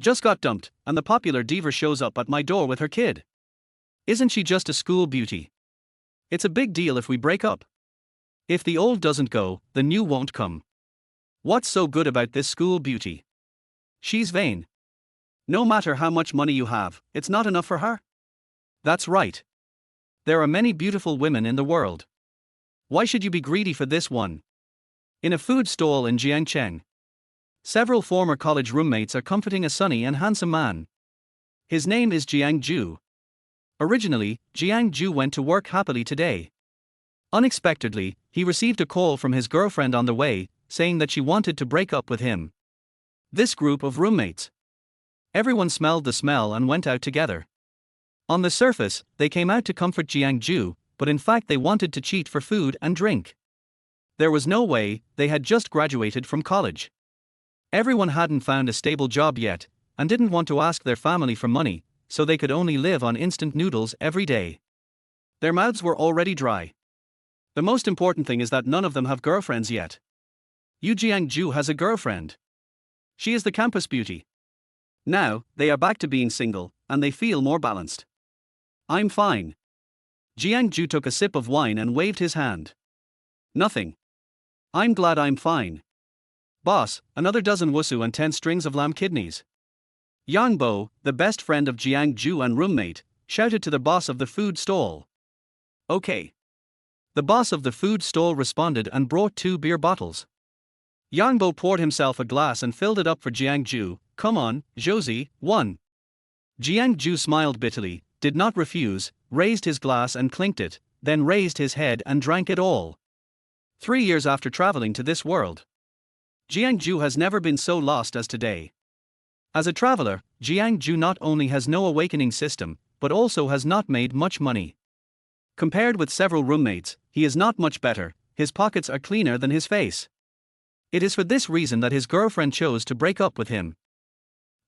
Just got dumped, and the popular Diva shows up at my door with her kid. Isn't she just a school beauty? It's a big deal if we break up. If the old doesn't go, the new won't come. What's so good about this school beauty? She's vain. No matter how much money you have, it's not enough for her? That's right. There are many beautiful women in the world. Why should you be greedy for this one? In a food stall in Jiangcheng, several former college roommates are comforting a sunny and handsome man. His name is Jiang Zhou. Originally, Jiang Zhou went to work happily today. Unexpectedly, he received a call from his girlfriend on the way, saying that she wanted to break up with him. This group of roommates. Everyone smelled the smell and went out together. On the surface, they came out to comfort Jiang Zhou, but in fact they wanted to cheat for food and drink. There was no way, they had just graduated from college. Everyone hadn't found a stable job yet, and didn't want to ask their family for money, so they could only live on instant noodles every day. Their mouths were already dry. The most important thing is that none of them have girlfriends yet. Jiang Zhou has a girlfriend. She is the campus beauty. Now, they are back to being single, and they feel more balanced. I'm fine. Jiang Zhou took a sip of wine and waved his hand. Nothing. I'm glad I'm fine. Boss, another dozen wusu and 10 strings of lamb kidneys. Yang Bo, the best friend of Jiang Zhou and roommate, shouted to the boss of the food stall. Okay. The boss of the food stall responded and brought 2 beer bottles. Yang Bo poured himself a glass and filled it up for Jiang Zhou. Come on, Josie, one. Jiang Zhou smiled bitterly, did not refuse, raised his glass and clinked it, then raised his head and drank it all. 3 years after traveling to this world, Jiang Zhou has never been so lost as today. As a traveler, Jiang Zhou not only has no awakening system, but also has not made much money. Compared with several roommates, he is not much better, his pockets are cleaner than his face. It is for this reason that his girlfriend chose to break up with him.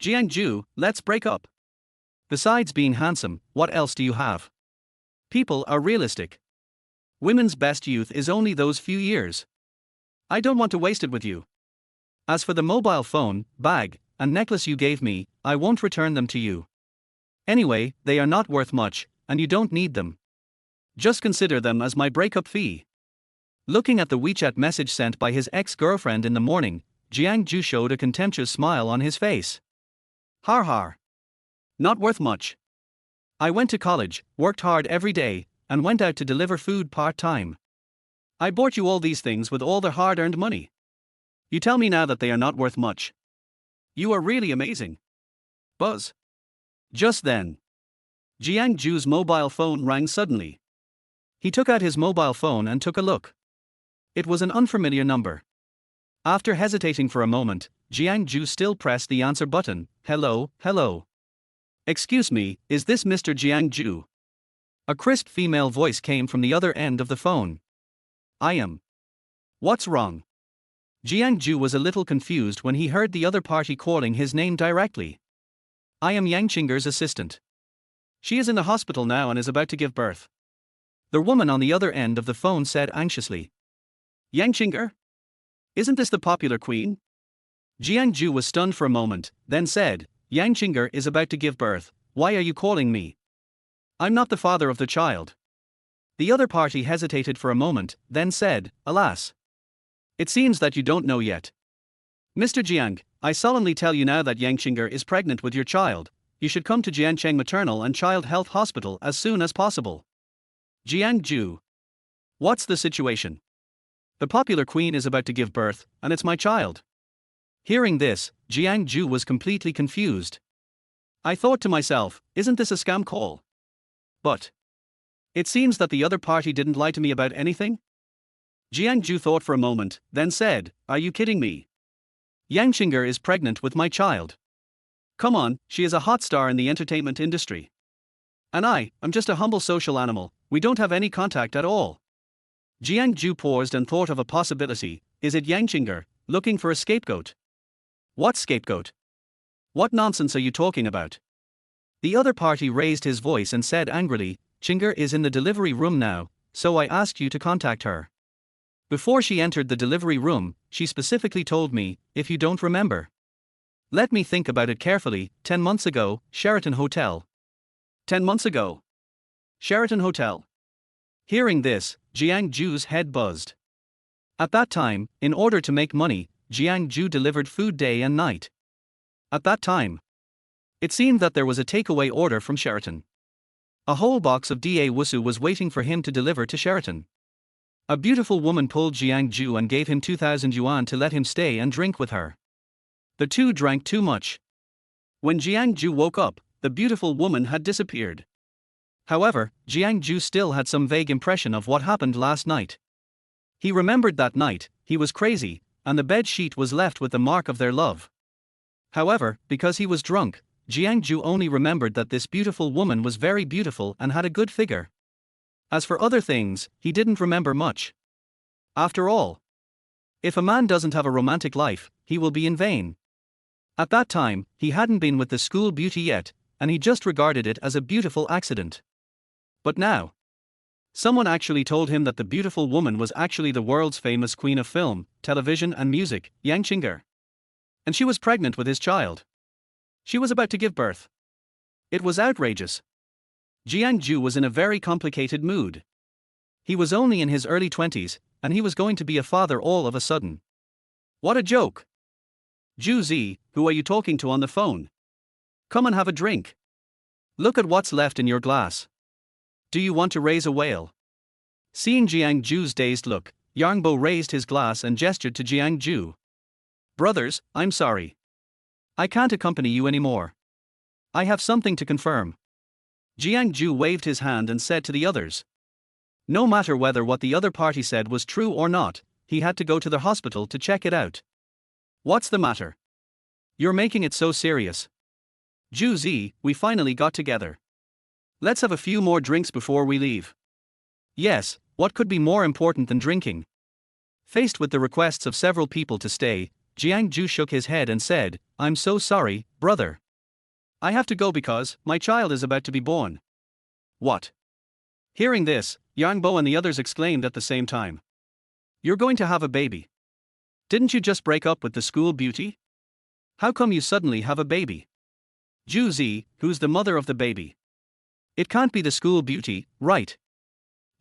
Jiang Zhou, let's break up. Besides being handsome, what else do you have? People are realistic. Women's best youth is only those few years. I don't want to waste it with you. As for the mobile phone, bag, and necklace you gave me, I won't return them to you. Anyway, they are not worth much, and you don't need them. Just consider them as my breakup fee. Looking at the WeChat message sent by his ex-girlfriend in the morning, Jiang Zhou showed a contemptuous smile on his face. Har har. Not worth much. I went to college, worked hard every day, and went out to deliver food part-time. I bought you all these things with all the hard-earned money. You tell me now that they are not worth much. You are really amazing. Buzz. Just then, Jiang Zhou's mobile phone rang suddenly. He took out his mobile phone and took a look. It was an unfamiliar number. After hesitating for a moment, Jiang Zhou still pressed the answer button. Hello, hello. Excuse me, is this Mr. Jiang Zhou? A crisp female voice came from the other end of the phone. I am. What's wrong? Jiang Zhou was a little confused when he heard the other party calling his name directly. I am Yangchenger's assistant. She is in the hospital now and is about to give birth. The woman on the other end of the phone said anxiously. Yangchenger? Isn't this the popular queen? Jiang Zhou was stunned for a moment, then said, Yangchenger is about to give birth, why are you calling me? I'm not the father of the child. The other party hesitated for a moment, then said, alas. It seems that you don't know yet. Mr. Jiang, I solemnly tell you now that Yangchenger is pregnant with your child. You should come to Jiangcheng Maternal and Child Health Hospital as soon as possible. Jiang Zhou. What's the situation? The popular queen is about to give birth, and it's my child. Hearing this, Jiang Zhou was completely confused. I thought to myself, isn't this a scam call? But it seems that the other party didn't lie to me about anything. Jiang Zhou thought for a moment, then said, are you kidding me? Yangchenger is pregnant with my child. Come on, she is a hot star in the entertainment industry. And I'm just a humble social animal, we don't have any contact at all. Jiang Zhou paused and thought of a possibility. Is it Yangchenger, looking for a scapegoat? What scapegoat? What nonsense are you talking about? The other party raised his voice and said angrily, Chenger is in the delivery room now, so I asked you to contact her. Before she entered the delivery room, she specifically told me, if you don't remember. Let me think about it carefully. 10 months ago, Sheraton Hotel. 10 months ago. Sheraton Hotel. Hearing this, Jiang Zhou's head buzzed. At that time, in order to make money, Jiang Zhou delivered food day and night. At that time, it seemed that there was a takeaway order from Sheraton. A whole box of da wusu was waiting for him to deliver to Sheraton. A beautiful woman pulled Jiang Zhou and gave him 2,000 yuan to let him stay and drink with her. The two drank too much. When Jiang Zhou woke up, the beautiful woman had disappeared. However, Jiang Zhou still had some vague impression of what happened last night. He remembered that night, he was crazy, and the bed sheet was left with the mark of their love. However, because he was drunk, Jiang Zhou only remembered that this beautiful woman was very beautiful and had a good figure. As for other things, he didn't remember much. After all, if a man doesn't have a romantic life, he will be in vain. At that time, he hadn't been with the school beauty yet, and he just regarded it as a beautiful accident. But now, someone actually told him that the beautiful woman was actually the world's famous queen of film, television and music, Jiangcheng. And she was pregnant with his child. She was about to give birth. It was outrageous. Jiang Zhou was in a very complicated mood. He was only in his early 20s, and he was going to be a father all of a sudden. What a joke! Zhu Zi, who are you talking to on the phone? Come and have a drink. Look at what's left in your glass. Do you want to raise a whale? Seeing Jiang Zhou's dazed look, Yang Bo raised his glass and gestured to Jiang Zhou. Brothers, I'm sorry. I can't accompany you anymore. I have something to confirm. Jiang Zhou waved his hand and said to the others. No matter whether what the other party said was true or not, he had to go to the hospital to check it out. What's the matter? You're making it so serious. Zhu Zi, we finally got together. Let's have a few more drinks before we leave. Yes, what could be more important than drinking? Faced with the requests of several people to stay, Jiang Zhou shook his head and said, I'm so sorry, brother. I have to go because my child is about to be born. What? Hearing this, Yang Bo and the others exclaimed at the same time. You're going to have a baby. Didn't you just break up with the school beauty? How come you suddenly have a baby? Zhu Zi, who's the mother of the baby? It can't be the school beauty, right?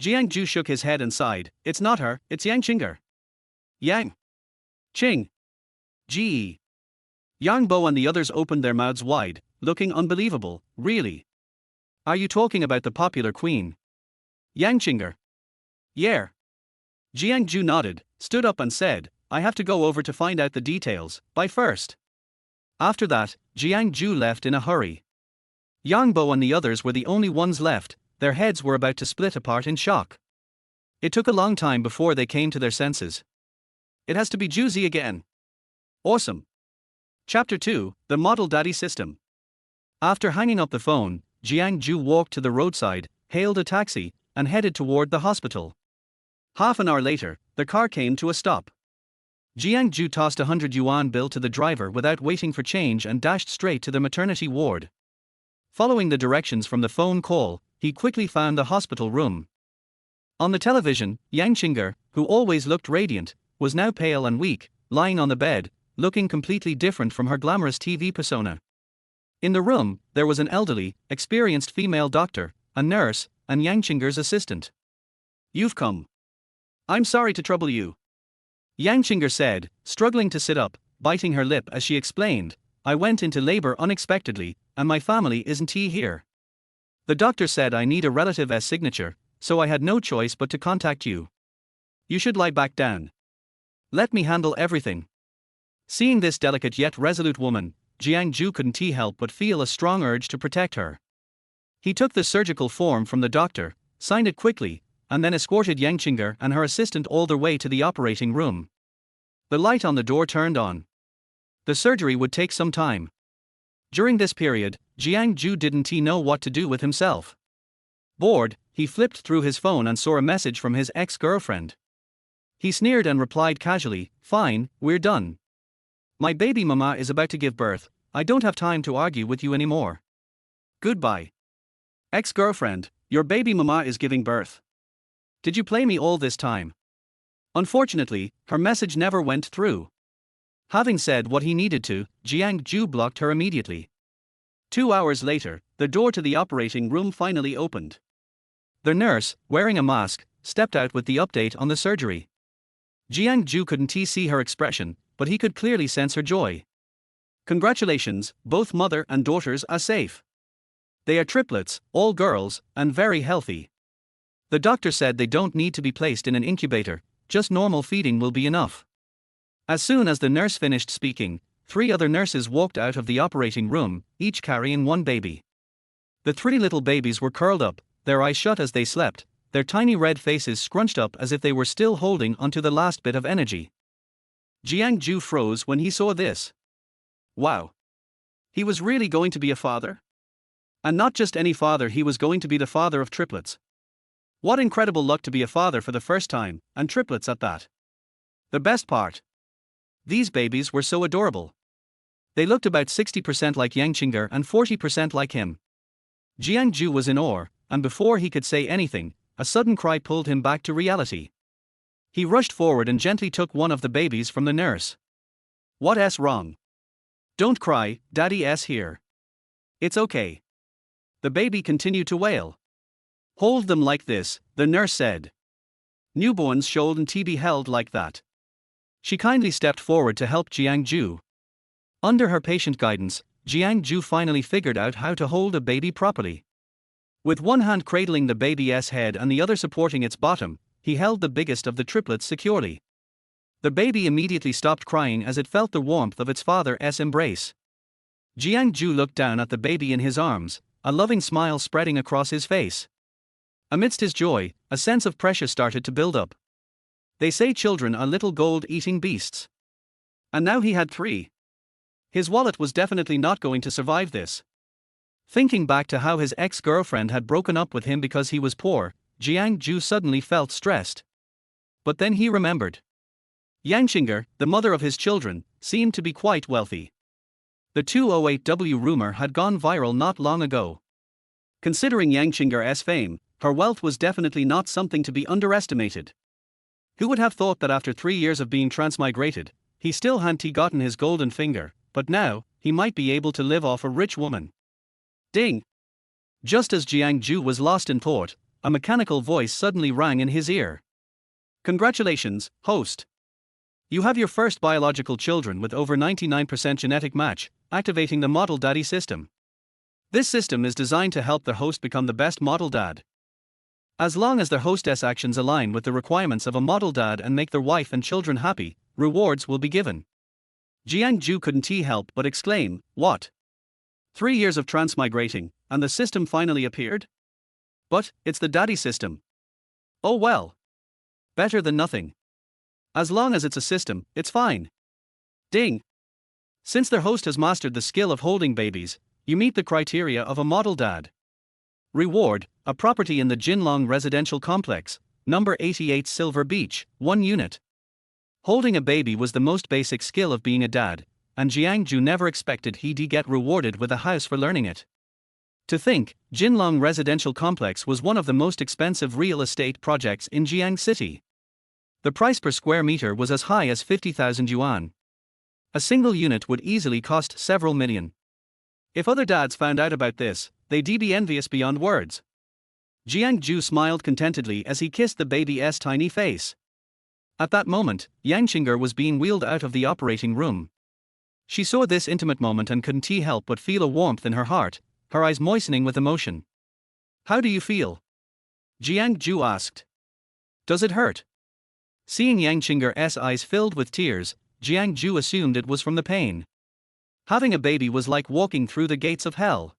Jiang Zhou shook his head and sighed. It's not her, it's Jiangcheng. Yang Ching. Ji. Yang Bo and the others opened their mouths wide, looking unbelievable. Really? Are you talking about the popular queen? Jiangcheng? Yeah. Jiang Zhou nodded, stood up and said, I have to go over to find out the details, bye first. After that, Jiang Zhou left in a hurry. Yang Bo and the others were the only ones left, their heads were about to split apart in shock. It took a long time before they came to their senses. It has to be Zhu Zi again. Awesome. Chapter 2, The Model Daddy System. After hanging up the phone, Jiang Zhou walked to the roadside, hailed a taxi, and headed toward the hospital. Half an hour later, the car came to a stop. Jiang Zhou tossed a 100 yuan bill to the driver without waiting for change and dashed straight to the maternity ward. Following the directions from the phone call, he quickly found the hospital room. On the television, Jiangcheng, who always looked radiant, was now pale and weak, lying on the bed, looking completely different from her glamorous TV persona. In the room, there was an elderly, experienced female doctor, a nurse, and Jiangchenger's assistant. You've come. I'm sorry to trouble you. Jiangcheng said, struggling to sit up, biting her lip as she explained, I went into labor unexpectedly, and my family isn't here. The doctor said I need a relative's signature, so I had no choice but to contact you. You should lie back down. Let me handle everything. Seeing this delicate yet resolute woman, Jiang Zhou couldn't help but feel a strong urge to protect her. He took the surgical form from the doctor, signed it quickly, and then escorted Jiangcheng and her assistant all the way to the operating room. The light on the door turned on. The surgery would take some time. During this period, Jiang Zhou didn't know what to do with himself. Bored, he flipped through his phone and saw a message from his ex-girlfriend. He sneered and replied casually, Fine, we're done. My baby mama is about to give birth, I don't have time to argue with you anymore. Goodbye. Ex-girlfriend, your baby mama is giving birth. Did you play me all this time? Unfortunately, her message never went through. Having said what he needed to, Jiang Zhou blocked her immediately. 2 hours later, the door to the operating room finally opened. The nurse, wearing a mask, stepped out with the update on the surgery. Jiang Zhou couldn't see her expression, but he could clearly sense her joy. Congratulations, both mother and daughters are safe. They are triplets, all girls, and very healthy. The doctor said they don't need to be placed in an incubator, just normal feeding will be enough. As soon as the nurse finished speaking, 3 other nurses walked out of the operating room, each carrying one baby. The 3 little babies were curled up, their eyes shut as they slept, their tiny red faces scrunched up as if they were still holding onto the last bit of energy. Jiang Zhou froze when he saw this. Wow! He was really going to be a father? And not just any father, he was going to be the father of triplets. What incredible luck to be a father for the first time, and triplets at that. The best part: these babies were so adorable. They looked about 60% like Jiangcheng and 40% like him. Jiang Zhou was in awe, and before he could say anything, a sudden cry pulled him back to reality. He rushed forward and gently took one of the babies from the nurse. What's wrong? Don't cry, Daddy's here. It's okay. The baby continued to wail. Hold them like this, the nurse said. Newborns shouldn't be held like that. She kindly stepped forward to help Jiang Zhou. Under her patient guidance, Jiang Zhou finally figured out how to hold a baby properly. With one hand cradling the baby's head and the other supporting its bottom, he held the biggest of the triplets securely. The baby immediately stopped crying as it felt the warmth of its father's embrace. Jiang Zhou looked down at the baby in his arms, a loving smile spreading across his face. Amidst his joy, a sense of pressure started to build up. They say children are little gold-eating beasts. And now he had 3. His wallet was definitely not going to survive this. Thinking back to how his ex-girlfriend had broken up with him because he was poor, Jiang Zhou suddenly felt stressed. But then he remembered. Jiangcheng, the mother of his children, seemed to be quite wealthy. The 208W rumor had gone viral not long ago. Considering Jiangchen's fame, her wealth was definitely not something to be underestimated. Who would have thought that after 3 years of being transmigrated, he still hadn't gotten his golden finger, but now, he might be able to live off a rich woman. Ding! Just as Jiang Zhou was lost in thought, a mechanical voice suddenly rang in his ear. Congratulations, host. You have your first biological children with over 99% genetic match, activating the model daddy system. This system is designed to help the host become the best model dad. As long as the hostess actions align with the requirements of a model dad and make their wife and children happy, rewards will be given. Jiang Zhou couldn't help but exclaim, what? 3 years of transmigrating, and the system finally appeared? But, it's the daddy system. Oh well. Better than nothing. As long as it's a system, it's fine. Ding! Since their host has mastered the skill of holding babies, you meet the criteria of a model dad. Reward, a property in the Jinlong residential complex, number 88 Silver Beach, 1 unit. Holding a baby was the most basic skill of being a dad, and Jiang Zhou never expected he'd get rewarded with a house for learning it. To think, Jinlong residential complex was one of the most expensive real estate projects in Jiang City. The price per square meter was as high as 50,000 yuan. A single unit would easily cost several million. If other dads found out about this, they'd be envious beyond words. Jiang Zhou smiled contentedly as he kissed the baby's tiny face. At that moment, Jiangcheng was being wheeled out of the operating room. She saw this intimate moment and couldn't help but feel a warmth in her heart, her eyes moistening with emotion. How do you feel? Jiang Zhou asked. Does it hurt? Seeing Jiangchen's eyes filled with tears, Jiang Zhou assumed it was from the pain. Having a baby was like walking through the gates of hell.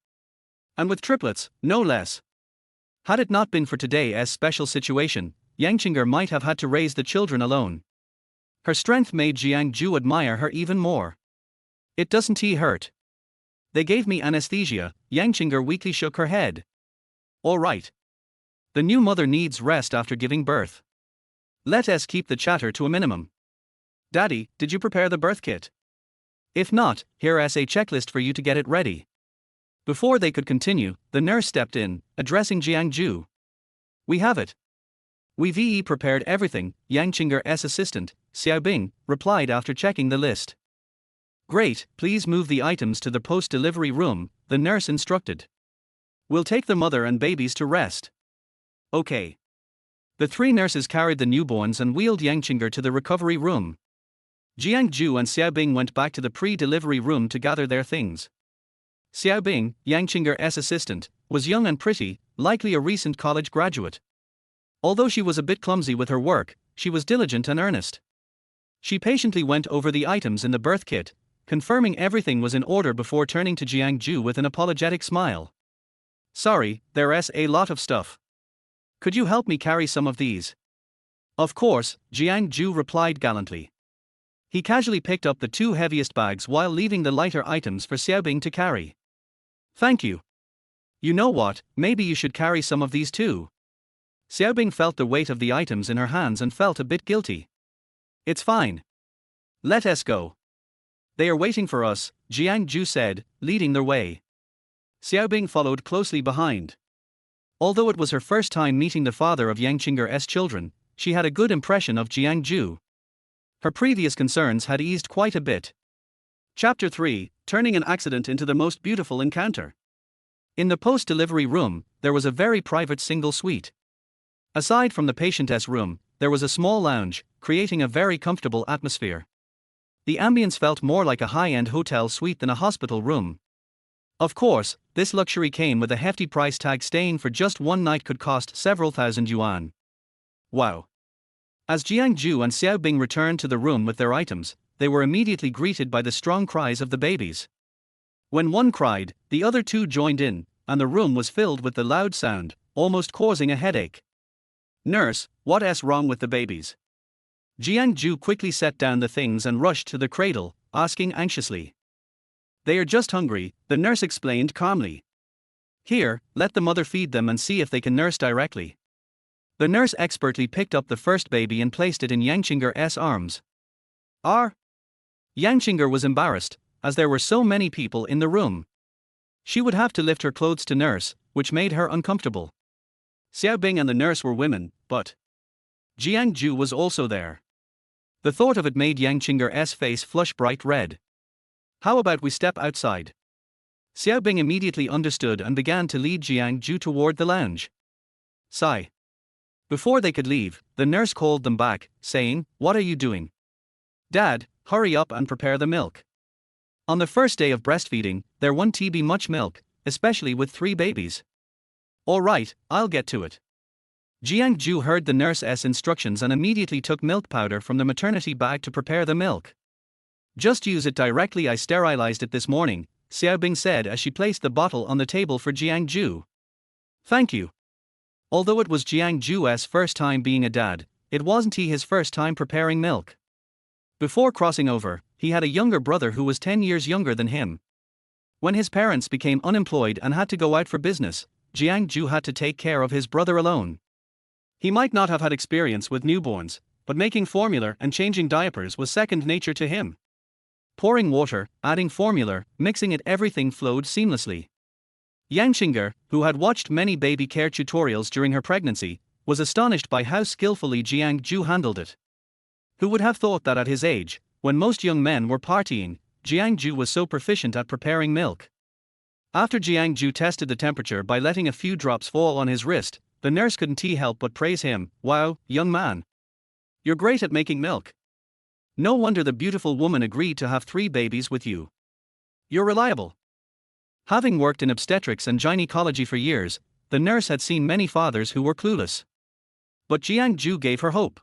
And with triplets, no less. Had it not been for today's special situation, Jiangcheng might have had to raise the children alone. Her strength made Jiang Zhou admire her even more. It doesn't hurt. They gave me anesthesia, Jiangcheng weakly shook her head. All right. The new mother needs rest after giving birth. Let us keep the chatter to a minimum. Daddy, did you prepare the birth kit? If not, here's a checklist for you to get it ready. Before they could continue, the nurse stepped in, addressing Jiang Zhou. We have it. We've prepared everything, Jiangchen's assistant, Xiaobing, replied after checking the list. Great, please move the items to the post-delivery room, the nurse instructed. We'll take the mother and babies to rest. Okay. The three nurses carried the newborns and wheeled Jiangcheng to the recovery room. Jiang Zhou and Xiaobing went back to the pre-delivery room to gather their things. Xiaobing, Jiangcheng's assistant, was young and pretty, likely a recent college graduate. Although she was a bit clumsy with her work, she was diligent and earnest. She patiently went over the items in the birth kit, confirming everything was in order before turning to Jiang Zhou with an apologetic smile. Sorry, there's a lot of stuff. Could you help me carry some of these? Of course, Jiang Zhou replied gallantly. He casually picked up the two heaviest bags while leaving the lighter items for Xiaobing to carry. Thank you. You know what, maybe you should carry some of these too. Xiaobing felt the weight of the items in her hands and felt a bit guilty. It's fine. Let us go. They are waiting for us, Jiang Zhou said, leading their way. Xiaobing followed closely behind. Although it was her first time meeting the father of Jiangcheng's children, she had a good impression of Jiang Zhou. Her previous concerns had eased quite a bit. Chapter 3, Turning an Accident into the Most Beautiful Encounter. In the post-delivery room, there was a very private single suite. Aside from the patient's room, there was a small lounge, creating a very comfortable atmosphere. The ambience felt more like a high-end hotel suite than a hospital room. Of course, this luxury came with a hefty price tag. Staying for just one night could cost several thousand yuan. Wow. As Jiang Zhou and Xiaobing returned to the room with their items, they were immediately greeted by the strong cries of the babies. When one cried, the other two joined in, and the room was filled with the loud sound, almost causing a headache. Nurse, what's wrong with the babies? Jiang Zhou quickly set down the things and rushed to the cradle, asking anxiously. They are just hungry, the nurse explained calmly. Here, let the mother feed them and see if they can nurse directly. The nurse expertly picked up the first baby and placed it in Jiangcheng's arms. Jiangcheng was embarrassed, as there were so many people in the room. She would have to lift her clothes to nurse, which made her uncomfortable. Xiaobing and the nurse were women, but Jiang Zhou was also there. The thought of it made Jiangcheng's face flush bright red. How about we step outside? Xiaobing immediately understood and began to lead Jiang Zhou toward the lounge. Sigh. Before they could leave, the nurse called them back, saying, "What are you doing? Dad, hurry up and prepare the milk." On the first day of breastfeeding, there won't be much milk, especially with 3 babies. All right, I'll get to it. Jiang Zhou heard the nurse's instructions and immediately took milk powder from the maternity bag to prepare the milk. Just use it directly. I sterilized it this morning, Xiaobing said as she placed the bottle on the table for Jiang Zhou. Thank you. Although it was Jiang Zhou's first time being a dad, it wasn't his first time preparing milk. Before crossing over, he had a younger brother who was 10 years younger than him. When his parents became unemployed and had to go out for business, Jiang Zhou had to take care of his brother alone. He might not have had experience with newborns, but making formula and changing diapers was second nature to him. Pouring water, adding formula, mixing it, everything flowed seamlessly. Jiangcheng, who had watched many baby care tutorials during her pregnancy, was astonished by how skillfully Jiang Zhou handled it. Who would have thought that at his age, when most young men were partying, Jiang Zhou was so proficient at preparing milk? After Jiang Zhou tested the temperature by letting a few drops fall on his wrist, the nurse couldn't help but praise him. Wow, young man. You're great at making milk. No wonder the beautiful woman agreed to have 3 babies with you. You're reliable. Having worked in obstetrics and gynecology for years, the nurse had seen many fathers who were clueless. But Jiang Zhou gave her hope.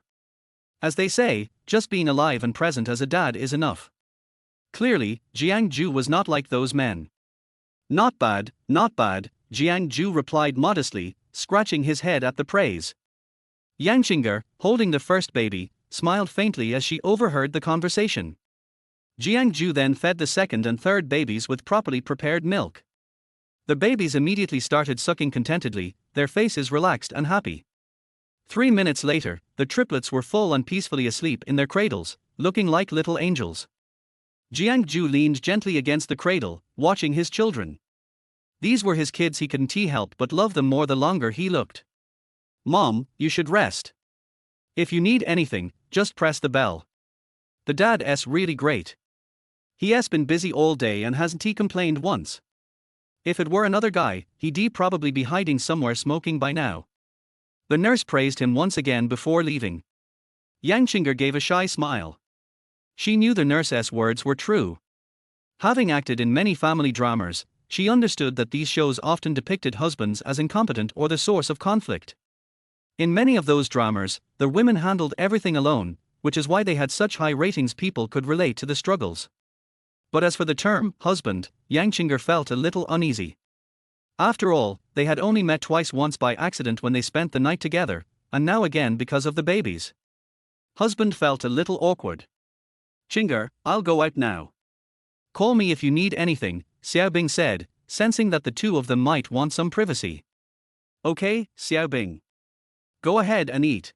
As they say, just being alive and present as a dad is enough. Clearly, Jiang Zhou was not like those men. Not bad, Jiang Zhou replied modestly, scratching his head at the praise. Jiangcheng, holding the first baby, smiled faintly as she overheard the conversation. Jiang Zhou then fed the second and third babies with properly prepared milk. The babies immediately started sucking contentedly, their faces relaxed and happy. 3 minutes later, the triplets were full and peacefully asleep in their cradles, looking like little angels. Jiang Zhou leaned gently against the cradle, watching his children. These were his kids. He couldn't help but love them more the longer he looked. Mom, you should rest. If you need anything, just press the bell. The dad's really great. He has been busy all day and hasn't he complained once. If it were another guy, he'd probably be hiding somewhere smoking by now. The nurse praised him once again before leaving. Jiangcheng gave a shy smile. She knew the nurse's words were true. Having acted in many family dramas, she understood that these shows often depicted husbands as incompetent or the source of conflict. In many of those dramas, the women handled everything alone, which is why they had such high ratings. People could relate to the struggles. But as for the term husband, Jiangcheng felt a little uneasy. After all, they had only met twice, once by accident when they spent the night together, and now again because of the babies. Husband felt a little awkward. Chinger, I'll go out now. Call me if you need anything, Xiaobing said, sensing that the two of them might want some privacy. Okay, Xiaobing. Go ahead and eat.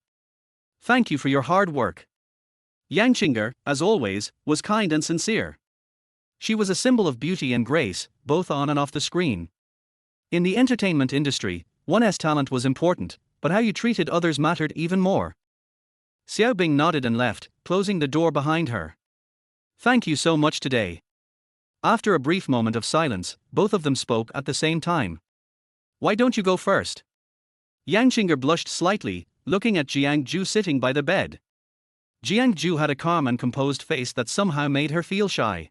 Thank you for your hard work. Jiangcheng, as always, was kind and sincere. She was a symbol of beauty and grace, both on and off the screen. In the entertainment industry, one's talent was important, but how you treated others mattered even more. Xiaobing nodded and left, closing the door behind her. Thank you so much today. After a brief moment of silence, both of them spoke at the same time. Why don't you go first? Jiangcheng blushed slightly, looking at Jiang Zhou sitting by the bed. Jiang Zhou had a calm and composed face that somehow made her feel shy.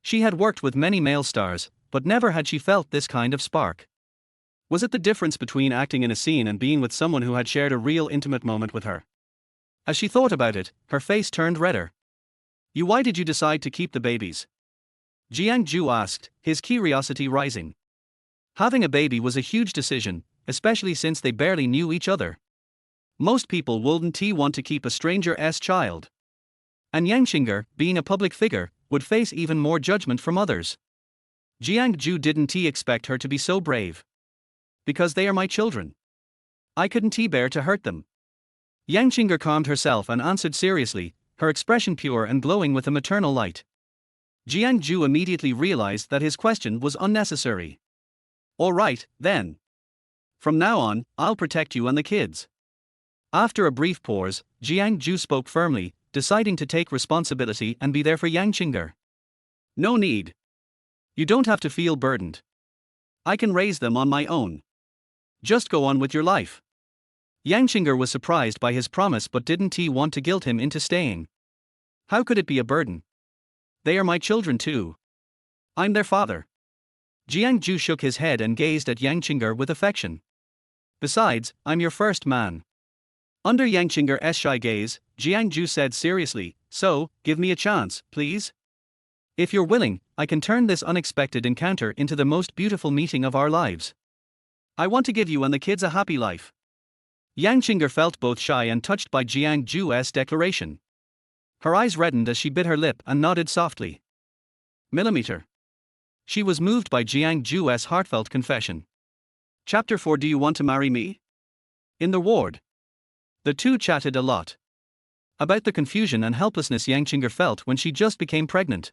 She had worked with many male stars, but never had she felt this kind of spark. Was it the difference between acting in a scene and being with someone who had shared a real intimate moment with her? As she thought about it, her face turned redder. Why did you decide to keep the babies? Jiang Zhou asked, his curiosity rising. Having a baby was a huge decision, especially since they barely knew each other. Most people wouldn't want to keep a stranger's child. And Jiangcheng, being a public figure, would face even more judgment from others. Jiang Zhou didn't expect her to be so brave. Because they are my children. I couldn't bear to hurt them. Jiangcheng calmed herself and answered seriously, her expression pure and glowing with a maternal light. Jiang Zhou immediately realized that his question was unnecessary. All right, then. From now on, I'll protect you and the kids. After a brief pause, Jiang Zhou spoke firmly, deciding to take responsibility and be there for Jiangcheng. No need. You don't have to feel burdened. I can raise them on my own. Just go on with your life. Jiangcheng was surprised by his promise but didn't want to guilt him into staying. How could it be a burden? They are my children too. I'm their father. Jiang Zhou shook his head and gazed at Jiangcheng with affection. Besides, I'm your first man. Under Jiangchenger's shy gaze, Jiang Zhou said seriously, so, give me a chance, please. If you're willing, I can turn this unexpected encounter into the most beautiful meeting of our lives. I want to give you and the kids a happy life. Jiangcheng felt both shy and touched by Jiang Zhou's declaration. Her eyes reddened as she bit her lip and nodded softly. Millimeter. She was moved by Jiang Zhou's heartfelt confession. Chapter 4. Do you want to marry me? In the ward. The two chatted a lot. About the confusion and helplessness Jiangcheng felt when she just became pregnant.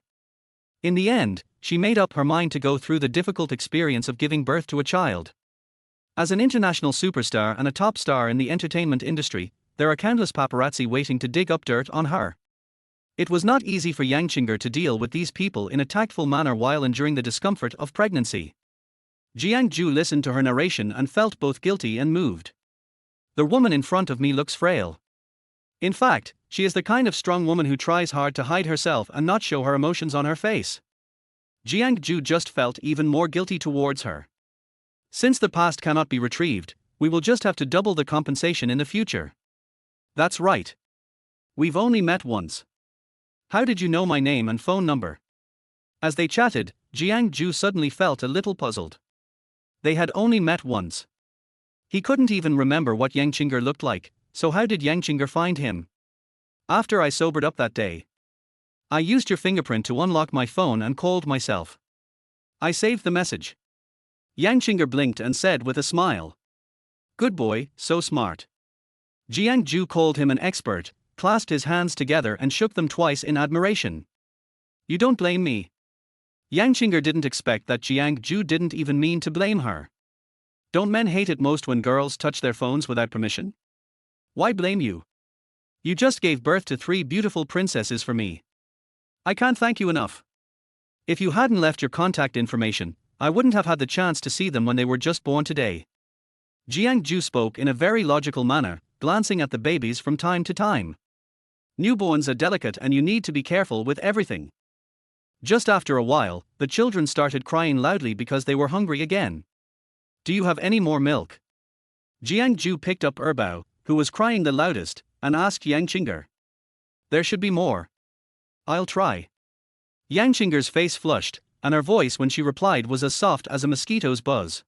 In the end, she made up her mind to go through the difficult experience of giving birth to a child. As an international superstar and a top star in the entertainment industry, there are countless paparazzi waiting to dig up dirt on her. It was not easy for Jiangcheng to deal with these people in a tactful manner while enduring the discomfort of pregnancy. Jiang Zhou listened to her narration and felt both guilty and moved. The woman in front of me looks frail. In fact, she is the kind of strong woman who tries hard to hide herself and not show her emotions on her face. Jiang Zhou just felt even more guilty towards her. Since the past cannot be retrieved, we will just have to double the compensation in the future. That's right. We've only met once. How did you know my name and phone number? As they chatted, Jiang Zhou suddenly felt a little puzzled. They had only met once. He couldn't even remember what Jiangcheng looked like, so how did Jiangcheng find him? After I sobered up that day. I used your fingerprint to unlock my phone and called myself. I saved the message. Jiangcheng blinked and said with a smile. Good boy, so smart. Jiang Zhou called him an expert, clasped his hands together and shook them twice in admiration. You don't blame me. Jiangcheng didn't expect that Jiang Zhou didn't even mean to blame her. Don't men hate it most when girls touch their phones without permission? Why blame you? You just gave birth to 3 beautiful princesses for me. I can't thank you enough. If you hadn't left your contact information, I wouldn't have had the chance to see them when they were just born today. Jiang Zhou spoke in a very logical manner, glancing at the babies from time to time. Newborns are delicate and you need to be careful with everything. Just after a while, the children started crying loudly because they were hungry again. Do you have any more milk? Jiang Zhou picked up Erbao, who was crying the loudest, and asked Yang Qing'er. There should be more. I'll try. Yang Qing'er's face flushed, and her voice when she replied was as soft as a mosquito's buzz.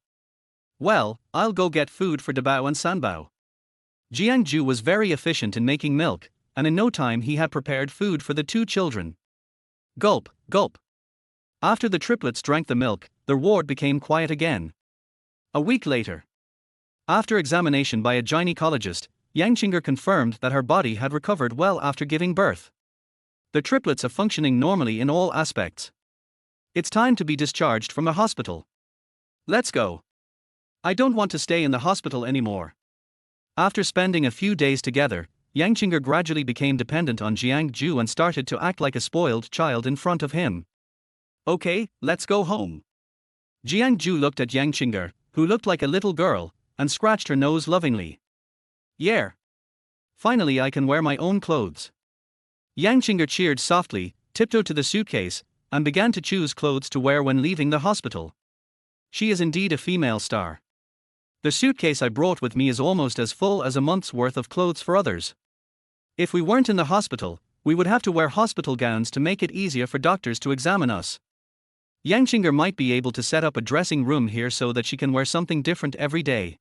Well, I'll go get food for Dabao and Sanbao. Jiang Zhou was very efficient in making milk, and in no time he had prepared food for the two children. Gulp, gulp. After the triplets drank the milk, the ward became quiet again. A week later. After examination by a gynecologist, Yang Qing'er confirmed that her body had recovered well after giving birth. The triplets are functioning normally in all aspects. It's time to be discharged from the hospital. Let's go. I don't want to stay in the hospital anymore. After spending a few days together, Yang Qing'er gradually became dependent on Jiang Zhou and started to act like a spoiled child in front of him. Okay, let's go home. Jiang Zhou looked at Yang Qing'er, who looked like a little girl, and scratched her nose lovingly. Yeah. Finally I can wear my own clothes. Yang Qing'er cheered softly, tiptoed to the suitcase, and began to choose clothes to wear when leaving the hospital. She is indeed a female star. The suitcase I brought with me is almost as full as a month's worth of clothes for others. If we weren't in the hospital, we would have to wear hospital gowns to make it easier for doctors to examine us. Yang Qing'er might be able to set up a dressing room here so that she can wear something different every day.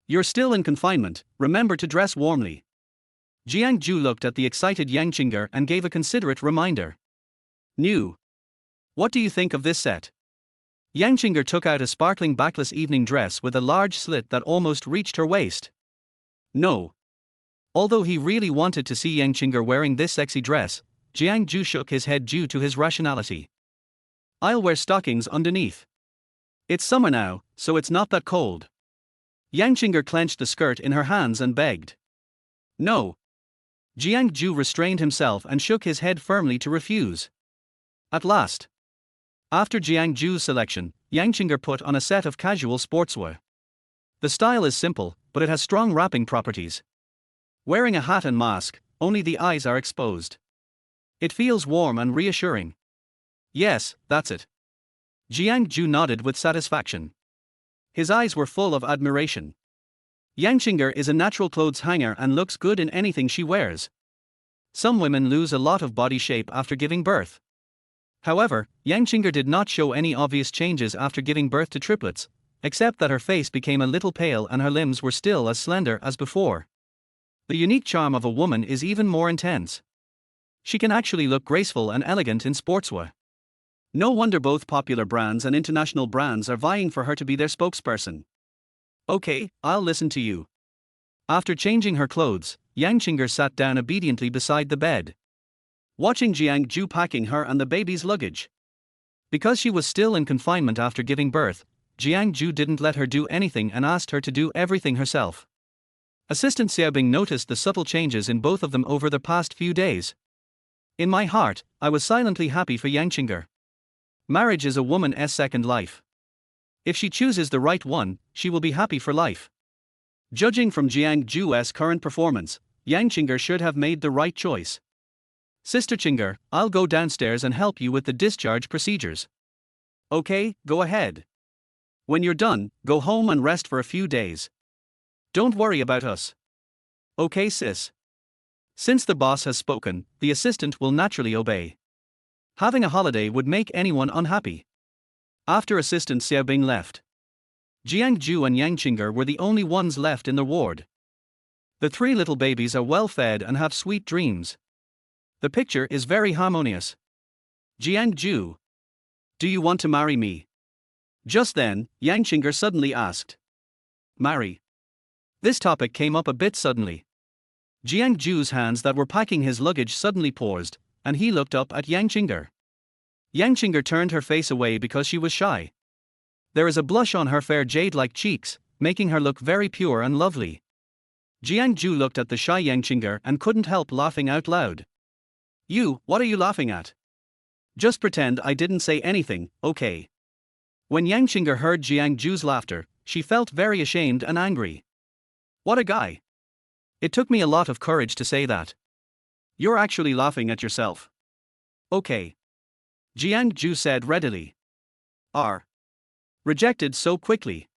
You're still in confinement, remember to dress warmly. Jiang Zhou looked at the excited Yang Qing'er and gave a considerate reminder. New. What do you think of this set? Yang Qing'er took out a sparkling backless evening dress with a large slit that almost reached her waist. No. Although he really wanted to see Yang Qing'er wearing this sexy dress, Jiang Zhou shook his head due to his rationality. I'll wear stockings underneath. It's summer now, so it's not that cold. Yang Qing'er clenched the skirt in her hands and begged. No. Jiang Zhou restrained himself and shook his head firmly to refuse. At last. After Jiang Zhou's selection, Yang Qing'er put on a set of casual sportswear. The style is simple, but it has strong wrapping properties. Wearing a hat and mask, only the eyes are exposed. It feels warm and reassuring. Yes, that's it. Jiang Zhou nodded with satisfaction. His eyes were full of admiration. Yang Qing'er is a natural clothes hanger and looks good in anything she wears. Some women lose a lot of body shape after giving birth. However, Yang Qing'er did not show any obvious changes after giving birth to triplets, except that her face became a little pale and her limbs were still as slender as before. The unique charm of a woman is even more intense. She can actually look graceful and elegant in sportswear. No wonder both popular brands and international brands are vying for her to be their spokesperson. Okay, I'll listen to you. After changing her clothes, Yang Qing'er sat down obediently beside the bed, watching Jiang Zhou packing her and the baby's luggage. Because she was still in confinement after giving birth, Jiang Zhou didn't let her do anything and asked her to do everything herself. Assistant Xiaobing noticed the subtle changes in both of them over the past few days. In my heart, I was silently happy for Yang Qing'er. Marriage is a woman's second life. If she chooses the right one, she will be happy for life. Judging from Jiang Zhou's current performance, Yang Qing'er should have made the right choice. Sister Qing'er, I'll go downstairs and help you with the discharge procedures. Okay, go ahead. When you're done, go home and rest for a few days. Don't worry about us. Okay, sis. Since the boss has spoken, the assistant will naturally obey. Having a holiday would make anyone unhappy. After Assistant Xiaobing left, Jiang Zhou and Yang Qing'er were the only ones left in the ward. The three little babies are well fed and have sweet dreams. The picture is very harmonious. Jiang Zhou, do you want to marry me? Just then, Yang Qing'er suddenly asked. Marry? This topic came up a bit suddenly. Jiang Zhou's hands that were packing his luggage suddenly paused, and he looked up at Yang Qing'er. Yang Qing'er turned her face away because she was shy. There is a blush on her fair jade-like cheeks, making her look very pure and lovely. Jiang Zhou looked at the shy Yang Qing'er and couldn't help laughing out loud. You, what are you laughing at? Just pretend I didn't say anything, okay? When Yang Qinger heard Jiang Zhou's laughter, she felt very ashamed and angry. What a guy! It took me a lot of courage to say that. You're actually laughing at yourself. Okay. Jiang Zhou said readily. R. Rejected so quickly.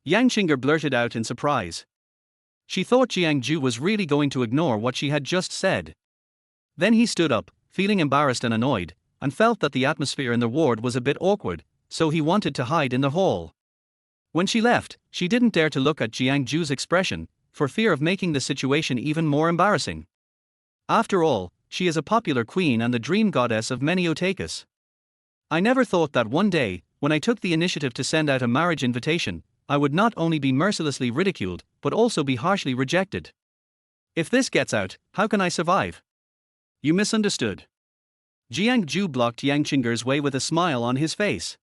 Yang Qinger blurted out in surprise. She thought Jiang Zhou was really going to ignore what she had just said. Then he stood up, feeling embarrassed and annoyed, and felt that the atmosphere in the ward was a bit awkward, so he wanted to hide in the hall. When she left, she didn't dare to look at Jiang Zhou's expression, for fear of making the situation even more embarrassing. After all, she is a popular queen and the dream goddess of many otakus. I never thought that one day, when I took the initiative to send out a marriage invitation, I would not only be mercilessly ridiculed, but also be harshly rejected. If this gets out, how can I survive? You misunderstood. Jiang Zhou blocked Yang Qinger's way with a smile on his face.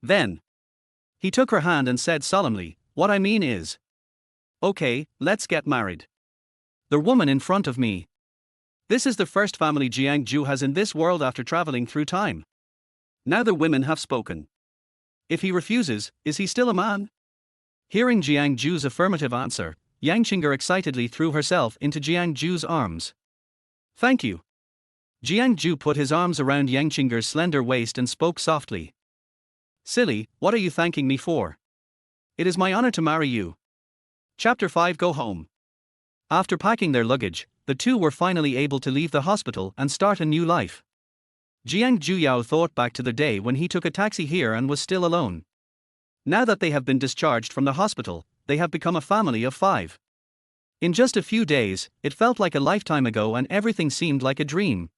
Then, he took her hand and said solemnly, "What I mean is, okay, let's get married. The woman in front of me. This is the first family Jiang Zhou has in this world after traveling through time. Now the women have spoken. If he refuses, is he still a man?" Hearing Jiang Zhou's affirmative answer, Yang Qinger excitedly threw herself into Jiang Zhou's arms. "Thank you." Jiang Zhou put his arms around Yang Qinger's slender waist and spoke softly. "Silly, what are you thanking me for? It is my honor to marry you." Chapter 5 Go Home. After packing their luggage, the two were finally able to leave the hospital and start a new life. Jiang Zhuyao thought back to the day when he took a taxi here and was still alone. Now that they have been discharged from the hospital, they have become a family of 5. In just a few days, it felt like a lifetime ago and everything seemed like a dream.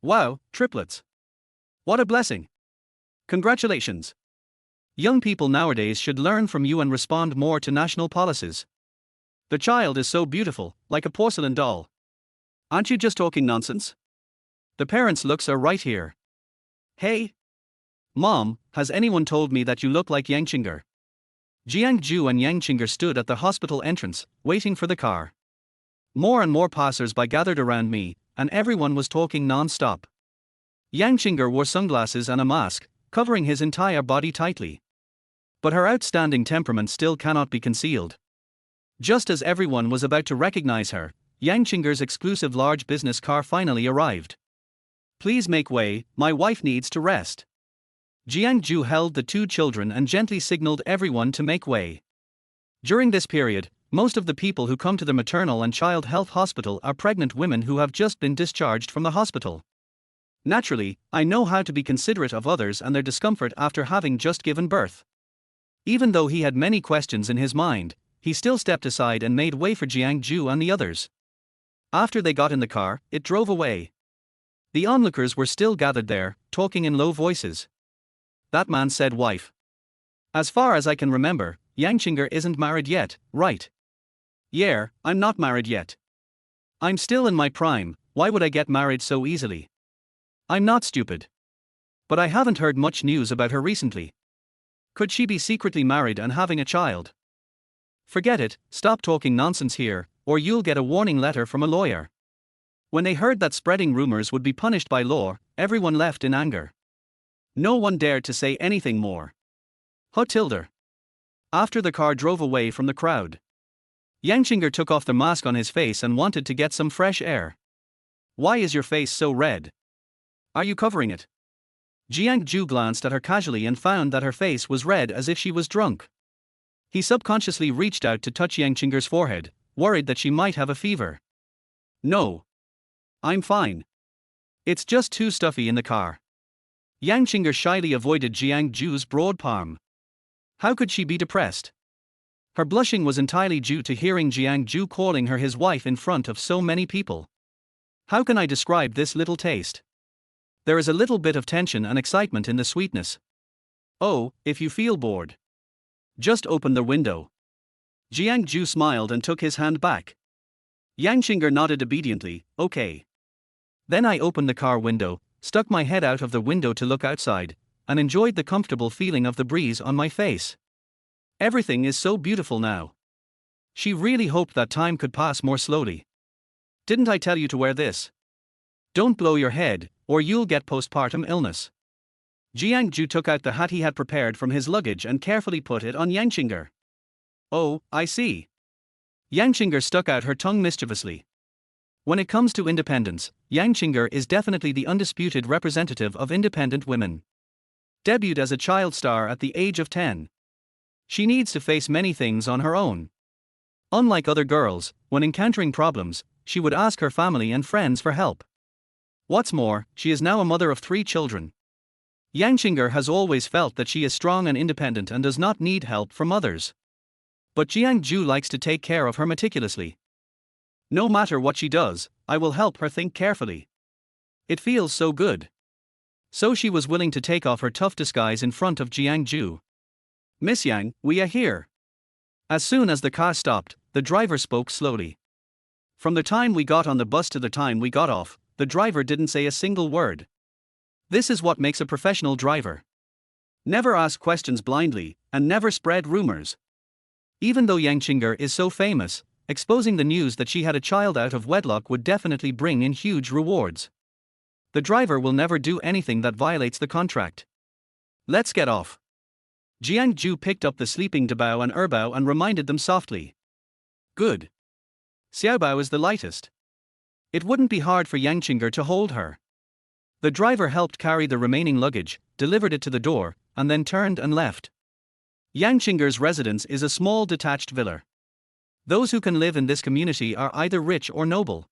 Wow, triplets. What a blessing. Congratulations. Young people nowadays should learn from you and respond more to national policies. The child is so beautiful, like a porcelain doll. Aren't you just talking nonsense? The parents' looks are right here. Hey! Mom, has anyone told me that you look like Yang Qinger? Jiang Zhou and Yang Qinger stood at the hospital entrance, waiting for the car. More and more passers-by gathered around me, and everyone was talking non-stop. Yang Qinger wore sunglasses and a mask, covering his entire body tightly. But her outstanding temperament still cannot be concealed. Just as everyone was about to recognize her, Yang Qinger's exclusive large business car finally arrived. "Please make way, my wife needs to rest." Jiang Zhou held the 2 children and gently signaled everyone to make way. During this period, most of the people who come to the maternal and child health hospital are pregnant women who have just been discharged from the hospital. Naturally, I know how to be considerate of others and their discomfort after having just given birth. Even though he had many questions in his mind, he still stepped aside and made way for Jiang Zhou and the others. After they got in the car, it drove away. The onlookers were still gathered there, talking in low voices. That man said wife. As far as I can remember, Yang Qinger isn't married yet, right? Yeah, I'm not married yet. I'm still in my prime, why would I get married so easily? I'm not stupid. But I haven't heard much news about her recently. Could she be secretly married and having a child? Forget it, stop talking nonsense here, or you'll get a warning letter from a lawyer. When they heard that spreading rumors would be punished by law, everyone left in anger. No one dared to say anything more. Tilde. After the car drove away from the crowd, Yang Qinger took off the mask on his face and wanted to get some fresh air. Why is your face so red? Are you covering it? Jiang Zhou glanced at her casually and found that her face was red as if she was drunk. He subconsciously reached out to touch Yang Qinger's forehead, worried that she might have a fever. No. I'm fine. It's just too stuffy in the car. Yang Qinger shyly avoided Jiang Zhou's broad palm. How could she be depressed? Her blushing was entirely due to hearing Jiang Zhou calling her his wife in front of so many people. How can I describe this little taste? There is a little bit of tension and excitement in the sweetness. Oh, if you feel bored, just open the window. Jiang Zhou smiled and took his hand back. Yang Qinger nodded obediently, okay. Then I opened the car window, stuck my head out of the window to look outside, and enjoyed the comfortable feeling of the breeze on my face. Everything is so beautiful now. She really hoped that time could pass more slowly. Didn't I tell you to wear this? Don't blow your head, or you'll get postpartum illness. Jiang Zhou took out the hat he had prepared from his luggage and carefully put it on Yang Qing'er. Oh, I see. Yang Qing'er stuck out her tongue mischievously. When it comes to independence, Yang Qing'er is definitely the undisputed representative of independent women. Debuted as a child star at the age of 10. She needs to face many things on her own. Unlike other girls, when encountering problems, she would ask her family and friends for help. What's more, she is now a mother of 3 children. Yang Qing'er has always felt that she is strong and independent and does not need help from others. But Jiang Zhou likes to take care of her meticulously. No matter what she does, I will help her think carefully. It feels so good. So she was willing to take off her tough disguise in front of Jiang Zhou. Miss Yang, we are here. As soon as the car stopped, the driver spoke slowly. From the time we got on the bus to the time we got off, the driver didn't say a single word. This is what makes a professional driver. Never ask questions blindly, and never spread rumors. Even though Yang Qing'er is so famous, exposing the news that she had a child out of wedlock would definitely bring in huge rewards. The driver will never do anything that violates the contract. Let's get off. Jiang Zhou picked up the sleeping Dabao and Erbao and reminded them softly. Good. Xiaobao is the lightest. It wouldn't be hard for Yang Qing'er to hold her. The driver helped carry the remaining luggage, delivered it to the door, and then turned and left. Yang Qing'er's residence is a small detached villa. Those who can live in this community are either rich or noble.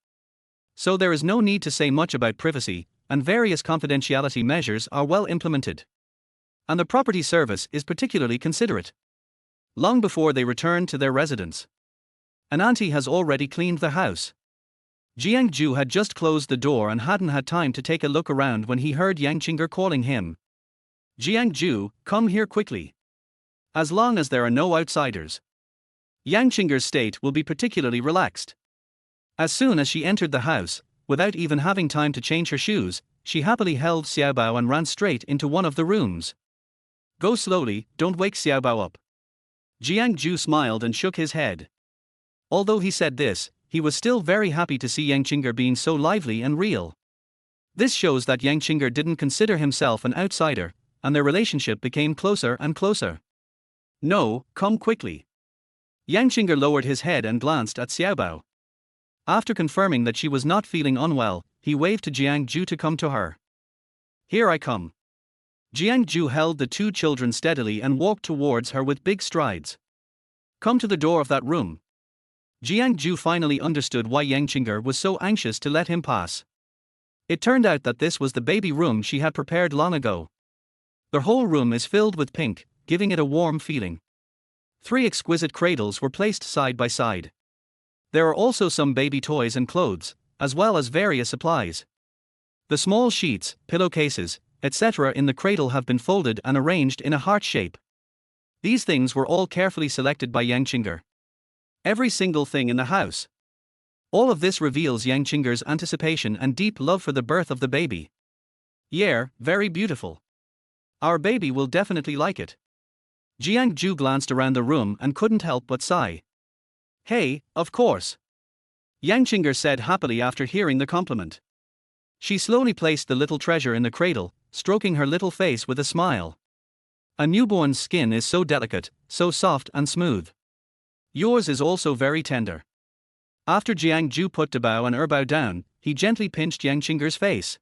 So there is no need to say much about privacy, and various confidentiality measures are well implemented. And the property service is particularly considerate. Long before they return to their residence, an auntie has already cleaned the house. Jiang Zhou had just closed the door and hadn't had time to take a look around when he heard Yang Qing'er calling him. Jiang Zhou, come here quickly. As long as there are no outsiders, Yang Qing'er's state will be particularly relaxed. As soon as she entered the house, without even having time to change her shoes, she happily held Xiaobao and ran straight into one of the rooms. Go slowly, don't wake Xiaobao up. Jiang Zhou smiled and shook his head. Although he said this, he was still very happy to see Yang Qing'er being so lively and real. This shows that Yang Qing'er didn't consider himself an outsider, and their relationship became closer and closer. No, come quickly. Yang Qing'er lowered his head and glanced at Xiaobao. After confirming that she was not feeling unwell, he waved to Jiang Zhou to come to her. Here I come. Jiang Zhou held the 2 children steadily and walked towards her with big strides. Come to the door of that room. Jiang Zhou finally understood why Yang Qing'er was so anxious to let him pass. It turned out that this was the baby room she had prepared long ago. The whole room is filled with pink, giving it a warm feeling. 3 exquisite cradles were placed side by side. There are also some baby toys and clothes, as well as various supplies. The small sheets, pillowcases, etc. in the cradle have been folded and arranged in a heart shape. These things were all carefully selected by Yang Qing'er. Every single thing in the house. All of this reveals Yang Qing'er's anticipation and deep love for the birth of the baby. Yeah, very beautiful. Our baby will definitely like it. Jiang Zhou glanced around the room and couldn't help but sigh. Hey, of course. Yang Qing'er said happily after hearing the compliment. She slowly placed the little treasure in the cradle, stroking her little face with a smile. A newborn's skin is so delicate, so soft and smooth. Yours is also very tender. After Jiang Zhou put Dabao and Erbao down, he gently pinched Yang Qing'er's face.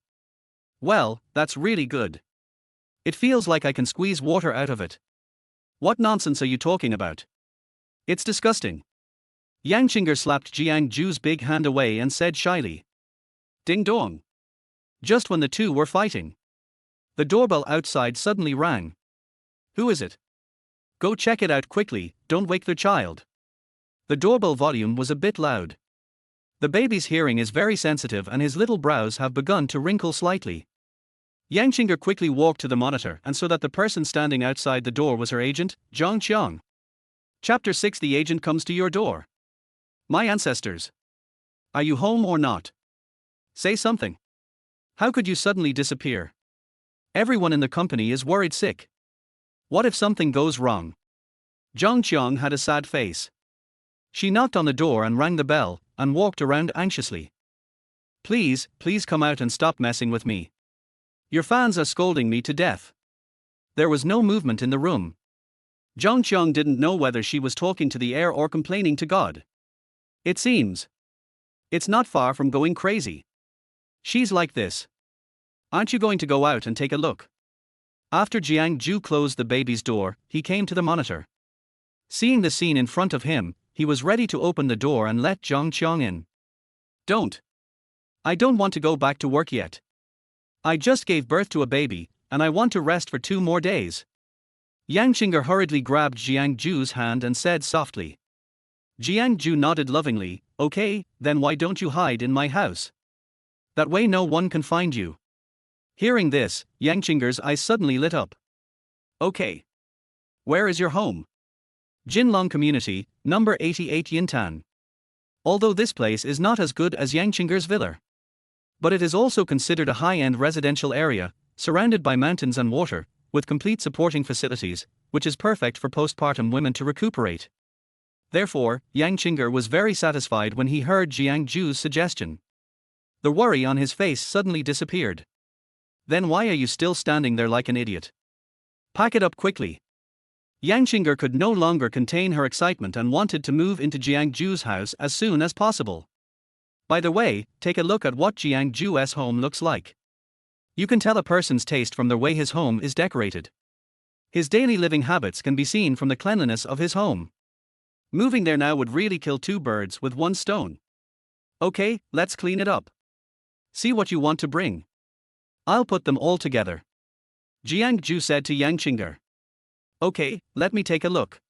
Well, that's really good. It feels like I can squeeze water out of it. What nonsense are you talking about? It's disgusting. Yang Qing'er slapped Jiang Zhou's big hand away and said shyly. Ding dong. Just when the 2 were fighting, the doorbell outside suddenly rang. Who is it? Go check it out quickly, don't wake the child. The doorbell volume was a bit loud. The baby's hearing is very sensitive and his little brows have begun to wrinkle slightly. Yang Qing'er quickly walked to the monitor and saw that the person standing outside the door was her agent, Jiangcheng. Chapter 6. The agent comes to your door. My ancestors. Are you home or not? Say something. How could you suddenly disappear? Everyone in the company is worried sick. What if something goes wrong? Jiangcheng had a sad face. She knocked on the door and rang the bell, and walked around anxiously. Please come out and stop messing with me. Your fans are scolding me to death. There was no movement in the room. Jiangcheng didn't know whether she was talking to the air or complaining to God. It seems. It's not far from going crazy. She's like this. Aren't you going to go out and take a look? After Jiang Zhou closed the baby's door, he came to the monitor. Seeing the scene in front of him, he was ready to open the door and let Jiangcheng in. Don't. I don't want to go back to work yet. I just gave birth to a baby, and I want to rest for 2 more days. Jiangcheng hurriedly grabbed Jiang Zhou's hand and said softly. Jiang Zhou nodded lovingly. Okay, then why don't you hide in my house? That way no one can find you. Hearing this, Jiangcheng's eyes suddenly lit up. Okay. Where is your home? Jinlong Community, number 88 Yintan. Although this place is not as good as Jiangcheng's villa, but it is also considered a high-end residential area, surrounded by mountains and water, with complete supporting facilities, which is perfect for postpartum women to recuperate. Therefore, Jiangcheng was very satisfied when he heard Jiang Zhou's suggestion. The worry on his face suddenly disappeared. Then why are you still standing there like an idiot? Pack it up quickly. Jiangcheng could no longer contain her excitement and wanted to move into Jiang Zhou's house as soon as possible. By the way, take a look at what Jiang Zhou's home looks like. You can tell a person's taste from the way his home is decorated. His daily living habits can be seen from the cleanliness of his home. Moving there now would really kill 2 birds with 1 stone. Okay, let's clean it up. See what you want to bring. I'll put them all together. Jiang Zhou said to Jiangcheng. Okay, let me take a look.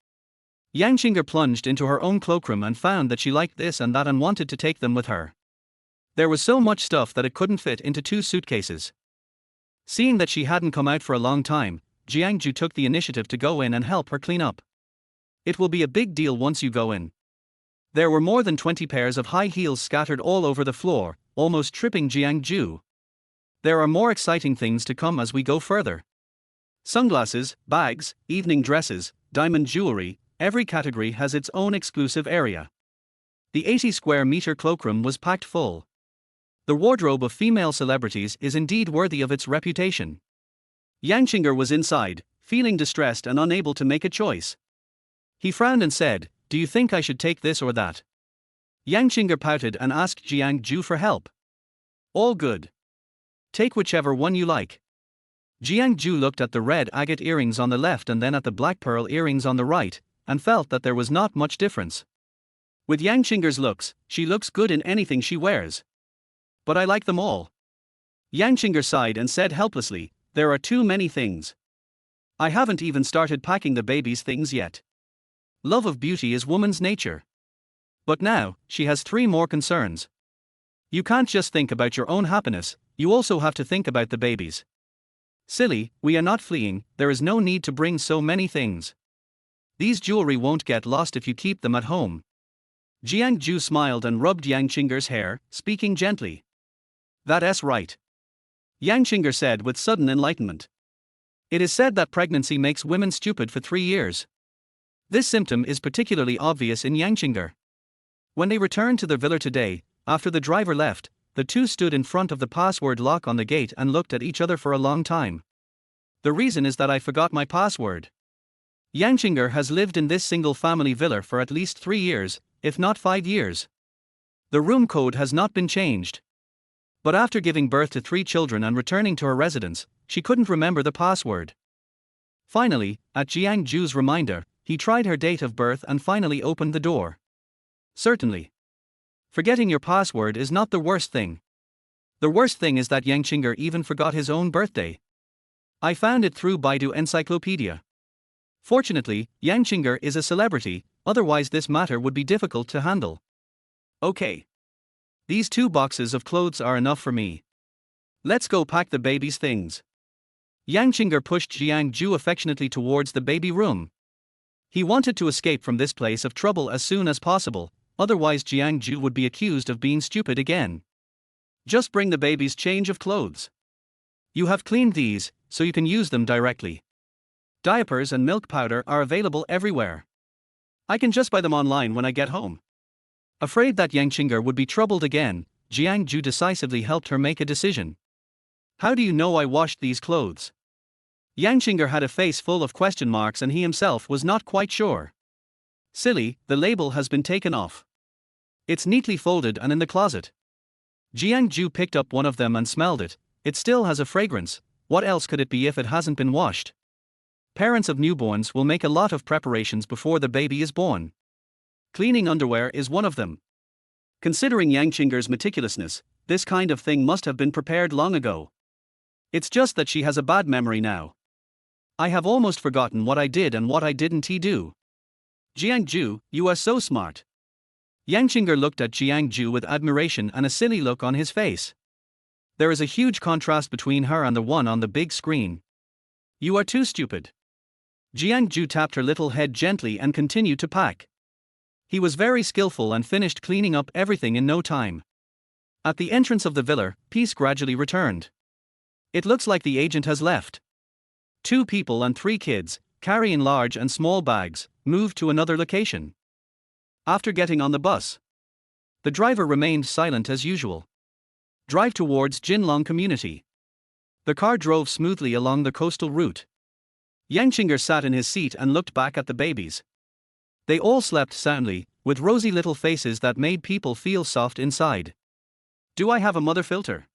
Jiangcheng plunged into her own cloakroom and found that she liked this and that and wanted to take them with her. There was so much stuff that it couldn't fit into 2 suitcases. Seeing that she hadn't come out for a long time, Jiang Zhou took the initiative to go in and help her clean up. It will be a big deal once you go in. There were more than 20 pairs of high heels scattered all over the floor, almost tripping Jiang Zhou. There are more exciting things to come as we go further. Sunglasses, bags, evening dresses, diamond jewelry, every category has its own exclusive area. The 80 square meter cloakroom was packed full. The wardrobe of female celebrities is indeed worthy of its reputation. Jiangcheng was inside, feeling distressed and unable to make a choice. He frowned and said, "Do you think I should take this or that?" Jiangcheng pouted and asked Jiang Zhou for help. All good. Take whichever one you like. Jiang Zhou looked at the red agate earrings on the left and then at the black pearl earrings on the right, and felt that there was not much difference. With Jiangcheng's looks, she looks good in anything she wears. But I like them all. Jiangcheng sighed and said helplessly, there are too many things. I haven't even started packing the baby's things yet. Love of beauty is woman's nature. But now, she has 3 more concerns. You can't just think about your own happiness, you also have to think about the baby's. Silly, we are not fleeing, there is no need to bring so many things. These jewelry won't get lost if you keep them at home. Jiang Zhou smiled and rubbed Jiangcheng's hair, speaking gently. That's right. Jiangcheng said with sudden enlightenment. It is said that pregnancy makes women stupid for 3 years. This symptom is particularly obvious in Jiangcheng. When they returned to their villa today, after the driver left, the 2 stood in front of the password lock on the gate and looked at each other for a long time. The reason is that I forgot my password. Jiangcheng has lived in this single-family villa for at least 3 years, if not 5 years. The room code has not been changed. But after giving birth to 3 children and returning to her residence, she couldn't remember the password. Finally, at Jiang Zhou's reminder, he tried her date of birth and finally opened the door. Certainly. Forgetting your password is not the worst thing. The worst thing is that Jiangcheng even forgot his own birthday. I found it through Baidu Encyclopedia. Fortunately, Jiangcheng is a celebrity, otherwise this matter would be difficult to handle. Okay. These 2 boxes of clothes are enough for me. Let's go pack the baby's things. Jiangcheng pushed Jiang Zhou affectionately towards the baby room. He wanted to escape from this place of trouble as soon as possible, otherwise Jiang Zhou would be accused of being stupid again. Just bring the baby's change of clothes. You have cleaned these, so you can use them directly. Diapers and milk powder are available everywhere. I can just buy them online when I get home. Afraid that Jiangcheng would be troubled again, Jiang Zhou decisively helped her make a decision. How do you know I washed these clothes? Jiangcheng had a face full of question marks and he himself was not quite sure. Silly, the label has been taken off. It's neatly folded and in the closet. Jiang Zhou picked up one of them and smelled it. It still has a fragrance. What else could it be if it hasn't been washed? Parents of newborns will make a lot of preparations before the baby is born. Cleaning underwear is one of them. Considering Jiangchenger's meticulousness, this kind of thing must have been prepared long ago. It's just that she has a bad memory now. I have almost forgotten what I did and what I didn't do. Jiang Zhou, you are so smart. Jiangcheng looked at Jiang Zhou with admiration and a silly look on his face. There is a huge contrast between her and the one on the big screen. You are too stupid. Jiang Zhou tapped her little head gently and continued to pack. He was very skillful and finished cleaning up everything in no time. At the entrance of the villa, peace gradually returned. It looks like the agent has left. 2 people and 3 kids, carrying large and small bags, moved to another location. After getting on the bus, the driver remained silent as usual. Drive towards Jinlong community. The car drove smoothly along the coastal route. Jiangcheng sat in his seat and looked back at the babies. They all slept soundly, with rosy little faces that made people feel soft inside. Do I have a mother filter?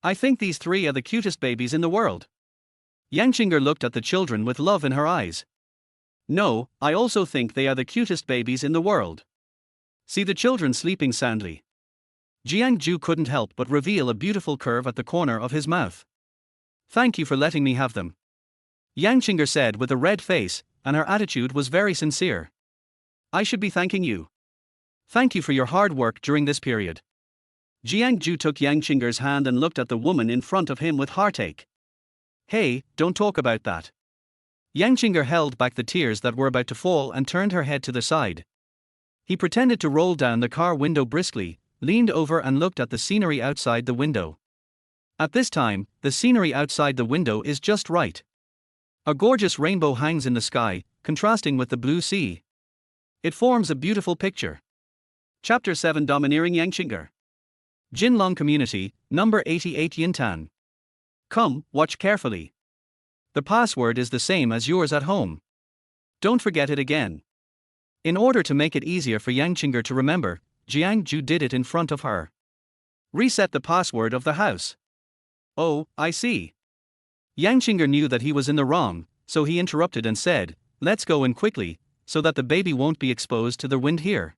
I think these 3 are the cutest babies in the world. Jiangcheng looked at the children with love in her eyes. No, I also think they are the cutest babies in the world. See the children sleeping soundly. Jiang Zhou couldn't help but reveal a beautiful curve at the corner of his mouth. Thank you for letting me have them. Jiangcheng said with a red face, and her attitude was very sincere. I should be thanking you. Thank you for your hard work during this period. Jiang Zhou took Jiangchenger's hand and looked at the woman in front of him with heartache. Hey, don't talk about that. Jiangcheng held back the tears that were about to fall and turned her head to the side. He pretended to roll down the car window briskly, leaned over and looked at the scenery outside the window. At this time, the scenery outside the window is just right. A gorgeous rainbow hangs in the sky, contrasting with the blue sea. It forms a beautiful picture. Chapter 7 Domineering Jiangcheng. Jinlong Community, number 88 Yintan. Come, watch carefully. The password is the same as yours at home. Don't forget it again. In order to make it easier for Jiangcheng to remember, Jiang Zhou did it in front of her. Reset the password of the house. Oh, I see. Jiangcheng knew that he was in the wrong, so he interrupted and said, let's go in quickly, so that the baby won't be exposed to the wind here.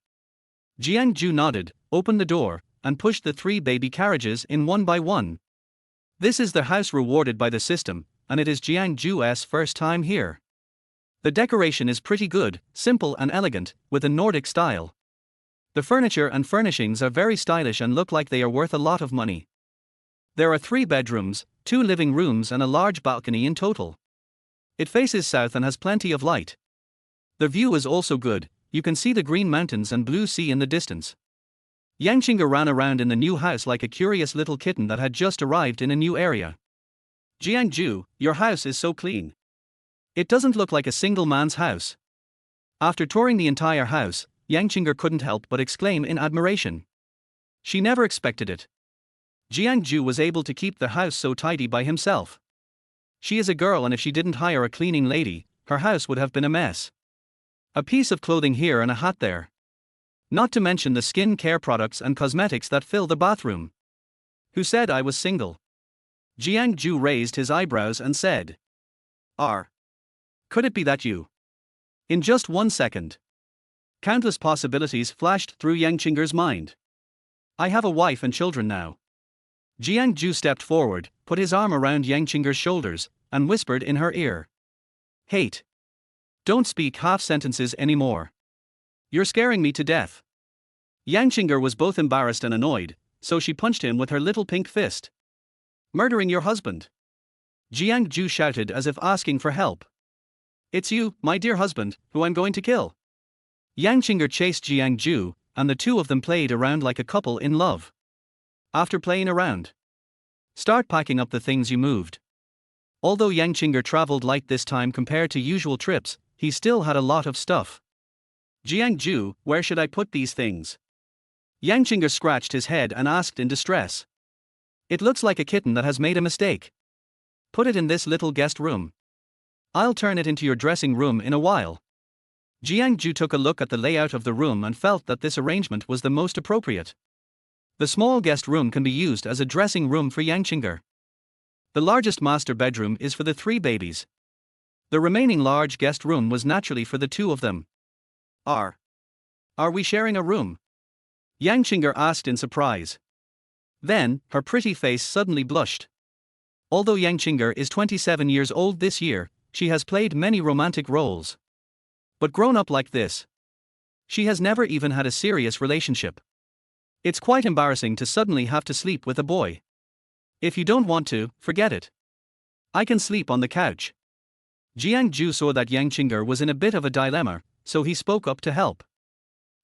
Jiang Zhou nodded, opened the door, and pushed the 3 baby carriages in one by one. This is the house rewarded by the system, and it is Jiang Zhou's first time here. The decoration is pretty good, simple and elegant, with a Nordic style. The furniture and furnishings are very stylish and look like they are worth a lot of money. There are 3 bedrooms, 2 living rooms and a large balcony in total. It faces south and has plenty of light. The view is also good, you can see the green mountains and blue sea in the distance. Jiangcheng ran around in the new house like a curious little kitten that had just arrived in a new area. Jiang Zhou, your house is so clean. It doesn't look like a single man's house. After touring the entire house, Jiangcheng couldn't help but exclaim in admiration. She never expected it. Jiang Zhou was able to keep the house so tidy by himself. She is a girl and if she didn't hire a cleaning lady, her house would have been a mess. A piece of clothing here and a hat there. Not to mention the skin care products and cosmetics that fill the bathroom. Who said I was single? Jiang Zhou raised his eyebrows and said. Could it be that you? In just 1 second. Countless possibilities flashed through Jiangchenger's mind. I have a wife and children now. Jiang Zhou stepped forward, put his arm around Jiangchenger's shoulders, and whispered in her ear. Hate. Don't speak half sentences anymore. You're scaring me to death. Jiangcheng was both embarrassed and annoyed, so she punched him with her little pink fist. Murdering your husband? Jiang Zhou shouted as if asking for help. It's you, my dear husband, who I'm going to kill. Jiangcheng chased Jiang Zhou, and the 2 of them played around like a couple in love. After playing around, start packing up the things you moved. Although Jiangcheng traveled light this time compared to usual trips, he still had a lot of stuff. Jiang Zhou, where should I put these things? Jiangcheng scratched his head and asked in distress. It looks like a kitten that has made a mistake. Put it in this little guest room. I'll turn it into your dressing room in a while. Jiang Zhou took a look at the layout of the room and felt that this arrangement was the most appropriate. The small guest room can be used as a dressing room for Jiangcheng. The largest master bedroom is for the 3 babies. The remaining large guest room was naturally for the 2 of them. Are we sharing a room? Jiangcheng asked in surprise. Then, her pretty face suddenly blushed. Although Jiangcheng is 27 years old this year, she has played many romantic roles. But grown up like this, she has never even had a serious relationship. It's quite embarrassing to suddenly have to sleep with a boy. If you don't want to, forget it. I can sleep on the couch. Jiang Zhou saw that Jiangcheng was in a bit of a dilemma, so he spoke up to help.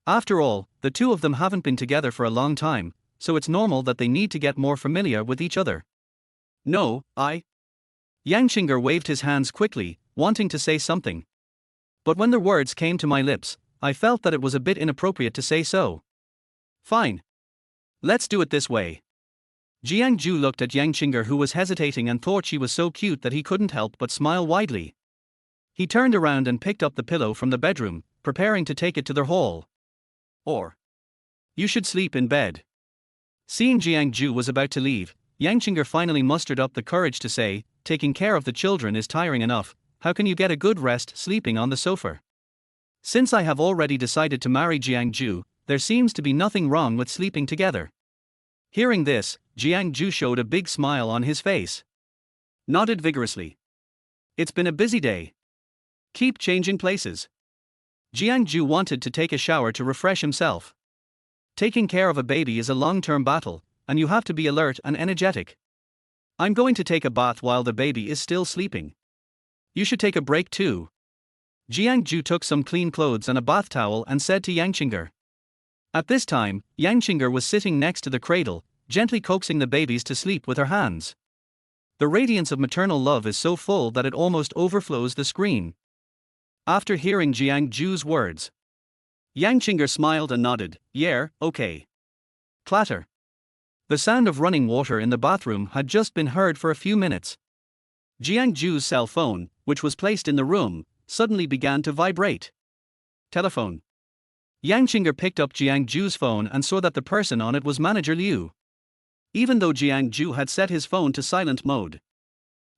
After all, the 2 of them haven't been together for a long time, so it's normal that they need to get more familiar with each other. No, Jiangcheng waved his hands quickly, wanting to say something. But when the words came to my lips, I felt that it was a bit inappropriate to say so. Fine. Let's do it this way. Jiang Zhou looked at Jiangcheng, who was hesitating and thought she was so cute that he couldn't help but smile widely. He turned around and picked up the pillow from the bedroom, preparing to take it to their hall. Or, you should sleep in bed. Seeing Jiang Zhou was about to leave, Jiangcheng finally mustered up the courage to say, taking care of the children is tiring enough, how can you get a good rest sleeping on the sofa? Since I have already decided to marry Jiang Zhou, there seems to be nothing wrong with sleeping together. Hearing this, Jiang Zhou showed a big smile on his face. Nodded vigorously. It's been a busy day. Keep changing places. Jiang Zhou wanted to take a shower to refresh himself. Taking care of a baby is a long-term battle, and you have to be alert and energetic. I'm going to take a bath while the baby is still sleeping. You should take a break too. Jiang Zhou took some clean clothes and a bath towel and said to Jiangcheng. At this time, Jiangcheng was sitting next to the cradle, gently coaxing the babies to sleep with her hands. The radiance of maternal love is so full that it almost overflows the screen. After hearing Jiang Zhou's words, Jiangcheng smiled and nodded, yeah, okay. Clatter. The sound of running water in the bathroom had just been heard for a few minutes. Jiang Zhou's cell phone, which was placed in the room, suddenly began to vibrate. Telephone. Jiangcheng picked up Jiang Zhou's phone and saw that the person on it was Manager Liu. Even though Jiang Zhou had set his phone to silent mode,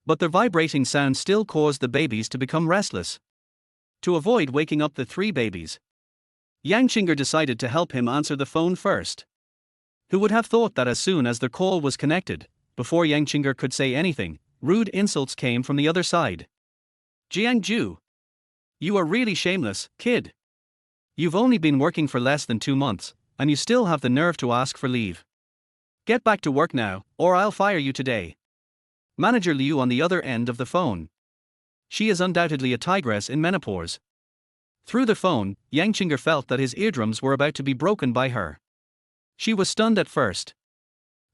but the vibrating sound still caused the babies to become restless. To avoid waking up the 3 babies, Jiangcheng decided to help him answer the phone first. Who would have thought that as soon as the call was connected, before Jiangcheng could say anything, rude insults came from the other side. Jiang Zhou, you are really shameless, kid. You've only been working for less than 2 months, and you still have the nerve to ask for leave. Get back to work now, or I'll fire you today. Manager Liu on the other end of the phone. She is undoubtedly a tigress in menopause. Through the phone, Jiangcheng felt that his eardrums were about to be broken by her. She was stunned at first.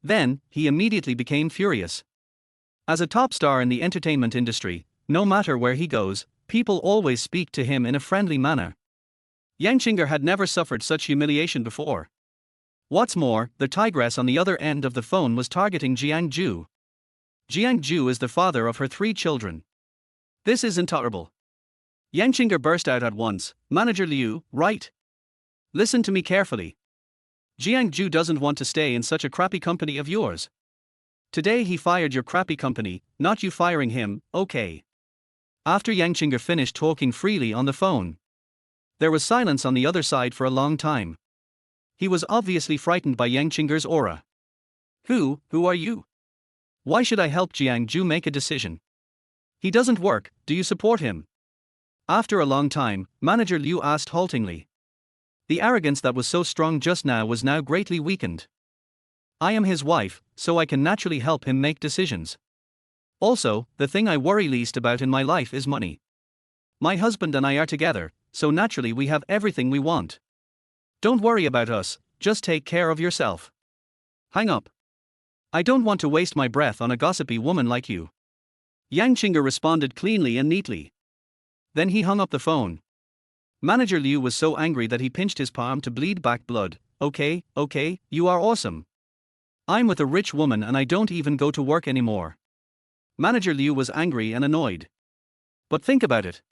Then, he immediately became furious. As a top star in the entertainment industry, no matter where he goes, people always speak to him in a friendly manner. Jiangcheng had never suffered such humiliation before. What's more, the tigress on the other end of the phone was targeting Jiang Zhou. Jiang Zhou is the father of her 3 children. This is intolerable. Jiangcheng burst out at once, Manager Liu, right? Listen to me carefully. Jiang Zhou doesn't want to stay in such a crappy company of yours. Today he fired your crappy company, not you firing him, okay? After Jiangcheng finished talking freely on the phone, there was silence on the other side for a long time. He was obviously frightened by Jiangchenger's aura. Who are you? Why should I help Jiang Zhou make a decision? He doesn't work, do you support him? After a long time, Manager Liu asked haltingly. The arrogance that was so strong just now was now greatly weakened. I am his wife, so I can naturally help him make decisions. Also, the thing I worry least about in my life is money. My husband and I are together, so naturally we have everything we want. Don't worry about us, just take care of yourself. Hang up. I don't want to waste my breath on a gossipy woman like you. Jiangcheng responded cleanly and neatly. Then he hung up the phone. Manager Liu was so angry that he pinched his palm to bleed back blood. Okay, you are awesome. I'm with a rich woman and I don't even go to work anymore. Manager Liu was angry and annoyed. But think about it.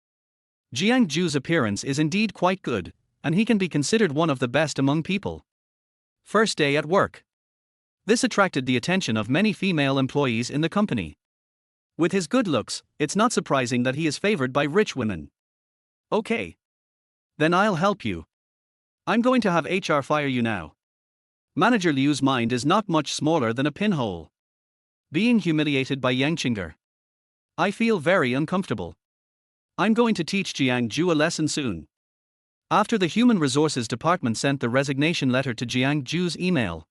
Jiang Zhou's appearance is indeed quite good, and he can be considered one of the best among people. First day at work. This attracted the attention of many female employees in the company. With his good looks, it's not surprising that he is favored by rich women. Okay. Then I'll help you. I'm going to have HR fire you now. Manager Liu's mind is not much smaller than a pinhole. Being humiliated by Jiangcheng. I feel very uncomfortable. I'm going to teach Jiang Zhou a lesson soon. After the Human Resources Department sent the resignation letter to Jiang Zhou's email,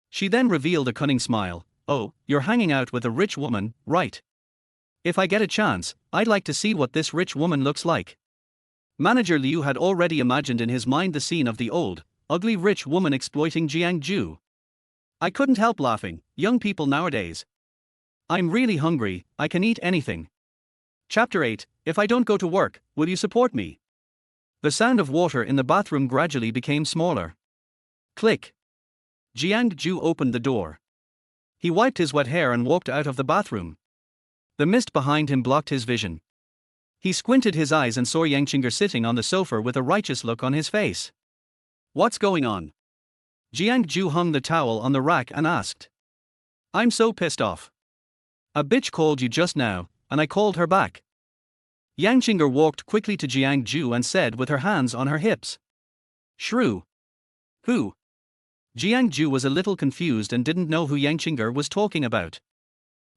she then revealed a cunning smile. Oh, you're hanging out with a rich woman, right? If I get a chance, I'd like to see what this rich woman looks like. Manager Liu had already imagined in his mind the scene of the old, ugly rich woman exploiting Jiang Zhou. I couldn't help laughing. Young people nowadays. I'm really hungry, I can eat anything. Chapter 8, If I don't go to work, will you support me? The sound of water in the bathroom gradually became smaller. Click. Jiang Zhou opened the door. He wiped his wet hair and walked out of the bathroom. The mist behind him blocked his vision. He squinted his eyes and saw Jiangcheng sitting on the sofa with a righteous look on his face. What's going on? Jiang Zhou hung the towel on the rack and asked. I'm so pissed off. A bitch called you just now, and I called her back. Jiangcheng walked quickly to Jiang Zhou and said with her hands on her hips. Shrew. Who? Jiang Zhou was a little confused and didn't know who Jiangcheng was talking about.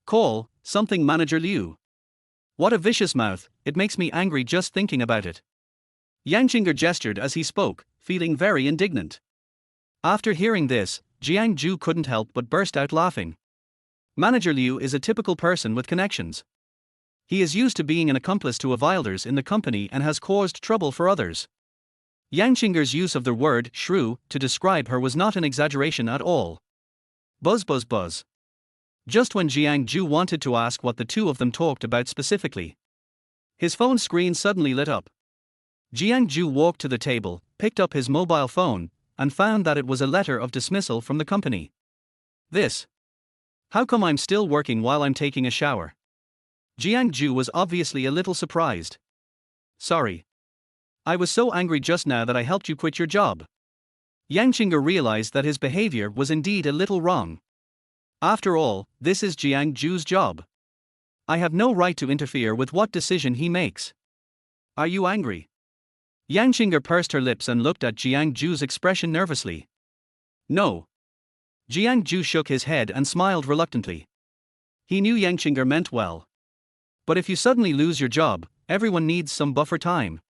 Call, something Manager Liu. What a vicious mouth, it makes me angry just thinking about it. Jiangcheng gestured as he spoke, feeling very indignant. After hearing this, Jiang Zhou couldn't help but burst out laughing. Manager Liu is a typical person with connections. He is used to being an accomplice to vilders in the company and has caused trouble for others. Jiangchenger's use of the word shrew to describe her was not an exaggeration at all. Buzz buzz buzz. Just when Jiang Zhou wanted to ask what the two of them talked about specifically, his phone screen suddenly lit up. Jiang Zhou walked to the table, picked up his mobile phone, and found that it was a letter of dismissal from the company. This. How come I'm still working while I'm taking a shower? Jiang Zhou was obviously a little surprised. Sorry. I was so angry just now that I helped you quit your job. Jiangcheng realized that his behavior was indeed a little wrong. After all, this is Jiang Zhou's job. I have no right to interfere with what decision he makes. Are you angry? Jiangcheng pursed her lips and looked at Jiang Zhou's expression nervously. No. Jiang Zhou shook his head and smiled reluctantly. He knew Jiangcheng meant well. But if you suddenly lose your job, everyone needs some buffer time.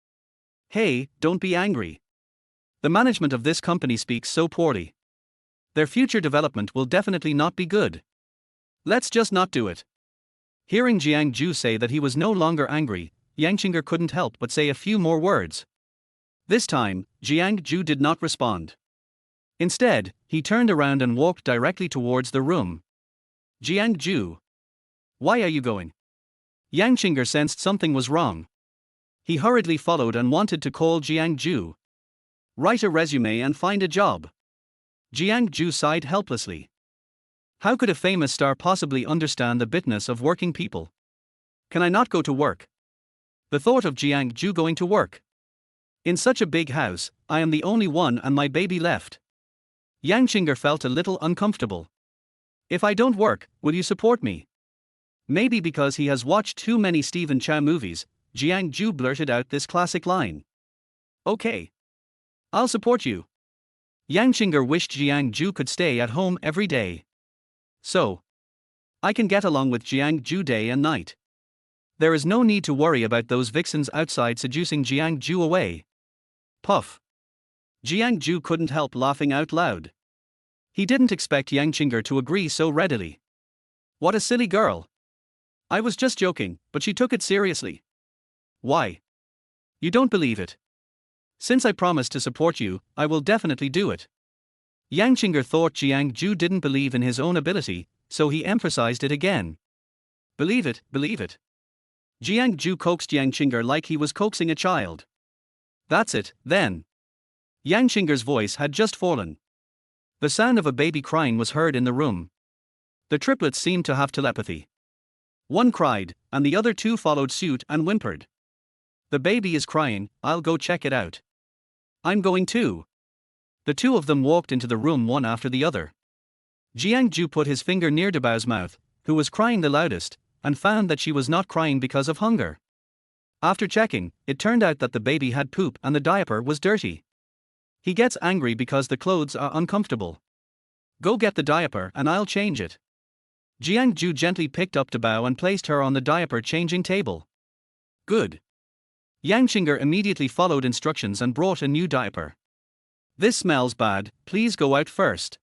Hey, don't be angry. The management of this company speaks so poorly. Their future development will definitely not be good. Let's just not do it. Hearing Jiang Zhou say that he was no longer angry, Jiangcheng couldn't help but say a few more words. This time, Jiang Zhou did not respond. Instead, he turned around and walked directly towards the room. Jiang Zhou. Why are you going? Jiangcheng sensed something was wrong. He hurriedly followed and wanted to call Jiang Zhou. Write a resume and find a job. Jiang Zhou sighed helplessly. How could a famous star possibly understand the bitterness of working people? Can I not go to work? The thought of Jiang Zhou going to work. In such a big house, I am the only one and my baby left. Jiangcheng felt a little uncomfortable. If I don't work, will you support me? Maybe because he has watched too many Stephen Chow movies, Jiang Zhou blurted out this classic line. Okay. I'll support you. Jiangcheng wished Jiang Zhou could stay at home every day. So, I can get along with Jiang Zhou day and night. There is no need to worry about those vixens outside seducing Jiang Zhou away. Puff. Jiang Zhou couldn't help laughing out loud. He didn't expect Jiangcheng to agree so readily. What a silly girl. I was just joking, but she took it seriously. Why? You don't believe it. Since I promised to support you, I will definitely do it. Jiangcheng thought Jiang Zhou didn't believe in his own ability, so he emphasized it again. Believe it, believe it. Jiang Zhou coaxed Jiangcheng like he was coaxing a child. That's it, then. Jiangchenger's voice had just fallen. The sound of a baby crying was heard in the room. The triplets seemed to have telepathy. One cried, and the other two followed suit and whimpered. The baby is crying, I'll go check it out. I'm going too. The two of them walked into the room one after the other. Jiang Zhou put his finger near Dibao's mouth, who was crying the loudest, and found that she was not crying because of hunger. After checking, it turned out that the baby had poop and the diaper was dirty. He gets angry because the clothes are uncomfortable. Go get the diaper and I'll change it. Jiang Zhou gently picked up Dibao and placed her on the diaper changing table. Good. Jiangcheng immediately followed instructions and brought a new diaper. This smells bad, please go out first.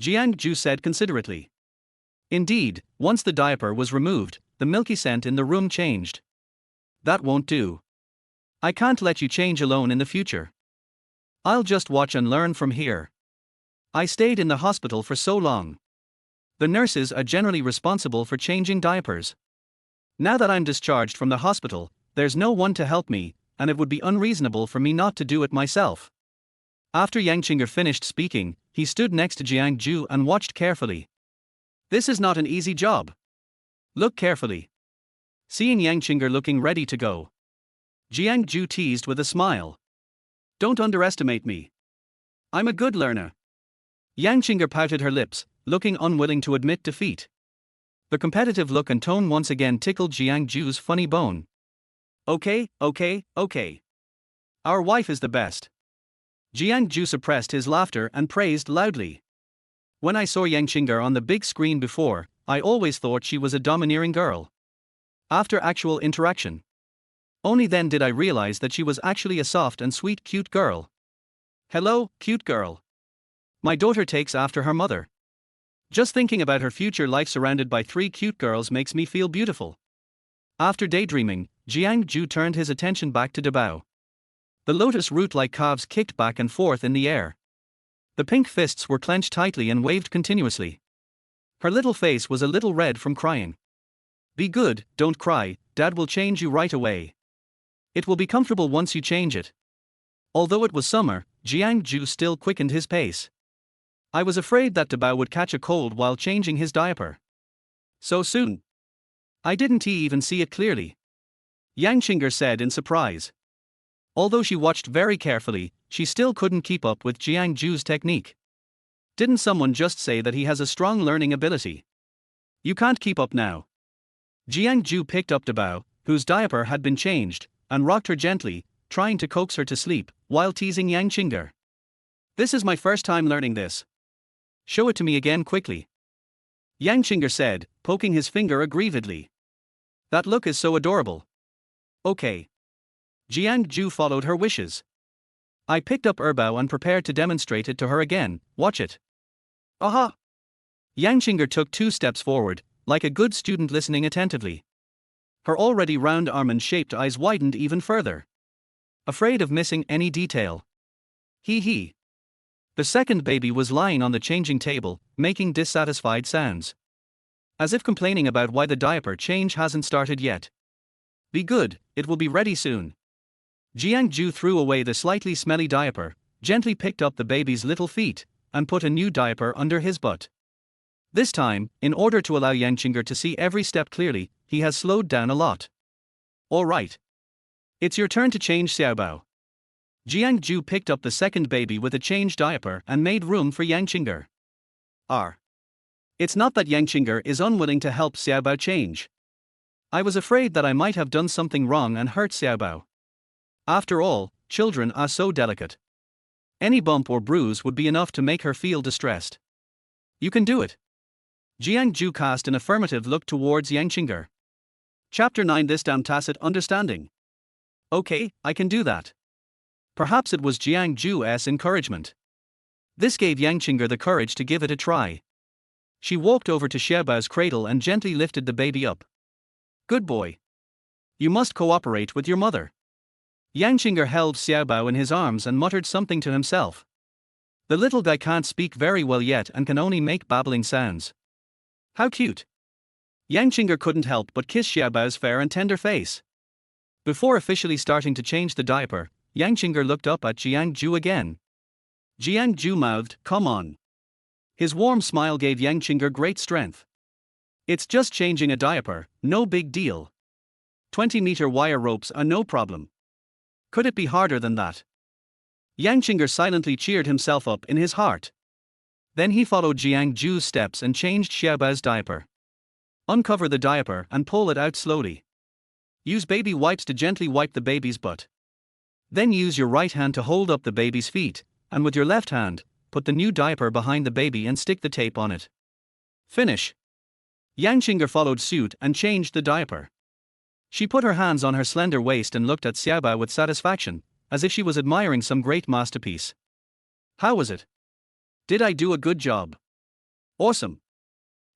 Jiang Zhou said considerately. Indeed, once the diaper was removed, the milky scent in the room changed. That won't do. I can't let you change alone in the future. I'll just watch and learn from here. I stayed in the hospital for so long. The nurses are generally responsible for changing diapers. Now that I'm discharged from the hospital, there's no one to help me, and it would be unreasonable for me not to do it myself. After Jiangcheng finished speaking, he stood next to Jiang Zhou and watched carefully. This is not an easy job. Look carefully. Seeing Jiangcheng looking ready to go, Jiang Zhou teased with a smile. Don't underestimate me. I'm a good learner. Jiangcheng pouted her lips, looking unwilling to admit defeat. The competitive look and tone once again tickled Jiang Zhou's funny bone. Okay. Our wife is the best. Jiang Zhou suppressed his laughter and praised loudly. When I saw Jiangcheng on the big screen before, I always thought she was a domineering girl. After actual interaction, only then did I realize that she was actually a soft and sweet cute girl. Hello, cute girl. My daughter takes after her mother. Just thinking about her future life surrounded by 3 cute girls makes me feel beautiful. After daydreaming, Jiang Zhou turned his attention back to Dibao. The lotus root-like calves kicked back and forth in the air. The pink fists were clenched tightly and waved continuously. Her little face was a little red from crying. Be good, don't cry, Dad will change you right away. It will be comfortable once you change it. Although it was summer, Jiang Zhou still quickened his pace. I was afraid that Dibao would catch a cold while changing his diaper. So soon. I didn't even see it clearly. Jiangcheng said in surprise. Although she watched very carefully, she still couldn't keep up with Jiang Zhou's technique. Didn't someone just say that he has a strong learning ability? You can't keep up now. Jiang Zhou picked up Dibao, whose diaper had been changed, and rocked her gently, trying to coax her to sleep, while teasing Jiangcheng. This is my first time learning this. Show it to me again quickly. Jiangcheng said, poking his finger aggrievedly. That look is so adorable. Okay. Jiang Zhou followed her wishes. I picked up Erbao and prepared to demonstrate it to her again, watch it. Aha! Jiangcheng took 2 steps forward, like a good student listening attentively. Her already round almond-shaped eyes widened even further. Afraid of missing any detail. Hee. The second baby was lying on the changing table, making dissatisfied sounds. As if complaining about why the diaper change hasn't started yet. Be good, it will be ready soon. Jiang Zhou threw away the slightly smelly diaper, gently picked up the baby's little feet, and put a new diaper under his butt. This time, in order to allow Jiangcheng to see every step clearly, he has slowed down a lot. All right. It's your turn to change, Xiaobao. Jiang Zhou picked up the second baby with a changed diaper and made room for Jiangcheng. It's not that Jiangcheng is unwilling to help Xiaobao change. I was afraid that I might have done something wrong and hurt Xiaobao. After all, children are so delicate. Any bump or bruise would be enough to make her feel distressed. You can do it. Jiang Zhou cast an affirmative look towards Jiangcheng. Chapter 9. This damn tacit understanding. Okay, I can do that. Perhaps it was Jiang Zhou's encouragement. This gave Jiangcheng the courage to give it a try. She walked over to Xiaobao's cradle and gently lifted the baby up. Good boy. You must cooperate with your mother. Jiangcheng held Xiaobao in his arms and muttered something to himself. The little guy can't speak very well yet and can only make babbling sounds. How cute. Jiangcheng couldn't help but kiss Xiaobao's fair and tender face. Before officially starting to change the diaper, Jiangcheng looked up at Jiang Zhou again. Jiang Zhou mouthed, "Come on. His warm smile gave Jiangcheng great strength. It's just changing a diaper, no big deal. 20-meter wire ropes are no problem. Could it be harder than that? Jiangcheng silently cheered himself up in his heart. Then he followed Jiang Zhou's steps and changed Xiaobao's diaper. Uncover the diaper and pull it out slowly. Use baby wipes to gently wipe the baby's butt. Then use your right hand to hold up the baby's feet, and with your left hand, put the new diaper behind the baby and stick the tape on it. Finish. Jiangcheng followed suit and changed the diaper. She put her hands on her slender waist and looked at Xiaobao with satisfaction, as if she was admiring some great masterpiece. How was it? Did I do a good job? Awesome.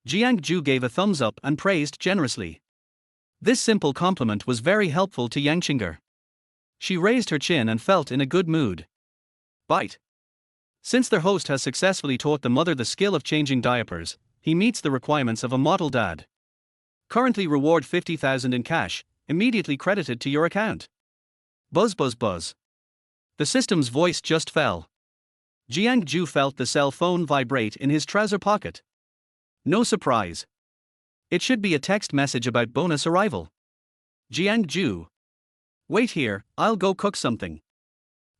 Jiang Zhou gave a thumbs up and praised generously. This simple compliment was very helpful to Jiangcheng. She raised her chin and felt in a good mood. Bite. Since their host has successfully taught the mother the skill of changing diapers, he meets the requirements of a model dad. Currently reward 50,000 in cash, immediately credited to your account. Buzz buzz buzz. The system's voice just fell. Jiang Zhou felt the cell phone vibrate in his trouser pocket. No surprise. It should be a text message about bonus arrival. Jiang Zhou. Wait here, I'll go cook something.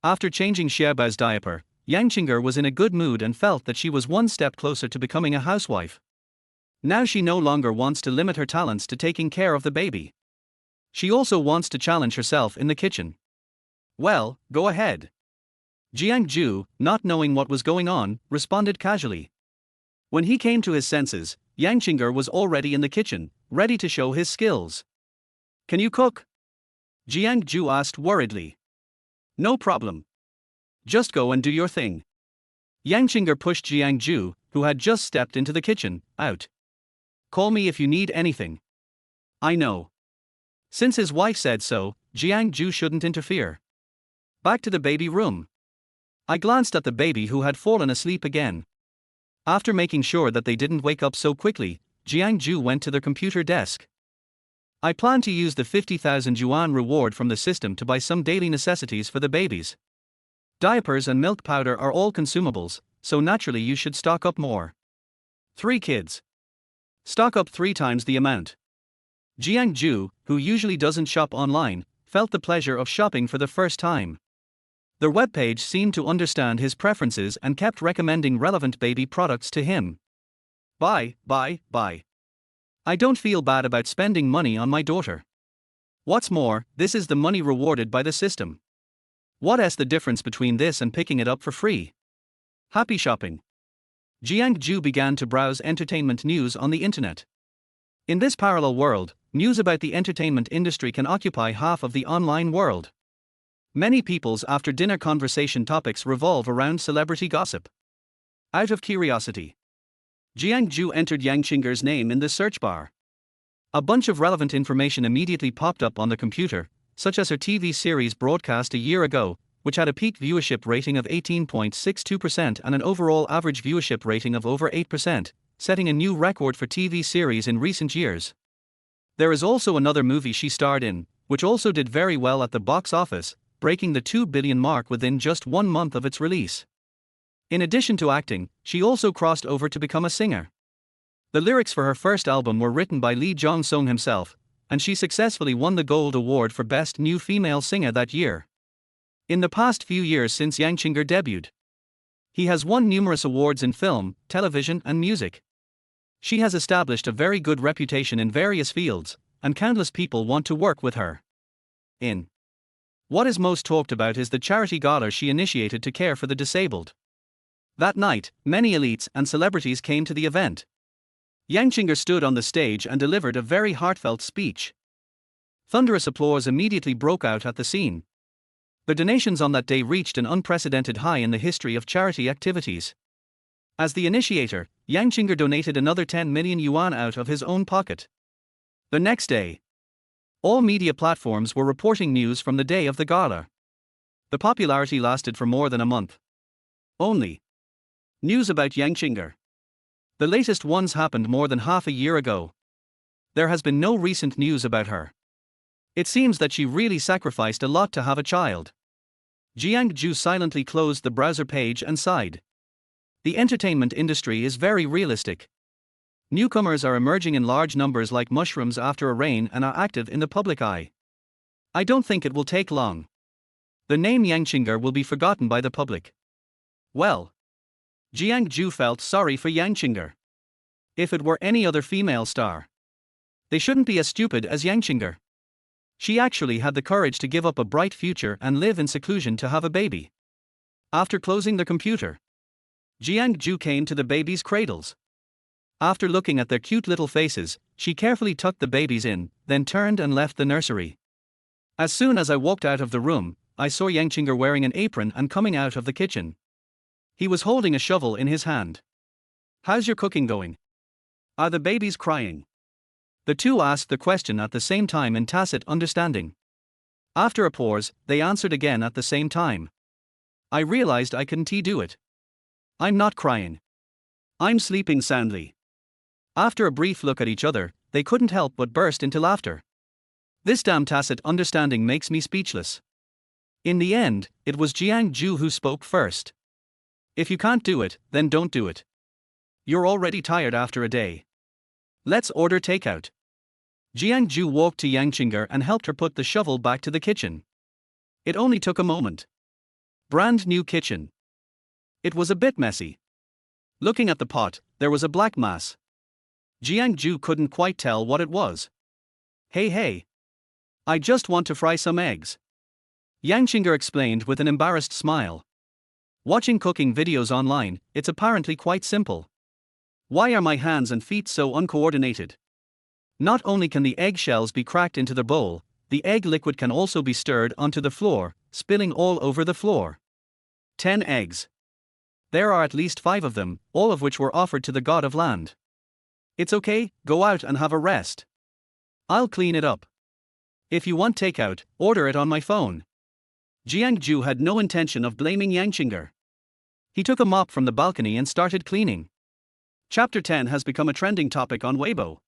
After changing Xiaobao's diaper, Jiangcheng was in a good mood and felt that she was one step closer to becoming a housewife. Now she no longer wants to limit her talents to taking care of the baby. She also wants to challenge herself in the kitchen. Well, go ahead. Jiang Zhou, not knowing what was going on, responded casually. When he came to his senses, Jiangcheng was already in the kitchen, ready to show his skills. Can you cook? Jiang Zhou asked worriedly. No problem. Just go and do your thing. Jiangcheng pushed Jiang Zhou, who had just stepped into the kitchen, out. Call me if you need anything. I know. Since his wife said so, Jiang Zhou shouldn't interfere. Back to the baby room. I glanced at the baby who had fallen asleep again. After making sure that they didn't wake up so quickly, Jiang Zhou went to their computer desk. I plan to use the 50,000 yuan reward from the system to buy some daily necessities for the babies. Diapers and milk powder are all consumables, so naturally you should stock up more. 3 kids. Stock up 3 times the amount. Jiang Zhou, who usually doesn't shop online, felt the pleasure of shopping for the first time. Their webpage seemed to understand his preferences and kept recommending relevant baby products to him. Buy. I don't feel bad about spending money on my daughter. What's more, this is the money rewarded by the system. What's the difference between this and picking it up for free? Happy shopping. Jiang Zhou began to browse entertainment news on the internet. In this parallel world, news about the entertainment industry can occupy half of the online world. Many people's after-dinner conversation topics revolve around celebrity gossip. Out of curiosity, Jiang Zhou entered Jiangcheng's name in the search bar. A bunch of relevant information immediately popped up on the computer, such as her TV series broadcast a year ago, which had a peak viewership rating of 18.62% and an overall average viewership rating of over 8%, setting a new record for TV series in recent years. There is also another movie she starred in, which also did very well at the box office, breaking the 2 billion mark within just 1 month of its release. In addition to acting, she also crossed over to become a singer. The lyrics for her first album were written by Jiang Zhou himself, and she successfully won the Gold Award for Best New Female Singer that year. In the past few years since Jiangcheng debuted, he has won numerous awards in film, television, and music. She has established a very good reputation in various fields, and countless people want to work with her. What is most talked about is the charity gala she initiated to care for the disabled. That night, many elites and celebrities came to the event. Jiangcheng stood on the stage and delivered a very heartfelt speech. Thunderous applause immediately broke out at the scene. The donations on that day reached an unprecedented high in the history of charity activities. As the initiator, Jiangcheng donated another 10 million yuan out of his own pocket. The next day, all media platforms were reporting news from the day of the gala. The popularity lasted for more than a month. Only news about Jiangcheng. The latest ones happened more than half a year ago. There has been no recent news about her. It seems that she really sacrificed a lot to have a child. Jiang Zhou silently closed the browser page and sighed. The entertainment industry is very realistic. Newcomers are emerging in large numbers like mushrooms after a rain and are active in the public eye. I don't think it will take long. The name Jiangcheng will be forgotten by the public. Well, Jiang Zhou felt sorry for Jiangcheng. If it were any other female star, they shouldn't be as stupid as Jiangcheng. She actually had the courage to give up a bright future and live in seclusion to have a baby. After closing the computer, Jiang Zhou came to the babies' cradles. After looking at their cute little faces, she carefully tucked the babies in, then turned and left the nursery. As soon as I walked out of the room, I saw Jiangcheng wearing an apron and coming out of the kitchen. He was holding a shovel in his hand. "How's your cooking going? Are the babies crying?" The two asked the question at the same time in tacit understanding. After a pause, they answered again at the same time. I realized I couldn't do it. I'm not crying. I'm sleeping soundly. After a brief look at each other, they couldn't help but burst into laughter. This damn tacit understanding makes me speechless. In the end, it was Jiang Zhou who spoke first. If you can't do it, then don't do it. You're already tired after a day. Let's order takeout. Jiang Zhou walked to Jiangcheng and helped her put the shovel back to the kitchen. It only took a moment. Brand new kitchen. It was a bit messy. Looking at the pot, there was a black mass. Jiang Zhou couldn't quite tell what it was. Hey. I just want to fry some eggs. Jiangcheng explained with an embarrassed smile. Watching cooking videos online, it's apparently quite simple. Why are my hands and feet so uncoordinated? Not only can the eggshells be cracked into the bowl, the egg liquid can also be stirred onto the floor, spilling all over the floor. 10 eggs. There are at least 5 of them, all of which were offered to the god of land. It's okay, go out and have a rest. I'll clean it up. If you want takeout, order it on my phone. Jiang Zhou had no intention of blaming Jiangcheng. He took a mop from the balcony and started cleaning. Chapter 10 has become a trending topic on Weibo.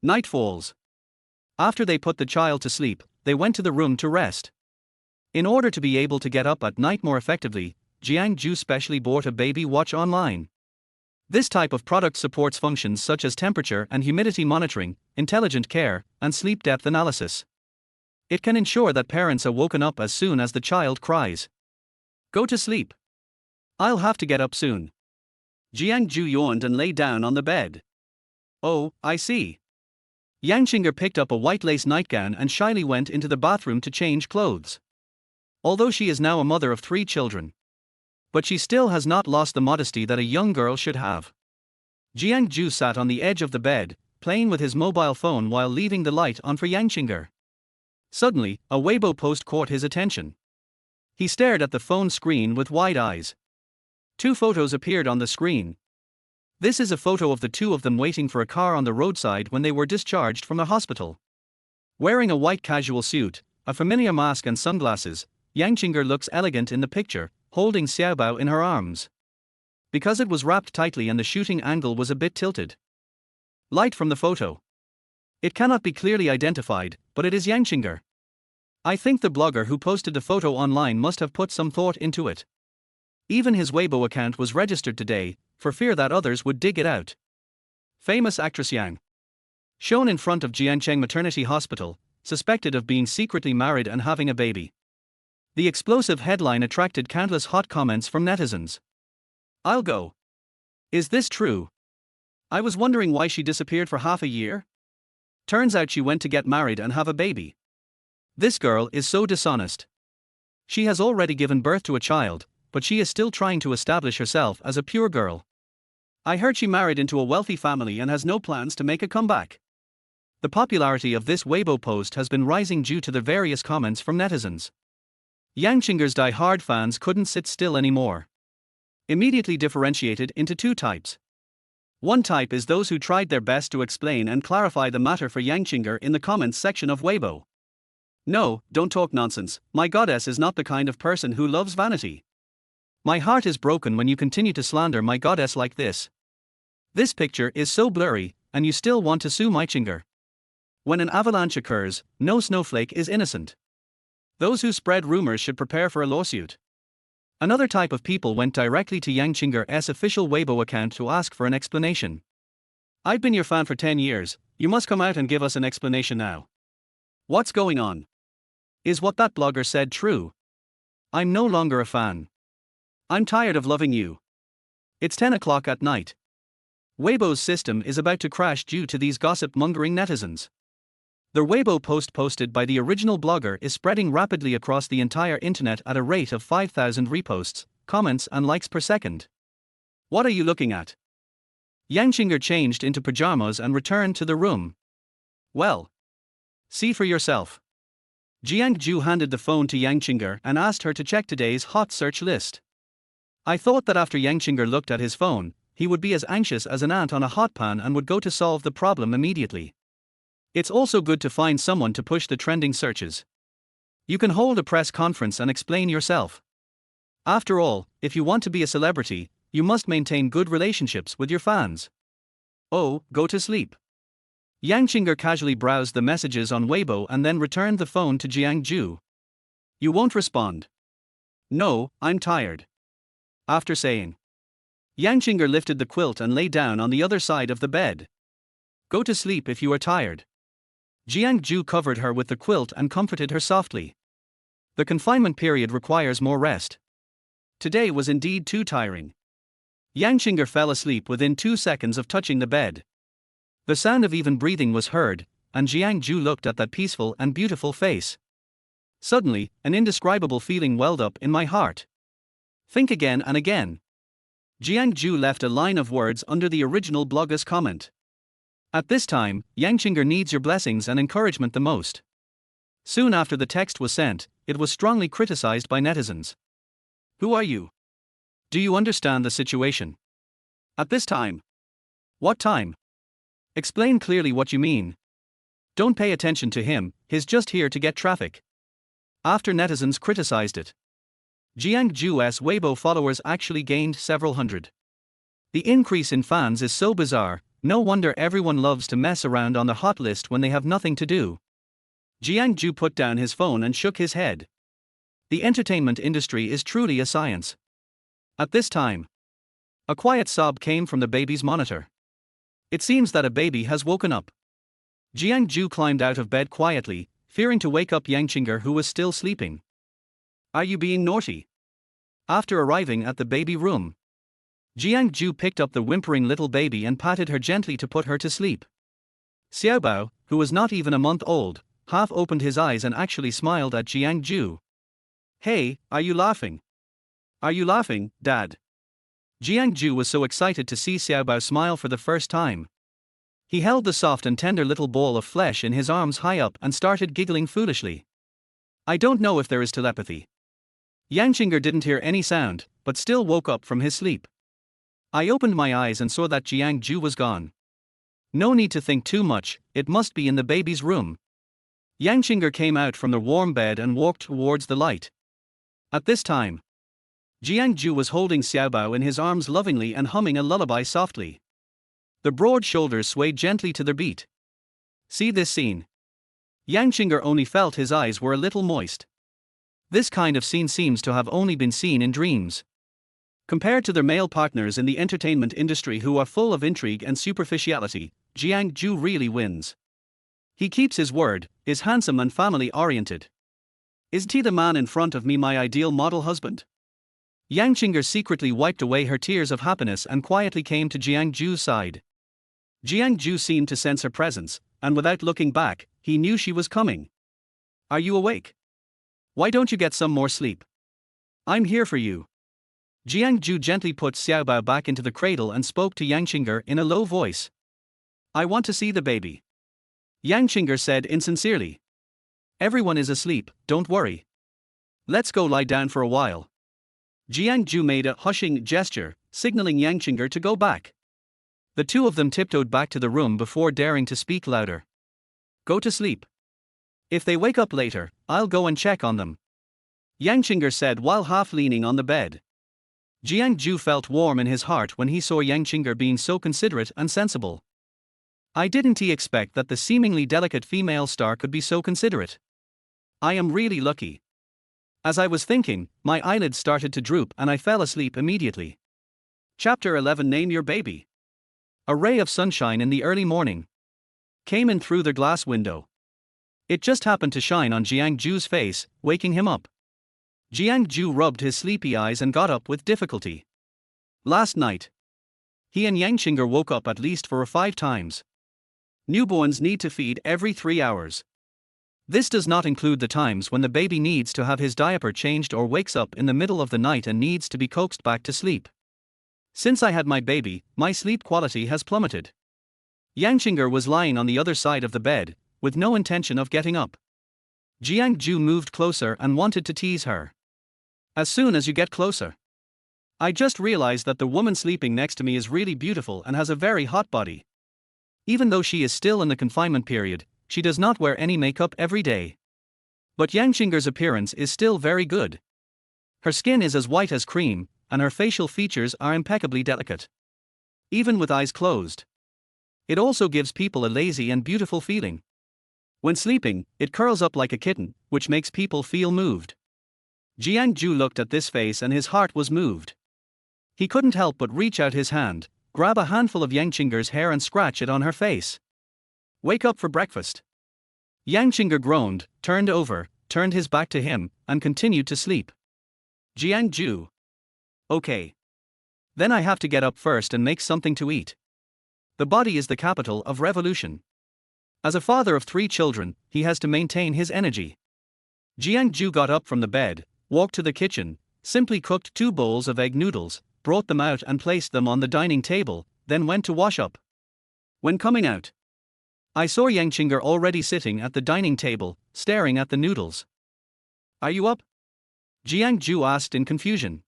Night falls. After they put the child to sleep, they went to the room to rest. In order to be able to get up at night more effectively, Jiang Zhou specially bought a baby watch online. This type of product supports functions such as temperature and humidity monitoring, intelligent care, and sleep depth analysis. It can ensure that parents are woken up as soon as the child cries. Go to sleep. I'll have to get up soon. Jiang Zhou yawned and lay down on the bed. Oh, I see. Jiangcheng picked up a white lace nightgown and shyly went into the bathroom to change clothes. Although she is now a mother of 3 children. But she still has not lost the modesty that a young girl should have. Jiang Zhou sat on the edge of the bed, playing with his mobile phone while leaving the light on for Jiangcheng. Suddenly, a Weibo post caught his attention. He stared at the phone screen with wide eyes. 2 photos appeared on the screen. This is a photo of the 2 of them waiting for a car on the roadside when they were discharged from the hospital. Wearing a white casual suit, a familiar mask and sunglasses, Jiangcheng looks elegant in the picture, holding Xiaobao in her arms. Because it was wrapped tightly and the shooting angle was a bit tilted. Light from the photo. It cannot be clearly identified, but it is Jiangcheng. I think the blogger who posted the photo online must have put some thought into it. Even his Weibo account was registered today, for fear that others would dig it out. Famous actress Yang. Shown in front of Jiangcheng Maternity Hospital, suspected of being secretly married and having a baby. The explosive headline attracted countless hot comments from netizens. I'll go. Is this true? I was wondering why she disappeared for half a year. Turns out she went to get married and have a baby. This girl is so dishonest. She has already given birth to a child, but she is still trying to establish herself as a pure girl. I heard she married into a wealthy family and has no plans to make a comeback. The popularity of this Weibo post has been rising due to the various comments from netizens. Jiangchenger's die-hard fans couldn't sit still anymore. Immediately differentiated into 2 types. One type is those who tried their best to explain and clarify the matter for Jiangcheng in the comments section of Weibo. No, don't talk nonsense, my goddess is not the kind of person who loves vanity. My heart is broken when you continue to slander my goddess like this. This picture is so blurry, and you still want to sue Jiangcheng. When an avalanche occurs, no snowflake is innocent. Those who spread rumors should prepare for a lawsuit. Another type of people went directly to Yang Qingger's official Weibo account to ask for an explanation. "I've been your fan for 10 years, you must come out and give us an explanation now. What's going on? Is what that blogger said true? I'm no longer a fan. I'm tired of loving you. It's 10 o'clock at night. Weibo's system is about to crash due to these gossip-mongering netizens." The Weibo post posted by the original blogger is spreading rapidly across the entire internet at a rate of 5,000 reposts, comments and likes per second. What are you looking at? Yang Qingger changed into pajamas and returned to the room. Well, see for yourself. Jiang Zhou handed the phone to Yang Qingger and asked her to check today's hot search list. I thought that after Yang Qingger looked at his phone, he would be as anxious as an ant on a hot pan and would go to solve the problem immediately. It's also good to find someone to push the trending searches. You can hold a press conference and explain yourself. After all, if you want to be a celebrity, you must maintain good relationships with your fans. Oh, go to sleep. Yang Qingger casually browsed the messages on Weibo and then returned the phone to Jiang Zhou. You won't respond. No, I'm tired. After saying. Yang Qingger lifted the quilt and lay down on the other side of the bed. Go to sleep if you are tired. Jiang Zhou covered her with the quilt and comforted her softly. The confinement period requires more rest. Today was indeed too tiring. Yang Qingger fell asleep within 2 seconds of touching the bed. The sound of even breathing was heard, and Jiang Zhou looked at that peaceful and beautiful face. Suddenly, an indescribable feeling welled up in my heart. Think again and again. Jiang Zhou left a line of words under the original blogger's comment. At this time, Yang Qingger needs your blessings and encouragement the most. Soon after the text was sent, it was strongly criticized by netizens. Who are you? Do you understand the situation? At this time? What time? Explain clearly what you mean. Don't pay attention to him, he's just here to get traffic. After netizens criticized it, Jiang Zhou's Weibo followers actually gained several hundred. The increase in fans is so bizarre, no wonder everyone loves to mess around on the hot list when they have nothing to do. Jiang Zhou put down his phone and shook his head. The entertainment industry is truly a science. At this time, a quiet sob came from the baby's monitor. It seems that a baby has woken up. Jiang Zhou climbed out of bed quietly, fearing to wake up Yang Qingger who was still sleeping. Are you being naughty? After arriving at the baby room, Jiang Zhou picked up the whimpering little baby and patted her gently to put her to sleep. Xiaobao, who was not even a month old, half opened his eyes and actually smiled at Jiang Zhou. Hey, are you laughing? Are you laughing, Dad? Jiang Zhou was so excited to see Xiaobao smile for the first time. He held the soft and tender little ball of flesh in his arms high up and started giggling foolishly. I don't know if there is telepathy. Yang Qingger didn't hear any sound, but still woke up from his sleep. I opened my eyes and saw that Jiang Zhou was gone. No need to think too much, it must be in the baby's room. Yang Qingger came out from the warm bed and walked towards the light. At this time, Jiang Zhou was holding Xiaobao in his arms lovingly and humming a lullaby softly. The broad shoulders swayed gently to their beat. See this scene. Yang Qingger only felt his eyes were a little moist. This kind of scene seems to have only been seen in dreams. Compared to their male partners in the entertainment industry who are full of intrigue and superficiality, Jiang Zhou really wins. He keeps his word, is handsome and family-oriented. Isn't he the man in front of me, my ideal model husband? Yang Qingger secretly wiped away her tears of happiness and quietly came to Jiang Zhou's side. Jiang Zhou seemed to sense her presence, and without looking back, he knew she was coming. Are you awake? Why don't you get some more sleep? I'm here for you. Jiang Zhou gently put Xiaobao back into the cradle and spoke to Yang Qingger in a low voice. I want to see the baby. Yang Qingger said insincerely. Everyone is asleep, don't worry. Let's go lie down for a while. Jiang Zhou made a hushing gesture, signaling Yang Qingger to go back. The two of them tiptoed back to the room before daring to speak louder. Go to sleep. If they wake up later, I'll go and check on them. Yang Qingger said while half leaning on the bed. Jiang Zhou felt warm in his heart when he saw Yang Qingger being so considerate and sensible. Didn't he expect that the seemingly delicate female star could be so considerate? I am really lucky. As I was thinking, my eyelids started to droop and I fell asleep immediately. Chapter 11. Name your baby. A ray of sunshine in the early morning came in through the glass window. It just happened to shine on Jiang Zhou's face, waking him up. Jiang Zhou rubbed his sleepy eyes and got up with difficulty. Last night, he and Jiangcheng woke up at least 4 or 5 times. Newborns need to feed every 3 hours. This does not include the times when the baby needs to have his diaper changed or wakes up in the middle of the night and needs to be coaxed back to sleep. Since I had my baby, my sleep quality has plummeted. Jiangcheng was lying on the other side of the bed, with no intention of getting up. Jiang Zhou moved closer and wanted to tease her. As soon as you get closer, I just realized that the woman sleeping next to me is really beautiful and has a very hot body. Even though she is still in the confinement period, she does not wear any makeup every day. But Jiangcheng's appearance is still very good. Her skin is as white as cream, and her facial features are impeccably delicate. Even with eyes closed. It also gives people a lazy and beautiful feeling. When sleeping, it curls up like a kitten, which makes people feel moved. Jiang Zhou looked at this face and his heart was moved. He couldn't help but reach out his hand, grab a handful of Jiangcheng's hair and scratch it on her face. Wake up for breakfast. Jiangcheng groaned, turned over, turned his back to him, and continued to sleep. Jiang Zhou. Okay. Then I have to get up first and make something to eat. The body is the capital of revolution. As a father of 3 children, he has to maintain his energy. Jiang Zhou got up from the bed, walked to the kitchen, simply cooked 2 bowls of egg noodles, brought them out and placed them on the dining table, then went to wash up. When coming out, I saw Jiangcheng already sitting at the dining table, staring at the noodles. Are you up? Jiang Zhou asked in confusion.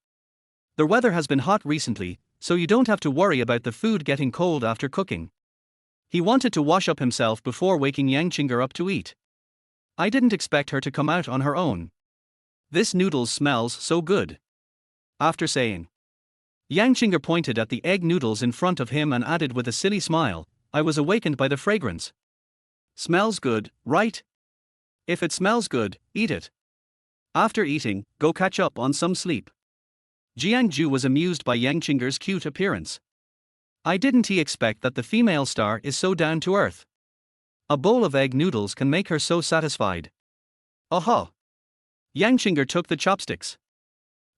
The weather has been hot recently, so you don't have to worry about the food getting cold after cooking. He wanted to wash up himself before waking Jiangcheng up to eat. I didn't expect her to come out on her own. This noodles smells so good. After saying, Jiangcheng pointed at the egg noodles in front of him and added with a silly smile, I was awakened by the fragrance. Smells good, right? If it smells good, eat it. After eating, go catch up on some sleep. Jiang Zhou was amused by Jiangcheng's cute appearance. I didn't expect that the female star is so down to earth. A bowl of egg noodles can make her so satisfied. Aha! Jiangcheng took the chopsticks.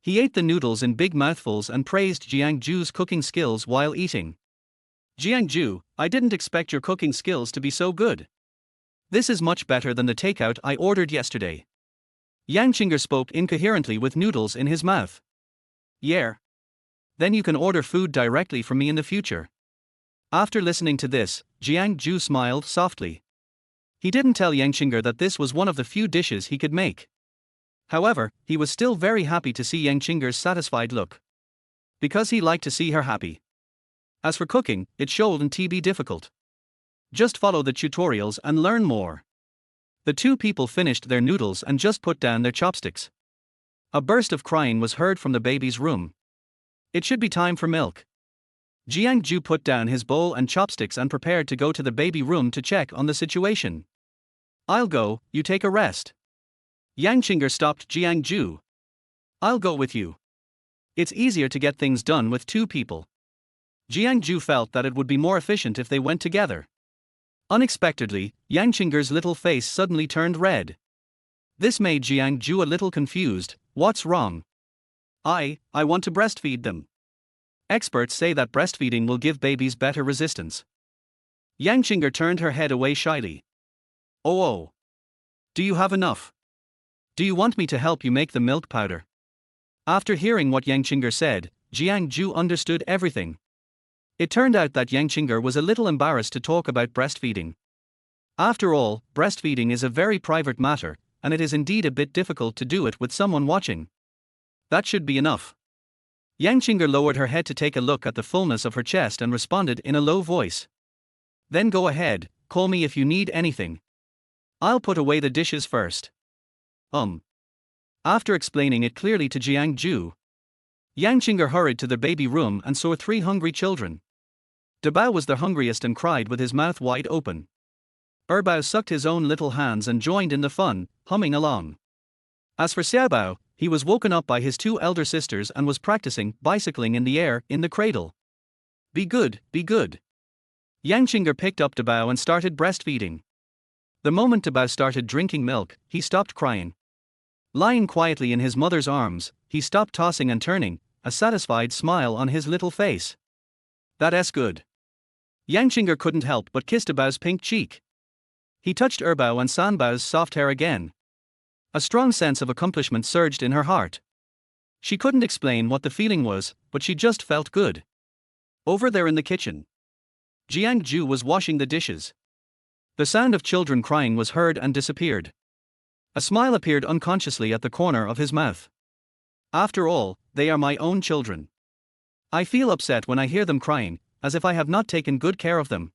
He ate the noodles in big mouthfuls and praised Jiang Zhou's cooking skills while eating. Jiang Zhou, I didn't expect your cooking skills to be so good. This is much better than the takeout I ordered yesterday. Jiangcheng spoke incoherently with noodles in his mouth. Yeah. Then you can order food directly from me in the future. After listening to this, Jiang Zhou smiled softly. He didn't tell Jiangcheng that this was one of the few dishes he could make. However, he was still very happy to see Jiangcheng's satisfied look. Because he liked to see her happy. As for cooking, it shouldn't be difficult. Just follow the tutorials and learn more. The 2 people finished their noodles and just put down their chopsticks. A burst of crying was heard from the baby's room. It should be time for milk. Jiang Zhou put down his bowl and chopsticks and prepared to go to the baby room to check on the situation. I'll go, you take a rest. Jiangcheng stopped Jiang Zhou. I'll go with you. It's easier to get things done with 2 people. Jiang Zhou felt that it would be more efficient if they went together. Unexpectedly, Jiangcheng's little face suddenly turned red. This made Jiang Zhou a little confused. What's wrong? I want to breastfeed them. Experts say that breastfeeding will give babies better resistance. Jiangcheng turned her head away shyly. Oh. Do you have enough? Do you want me to help you make the milk powder? After hearing what Jiangcheng said, Jiang Zhou understood everything. It turned out that Jiangcheng was a little embarrassed to talk about breastfeeding. After all, breastfeeding is a very private matter, and it is indeed a bit difficult to do it with someone watching. That should be enough. Jiangcheng lowered her head to take a look at the fullness of her chest and responded in a low voice. Then go ahead, call me if you need anything. I'll put away the dishes first. After explaining it clearly to Jiang Zhou, Jiangcheng hurried to the baby room and saw 3 hungry children. Diva was the hungriest and cried with his mouth wide open. Erbao sucked his own little hands and joined in the fun, humming along. As for Xiaobao, He was woken up by his two elder sisters and was practicing bicycling in the air in the cradle. Be good, be good. Jiangcheng picked up Dibao and started breastfeeding. The moment Dibao started drinking milk, he stopped crying. Lying quietly in his mother's arms, he stopped tossing and turning, a satisfied smile on his little face. That's good. Jiangcheng couldn't help but kiss Dibao's pink cheek. He touched Erbao and Sanbao's soft hair again. A strong sense of accomplishment surged in her heart. She couldn't explain what the feeling was, but she just felt good. Over there in the kitchen, Jiang Zhou was washing the dishes. The sound of children crying was heard and disappeared. A smile appeared unconsciously at the corner of his mouth. After all, they are my own children. I feel upset when I hear them crying, as if I have not taken good care of them.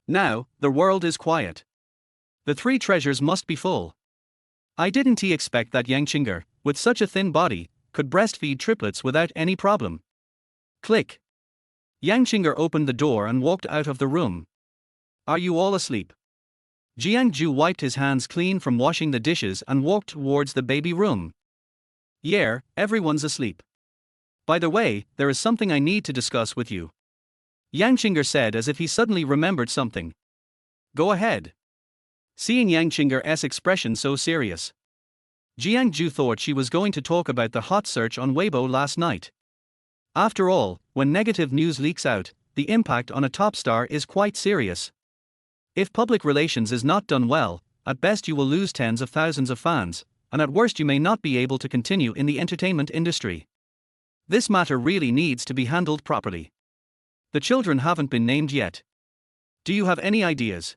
Now, the world is quiet. The three treasures must be full. I didn't expect that Jiangcheng, with such a thin body, could breastfeed triplets without any problem. Click. Jiangcheng opened the door and walked out of the room. Are you all asleep? Jiang Zhou wiped his hands clean from washing the dishes and walked towards the baby room. Yeah, everyone's asleep. By the way, there is something I need to discuss with you. Jiangcheng said as if he suddenly remembered something. Go ahead. Seeing Jiangchenger's expression so serious, Jiang Zhou thought she was going to talk about the hot search on Weibo last night. After all, when negative news leaks out, the impact on a top star is quite serious. If public relations is not done well, at best you will lose tens of thousands of fans, and at worst you may not be able to continue in the entertainment industry. This matter really needs to be handled properly. The children haven't been named yet. Do you have any ideas?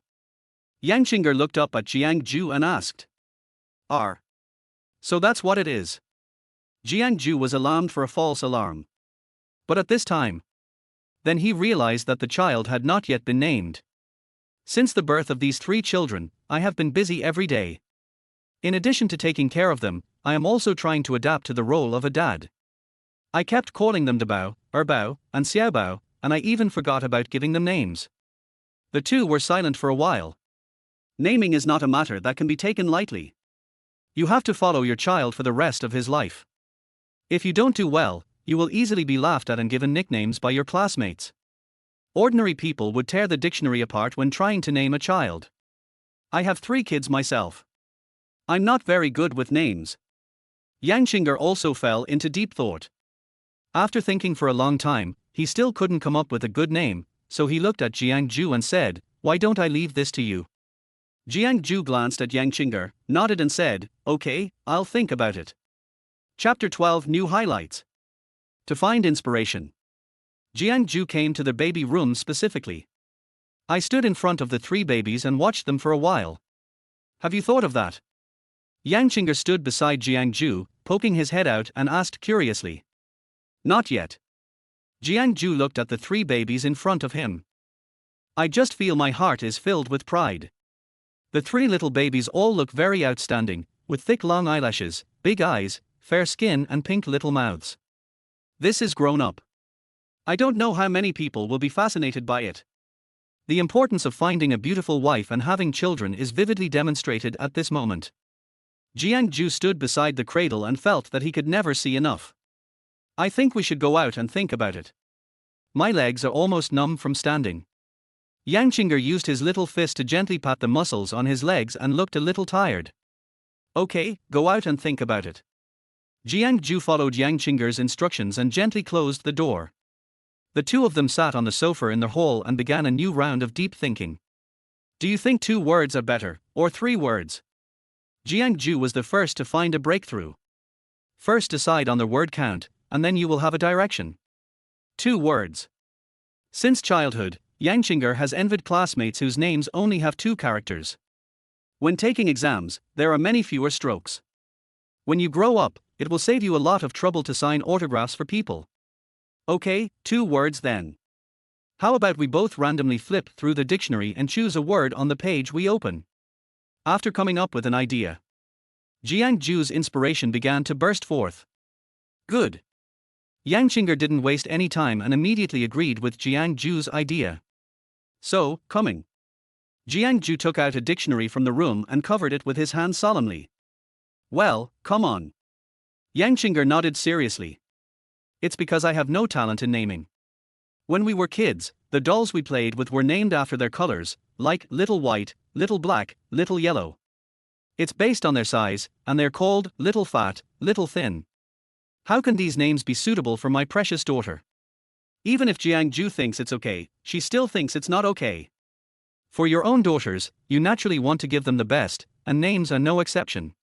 Jiangcheng looked up at Jiang Zhou and asked. So that's what it is. Jiang Zhou was alarmed for a false alarm. But at this time, then he realized that the child had not yet been named. Since the birth of these three children, I have been busy every day. In addition to taking care of them, I am also trying to adapt to the role of a dad. I kept calling them Dibao, Erbao, and Xiaobao, and I even forgot about giving them names. The two were silent for a while. Naming is not a matter that can be taken lightly. You have to follow your child for the rest of his life. If you don't do well, you will easily be laughed at and given nicknames by your classmates. Ordinary people would tear the dictionary apart when trying to name a child. I have 3 kids myself. I'm not very good with names. Jiangcheng also fell into deep thought. After thinking for a long time, he still couldn't come up with a good name, so he looked at Jiang Zhou and said, "Why don't I leave this to you?" Jiang Zhou glanced at Jiangcheng, nodded and said, "Okay, I'll think about it." Chapter 12 New Highlights. To find inspiration, Jiang Zhou came to the baby room specifically. I stood in front of the 3 babies and watched them for a while. Have you thought of that? Jiangcheng stood beside Jiang Zhou, poking his head out and asked curiously. Not yet. Jiang Zhou looked at the 3 babies in front of him. I just feel my heart is filled with pride. The 3 little babies all look very outstanding, with thick long eyelashes, big eyes, fair skin and pink little mouths. This is grown up. I don't know how many people will be fascinated by it. The importance of finding a beautiful wife and having children is vividly demonstrated at this moment. Jiang Zhou stood beside the cradle and felt that he could never see enough. I think we should go out and think about it. My legs are almost numb from standing. Jiangcheng used his little fist to gently pat the muscles on his legs and looked a little tired. Okay, go out and think about it. Jiang Zhou followed Jiangchenger's instructions and gently closed the door. The 2 of them sat on the sofa in the hall and began a new round of deep thinking. Do you think 2 words are better, or 3 words? Jiang Zhou was the first to find a breakthrough. First decide on the word count, and then you will have a direction. 2 words. Since childhood, Jiangcheng has envied classmates whose names only have 2 characters. When taking exams, there are many fewer strokes. When you grow up, it will save you a lot of trouble to sign autographs for people. Okay, 2 words then. How about we both randomly flip through the dictionary and choose a word on the page we open? After coming up with an idea, Jiang Zhou's inspiration began to burst forth. Good. Jiangcheng didn't waste any time and immediately agreed with Jiang Zhou's idea. So, coming. Jiang Zhou took out a dictionary from the room and covered it with his hand solemnly. Well, come on. Yang Qing'er nodded seriously. It's because I have no talent in naming. When we were kids, the dolls we played with were named after their colors, like Little White, Little Black, Little Yellow. It's based on their size, and they're called Little Fat, Little Thin. How can these names be suitable for my precious daughter? Even if Jiang Zhou thinks it's okay, she still thinks it's not okay. For your own daughters, you naturally want to give them the best, and names are no exception.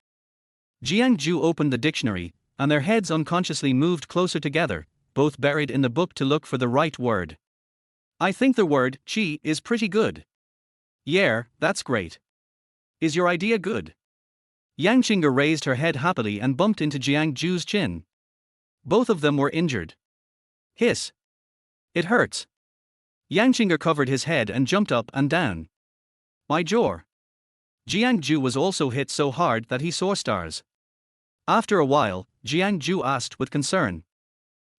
Jiang Zhou opened the dictionary, and their heads unconsciously moved closer together, both buried in the book to look for the right word. I think the word "chi" is pretty good. Yeah, that's great. Is your idea good? Yang Qing'er raised her head happily and bumped into Jiang Zhou's chin. Both of them were injured. Hiss. It hurts. Yang Qing'er covered his head and jumped up and down. My jaw. Jiang Zhou was also hit so hard that he saw stars. After a while, Jiang Zhou asked with concern.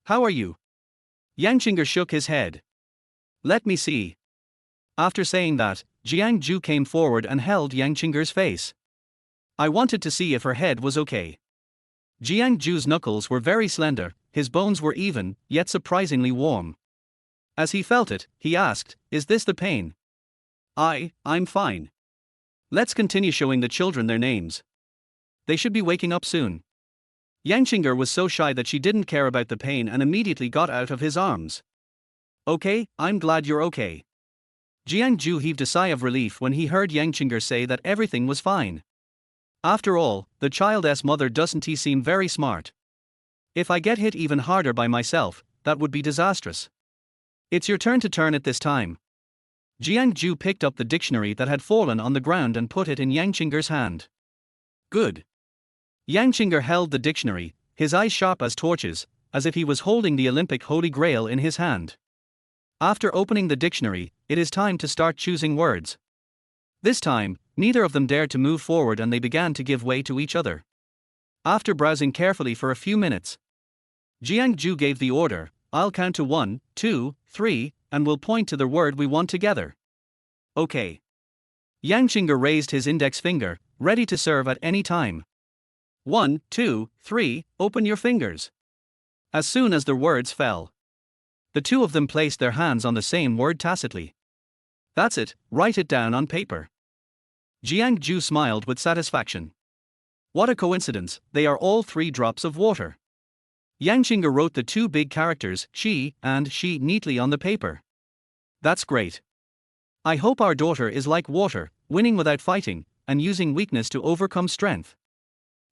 How are you? Yang Qing'er shook his head. Let me see. After saying that, Jiang Zhou came forward and held Yang Qing'er's face. I wanted to see if her head was okay. Jiang Zhou's knuckles were very slender, his bones were even, yet surprisingly warm. As he felt it, he asked, Is this the pain? I'm fine. Let's continue showing the children their names. They should be waking up soon. Yang Qing'er was so shy that she didn't care about the pain and immediately got out of his arms. Okay, I'm glad you're okay. Jiang Zhou heaved a sigh of relief when he heard Yang Qing'er say that everything was fine. After all, the child's mother doesn't he seem very smart? If I get hit even harder by myself, that would be disastrous. It's your turn to turn it this time. Jiang Zhou picked up the dictionary that had fallen on the ground and put it in Yang Qing'er's hand. Good. Yang Qing'er held the dictionary, his eyes sharp as torches, as if he was holding the Olympic Holy Grail in his hand. After opening the dictionary, it is time to start choosing words. This time, neither of them dared to move forward and they began to give way to each other. After browsing carefully for a few minutes, Jiang Zhou gave the order, I'll count to 1, 2, 3, and we'll point to the word we want together. Okay. Yang Qing'er raised his index finger, ready to serve at any time. 1, 2, 3, open your fingers. As soon as the words fell, the two of them placed their hands on the same word tacitly. That's it, write it down on paper. Jiang Zhou smiled with satisfaction. What a coincidence, they are all 3 drops of water. Yang Qing'er wrote the 2 big characters, "chi" and "she" neatly on the paper. That's great. I hope our daughter is like water, winning without fighting, and using weakness to overcome strength.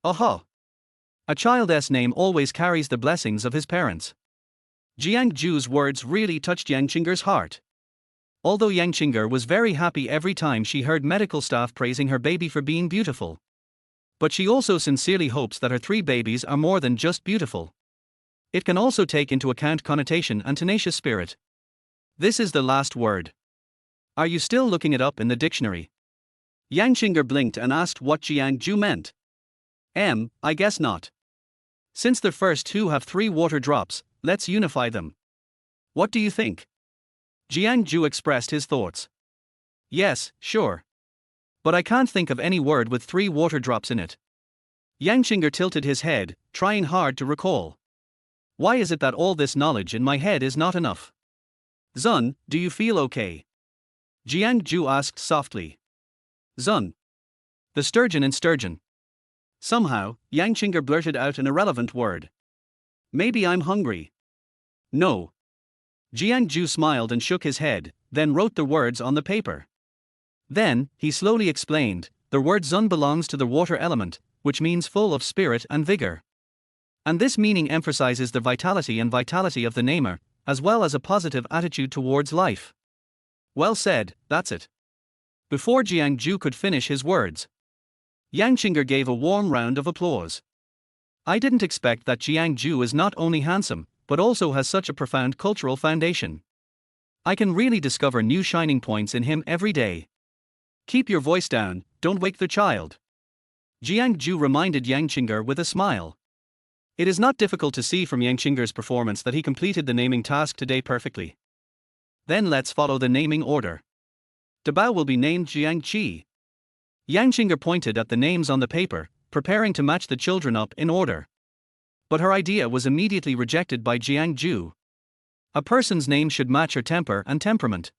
Aha! A child's name always carries the blessings of his parents. Jiang Zhou's words really touched Yang Qing'er's heart. Although Yang Qing'er was very happy every time she heard medical staff praising her baby for being beautiful. But she also sincerely hopes that her 3 babies are more than just beautiful. It can also take into account connotation and tenacious spirit. This is the last word. Are you still looking it up in the dictionary? Yang Qing'er blinked and asked what Jiang Zhou meant. I guess not. Since the first 2 have 3 water drops, let's unify them. What do you think? Jiang Zhou expressed his thoughts. Yes, sure. But I can't think of any word with 3 water drops in it. Yang Qing'er tilted his head, trying hard to recall. Why is it that all this knowledge in my head is not enough? Zun, do you feel okay? Jiang Zhou asked softly. Zun. The sturgeon in sturgeon. Somehow, Yang Qing'er blurted out an irrelevant word. Maybe I'm hungry. No. Jiang Zhou smiled and shook his head, then wrote the words on the paper. Then, he slowly explained, the word Zun belongs to the water element, which means full of spirit and vigor. And this meaning emphasizes the vitality of the namer, as well as a positive attitude towards life. Well said, that's it. Before Jiang Zhou could finish his words, Yang Qing'er gave a warm round of applause. I didn't expect that Jiang Zhou is not only handsome, but also has such a profound cultural foundation. I can really discover new shining points in him every day. Keep your voice down, don't wake the child. Jiang Zhou reminded Yang Qing'er with a smile. It is not difficult to see from Yang Qing'er's performance that he completed the naming task today perfectly. Then let's follow the naming order. Dabao will be named Jiang Qi. Yang Qing'er pointed at the names on the paper, preparing to match the children up in order. But her idea was immediately rejected by Jiang Zhou. A person's name should match her temper and temperament.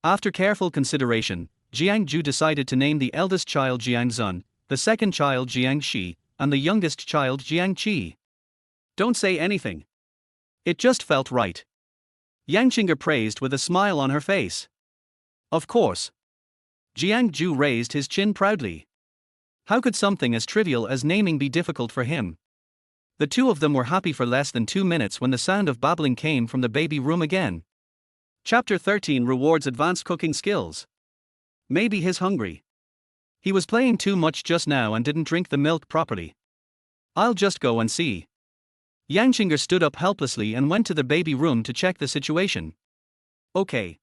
After careful consideration, Jiang Zhou decided to name the eldest child Jiang Zhou, the second child Jiang Shi, and the youngest child Jiang Qi. Don't say anything. It just felt right. Yangcheng praised with a smile on her face. Of course. Jiang Zhou raised his chin proudly. How could something as trivial as naming be difficult for him? The two of them were happy for less than 2 minutes when the sound of babbling came from the baby room again. Chapter 13 rewards advanced cooking skills. Maybe he's hungry. He was playing too much just now and didn't drink the milk properly. I'll just go and see. Yangcheng stood up helplessly and went to the baby room to check the situation. Okay.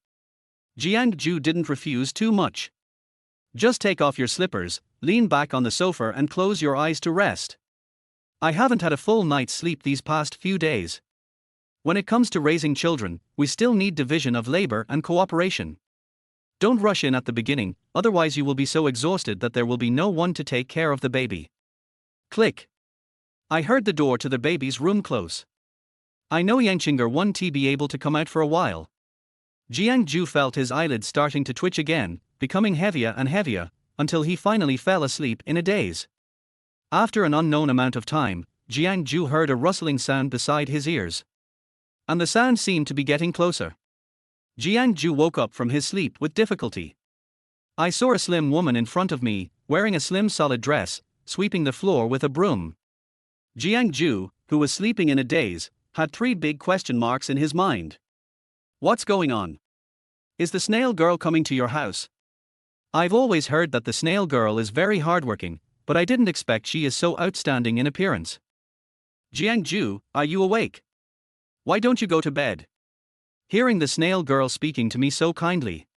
Jiang Zhou didn't refuse too much. Just take off your slippers, lean back on the sofa and close your eyes to rest. I haven't had a full night's sleep these past few days. When it comes to raising children, we still need division of labor and cooperation. Don't rush in at the beginning, otherwise you will be so exhausted that there will be no one to take care of the baby. Click. I heard the door to the baby's room close. I know Yangcheng won't be able to come out for a while. Jiang Zhou felt his eyelids starting to twitch again, becoming heavier and heavier, until he finally fell asleep in a daze. After an unknown amount of time, Jiang Zhou heard a rustling sound beside his ears. And the sound seemed to be getting closer. Jiang Zhou woke up from his sleep with difficulty. I saw a slim woman in front of me, wearing a slim solid dress, sweeping the floor with a broom. Jiang Zhou, who was sleeping in a daze, had 3 big question marks in his mind. What's going on? Is the snail girl coming to your house? I've always heard that the snail girl is very hardworking, but I didn't expect she is so outstanding in appearance. Jiang Zhou, are you awake? Why don't you go to bed? Hearing the snail girl speaking to me so kindly,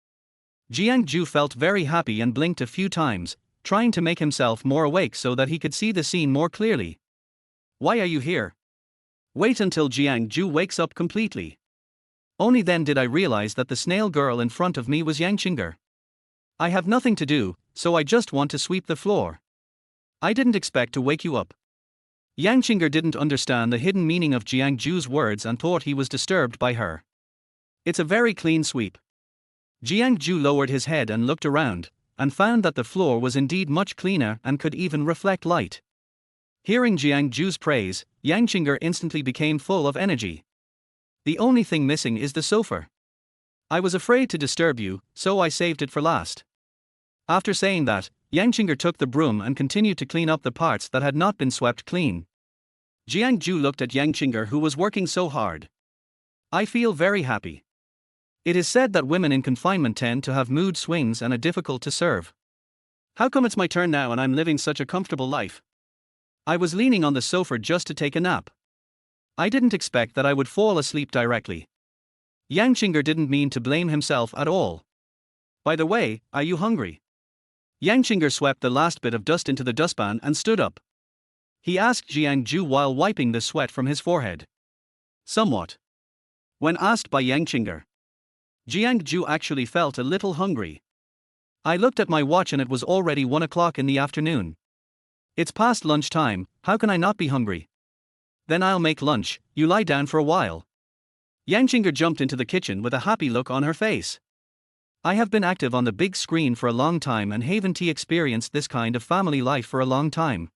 Jiang Zhou felt very happy and blinked a few times, trying to make himself more awake so that he could see the scene more clearly. Why are you here? Wait until Jiang Zhou wakes up completely. Only then did I realize that the snail girl in front of me was Yangcheng. I have nothing to do, so I just want to sweep the floor. I didn't expect to wake you up. Yangcheng didn't understand the hidden meaning of Jiang Zhou's words and thought he was disturbed by her. It's a very clean sweep. Jiang Zhou lowered his head and looked around, and found that the floor was indeed much cleaner and could even reflect light. Hearing Jiang Zhou's praise, Yangcheng instantly became full of energy. The only thing missing is the sofa. I was afraid to disturb you, so I saved it for last. After saying that, Yangcheng took the broom and continued to clean up the parts that had not been swept clean. Jiang Zhou looked at Yangcheng, who was working so hard. I feel very happy. It is said that women in confinement tend to have mood swings and are difficult to serve. How come it's my turn now and I'm living such a comfortable life? I was leaning on the sofa just to take a nap. I didn't expect that I would fall asleep directly. Yangcheng didn't mean to blame himself at all. By the way, are you hungry? Yangcheng swept the last bit of dust into the dustpan and stood up. He asked Jiang Zhou while wiping the sweat from his forehead. Somewhat. When asked by Yangcheng, Jiang Zhou actually felt a little hungry. I looked at my watch and it was already 1 o'clock in the afternoon. It's past lunchtime, how can I not be hungry? Then I'll make lunch, you lie down for a while. Yangcheng jumped into the kitchen with a happy look on her face. I have been active on the big screen for a long time and haven't experienced this kind of family life for a long time.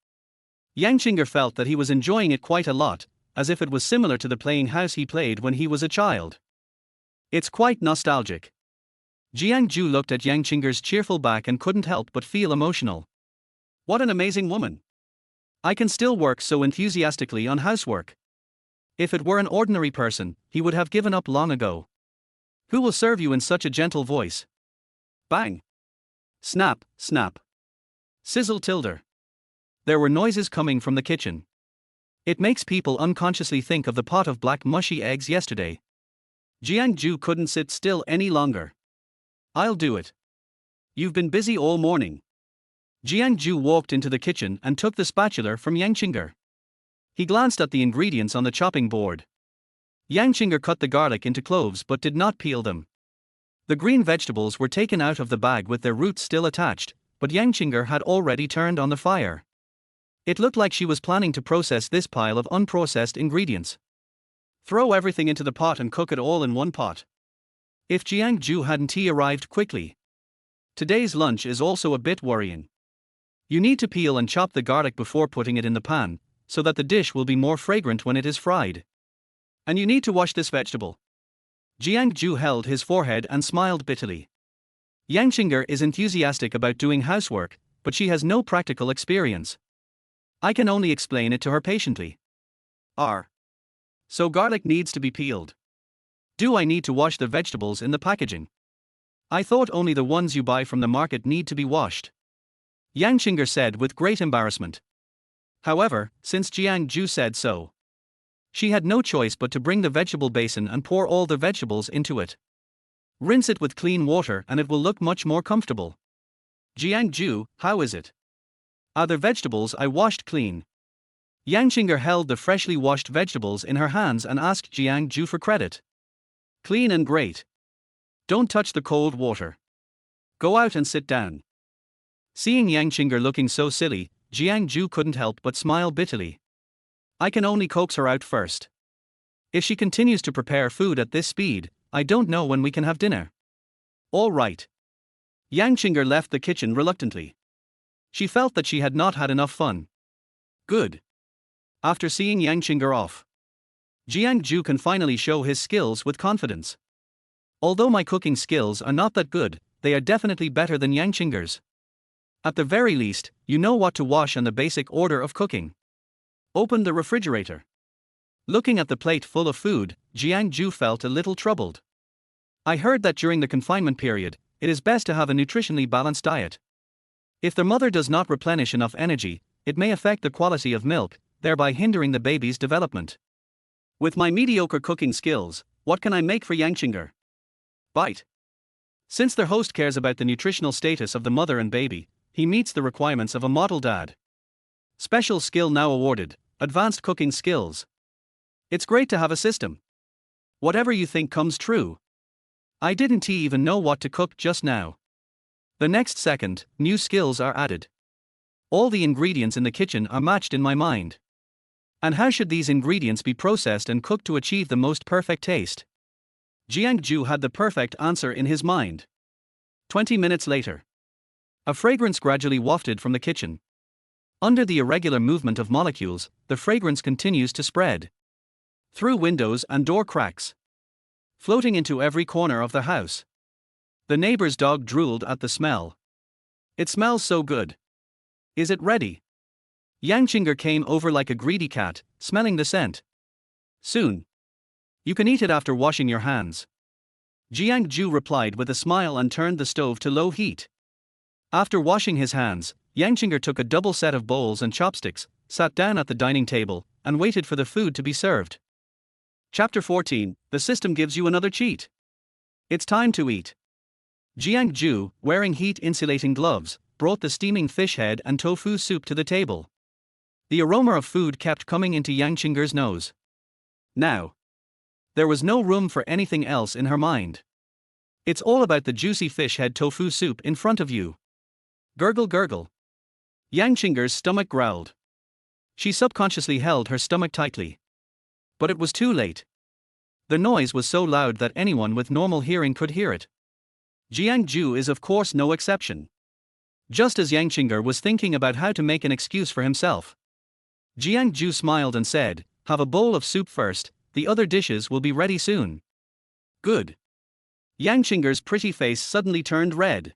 Yangcheng felt that he was enjoying it quite a lot, as if it was similar to the playing house he played when he was a child. It's quite nostalgic. Jiang Zhou looked at Yangchenger's cheerful back and couldn't help but feel emotional. What an amazing woman. I can still work so enthusiastically on housework. If it were an ordinary person, he would have given up long ago. Who will serve you in such a gentle voice? Bang! Snap, snap. Sizzle tilde. There were noises coming from the kitchen. It makes people unconsciously think of the pot of black mushy eggs yesterday. Jiang Zhou couldn't sit still any longer. I'll do it. You've been busy all morning. Jiang Zhou walked into the kitchen and took the spatula from Yangcheng. He glanced at the ingredients on the chopping board. Yangcheng cut the garlic into cloves but did not peel them. The green vegetables were taken out of the bag with their roots still attached, but Yangcheng had already turned on the fire. It looked like she was planning to process this pile of unprocessed ingredients. Throw everything into the pot and cook it all in one pot. If Jiang Zhou hadn't arrived quickly. Today's lunch is also a bit worrying. You need to peel and chop the garlic before putting it in the pan, so that the dish will be more fragrant when it is fried. And you need to wash this vegetable. Jiang Zhou held his forehead and smiled bitterly. Jiangcheng is enthusiastic about doing housework, but she has no practical experience. I can only explain it to her patiently. So garlic needs to be peeled. Do I need to wash the vegetables in the packaging? I thought only the ones you buy from the market need to be washed. Jiangcheng said with great embarrassment. However, since Jiang Zhou said so, she had no choice but to bring the vegetable basin and pour all the vegetables into it. Rinse it with clean water and it will look much more comfortable. Jiang Zhou, how is it? Are the vegetables I washed clean? Jiangcheng held the freshly washed vegetables in her hands and asked Jiang Zhou for credit. Clean and great. Don't touch the cold water. Go out and sit down. Seeing Jiangcheng looking so silly, Jiang Zhou couldn't help but smile bitterly. I can only coax her out first. If she continues to prepare food at this speed, I don't know when we can have dinner. All right. Jiangcheng left the kitchen reluctantly. She felt that she had not had enough fun. Good. After seeing Jiangcheng off, Jiang Zhou can finally show his skills with confidence. Although my cooking skills are not that good, they are definitely better than Jiangcheng's. At the very least, you know what to wash and the basic order of cooking. Open the refrigerator. Looking at the plate full of food, Jiang Zhou felt a little troubled. I heard that during the confinement period, it is best to have a nutritionally balanced diet. If the mother does not replenish enough energy, it may affect the quality of milk, thereby hindering the baby's development. With my mediocre cooking skills, what can I make for Jiangcheng? Bite. Since the host cares about the nutritional status of the mother and baby, he meets the requirements of a model dad. Special skill now awarded, advanced cooking skills. It's great to have a system. Whatever you think comes true. I didn't even know what to cook just now. The next second, new skills are added. All the ingredients in the kitchen are matched in my mind. And how should these ingredients be processed and cooked to achieve the most perfect taste? Jiang Zhou had the perfect answer in his mind. 20 minutes later, a fragrance gradually wafted from the kitchen. Under the irregular movement of molecules, the fragrance continues to spread. Through windows and door cracks. Floating into every corner of the house. The neighbor's dog drooled at the smell. It smells so good. Is it ready? Jiangcheng came over like a greedy cat, smelling the scent. Soon. You can eat it after washing your hands. Jiang Zhou replied with a smile and turned the stove to low heat. After washing his hands, Jiangcheng took a double set of bowls and chopsticks, sat down at the dining table, and waited for the food to be served. Chapter 14, The System Gives You Another Cheat. It's time to eat. Jiang Zhou, wearing heat-insulating gloves, brought the steaming fish head and tofu soup to the table. The aroma of food kept coming into Jiangcheng's nose. Now. There was no room for anything else in her mind. It's all about the juicy fish head tofu soup in front of you. Gurgle gurgle. Jiangcheng's stomach growled. She subconsciously held her stomach tightly. But it was too late. The noise was so loud that anyone with normal hearing could hear it. Jiang Zhou is of course no exception. Just as Jiangcheng was thinking about how to make an excuse for himself, Jiang Zhou smiled and said, "Have a bowl of soup first, the other dishes will be ready soon." Good. Jiangcheng's pretty face suddenly turned red.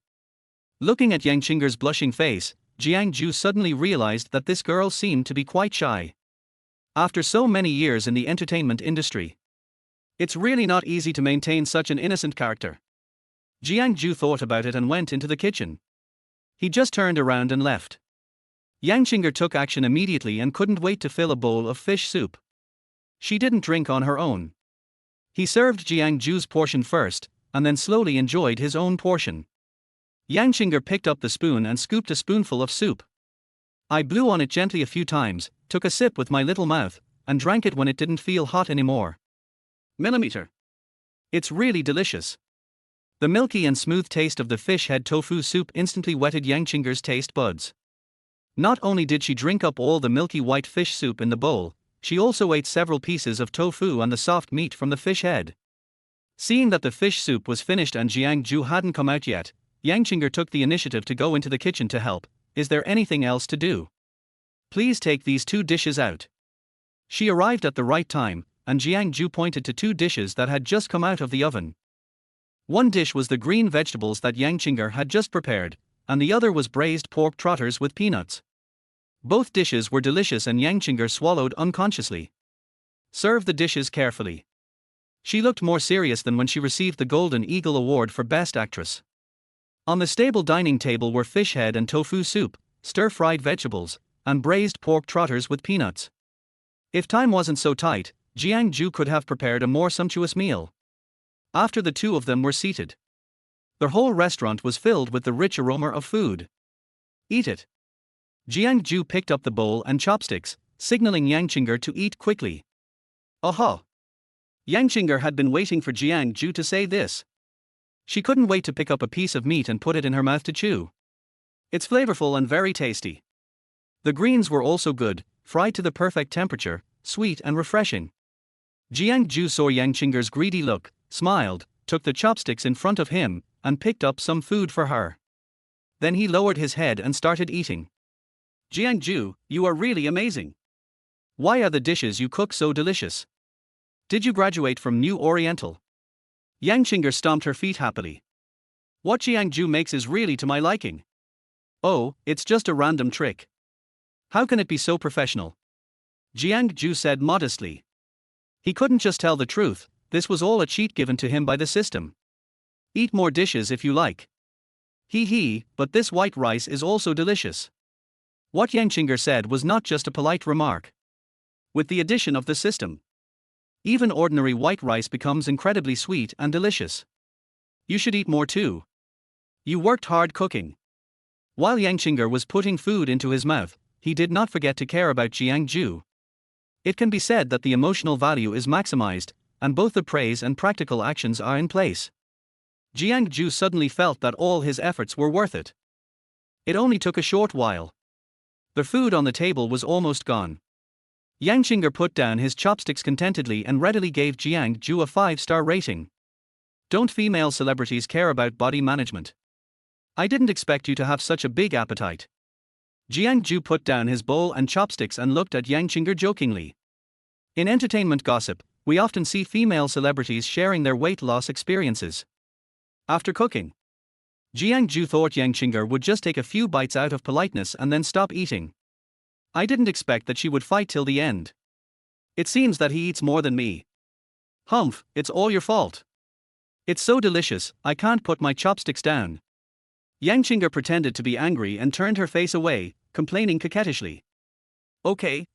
Looking at Jiangcheng's blushing face, Jiang Zhou suddenly realized that this girl seemed to be quite shy. After so many years in the entertainment industry, it's really not easy to maintain such an innocent character. Jiang Zhou thought about it and went into the kitchen. He just turned around and left. Jiangcheng took action immediately and couldn't wait to fill a bowl of fish soup. She didn't drink on her own. He served Jiang Zhou's portion first, and then slowly enjoyed his own portion. Jiangcheng picked up the spoon and scooped a spoonful of soup. I blew on it gently a few times, took a sip with my little mouth, and drank it when it didn't feel hot anymore. Millimeter. It's really delicious. The milky and smooth taste of the fish head tofu soup instantly whetted Jiangcheng's taste buds. Not only did she drink up all the milky white fish soup in the bowl, she also ate several pieces of tofu and the soft meat from the fish head. Seeing that the fish soup was finished and Jiang Zhou hadn't come out yet, Jiangcheng took the initiative to go into the kitchen to help. Is there anything else to do? Please take these 2 dishes out. She arrived at the right time, and Jiang Zhou pointed to 2 dishes that had just come out of the oven. One dish was the green vegetables that Jiangcheng had just prepared, and the other was braised pork trotters with peanuts. Both dishes were delicious and Jiangcheng swallowed unconsciously. Serve the dishes carefully. She looked more serious than when she received the Golden Eagle Award for Best Actress. On the stable dining table were fish head and tofu soup, stir-fried vegetables, and braised pork trotters with peanuts. If time wasn't so tight, Jiang Zhou could have prepared a more sumptuous meal. After the 2 of them were seated, the whole restaurant was filled with the rich aroma of food. Eat it. Jiang Zhou picked up the bowl and chopsticks, signaling Jiangcheng to eat quickly. Aha! Jiangcheng had been waiting for Jiang Zhou to say this. She couldn't wait to pick up a piece of meat and put it in her mouth to chew. It's flavorful and very tasty. The greens were also good, fried to the perfect temperature, sweet and refreshing. Jiang Zhou saw Jiangcheng's greedy look, smiled, took the chopsticks in front of him, and picked up some food for her. Then he lowered his head and started eating. Jiang Zhou, you are really amazing. Why are the dishes you cook so delicious? Did you graduate from New Oriental? Jiangcheng stomped her feet happily. What Jiang Zhou makes is really to my liking. Oh, it's just a random trick. How can it be so professional? Jiang Zhou said modestly. He couldn't just tell the truth, this was all a cheat given to him by the system. Eat more dishes if you like. Hee, but this white rice is also delicious. What Jiangcheng said was not just a polite remark. With the addition of the system, even ordinary white rice becomes incredibly sweet and delicious. You should eat more too. You worked hard cooking. While Jiangcheng was putting food into his mouth, he did not forget to care about Jiang Zhou. It can be said that the emotional value is maximized, and both the praise and practical actions are in place. Jiang Zhou suddenly felt that all his efforts were worth it. It only took a short while. The food on the table was almost gone. Jiangcheng put down his chopsticks contentedly and readily gave Jiang Zhou a 5-star rating. Don't female celebrities care about body management? I didn't expect you to have such a big appetite. Jiang Zhou put down his bowl and chopsticks and looked at Jiangcheng jokingly. In entertainment gossip, we often see female celebrities sharing their weight loss experiences. After cooking, Jiang Zhou thought Jiangcheng would just take a few bites out of politeness and then stop eating. I didn't expect that she would fight till the end. It seems that he eats more than me. Humph, it's all your fault. It's so delicious, I can't put my chopsticks down. Jiangcheng pretended to be angry and turned her face away, complaining coquettishly. Okay.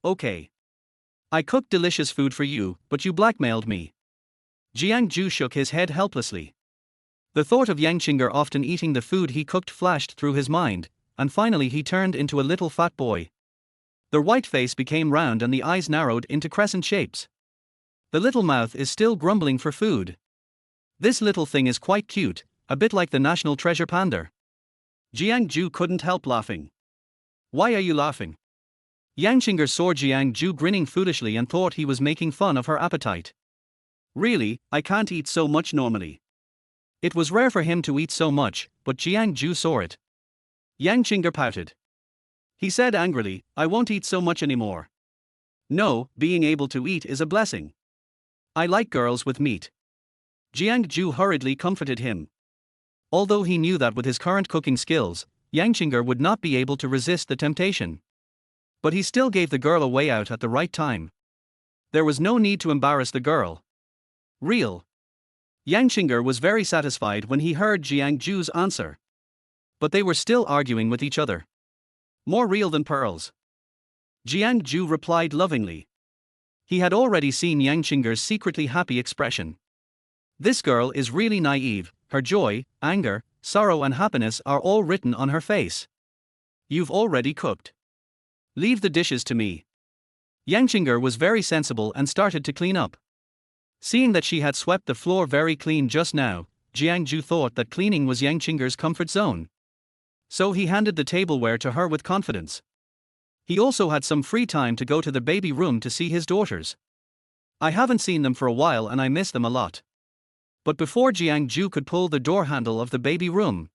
I cooked delicious food for you, but you blackmailed me. Jiang Zhou shook his head helplessly. The thought of Jiangcheng often eating the food he cooked flashed through his mind, and finally he turned into a little fat boy. The white face became round and the eyes narrowed into crescent shapes. The little mouth is still grumbling for food. This little thing is quite cute, a bit like the national treasure panda. Jiang Zhou couldn't help laughing. Why are you laughing? Jiangcheng saw Jiang Zhou grinning foolishly and thought he was making fun of her appetite. Really, I can't eat so much normally. It was rare for him to eat so much, but Jiang Zhou saw it. Jiangcheng pouted. He said angrily, I won't eat so much anymore. No, being able to eat is a blessing. I like girls with meat. Jiang Zhou hurriedly comforted him. Although he knew that with his current cooking skills, Jiangcheng would not be able to resist the temptation. But he still gave the girl a way out at the right time. There was no need to embarrass the girl. Real. Jiangcheng was very satisfied when he heard Jiang Zhou's answer. But they were still arguing with each other. More real than pearls. Jiang Zhou replied lovingly. He had already seen Jiangcheng's secretly happy expression. This girl is really naive, her joy, anger, sorrow and happiness are all written on her face. You've already cooked. Leave the dishes to me. Jiangcheng was very sensible and started to clean up. Seeing that she had swept the floor very clean just now, Jiang Zhou thought that cleaning was Jiangcheng's comfort zone. So he handed the tableware to her with confidence. He also had some free time to go to the baby room to see his daughters. I haven't seen them for a while and I miss them a lot. But before Jiang Zhou could pull the door handle of the baby room,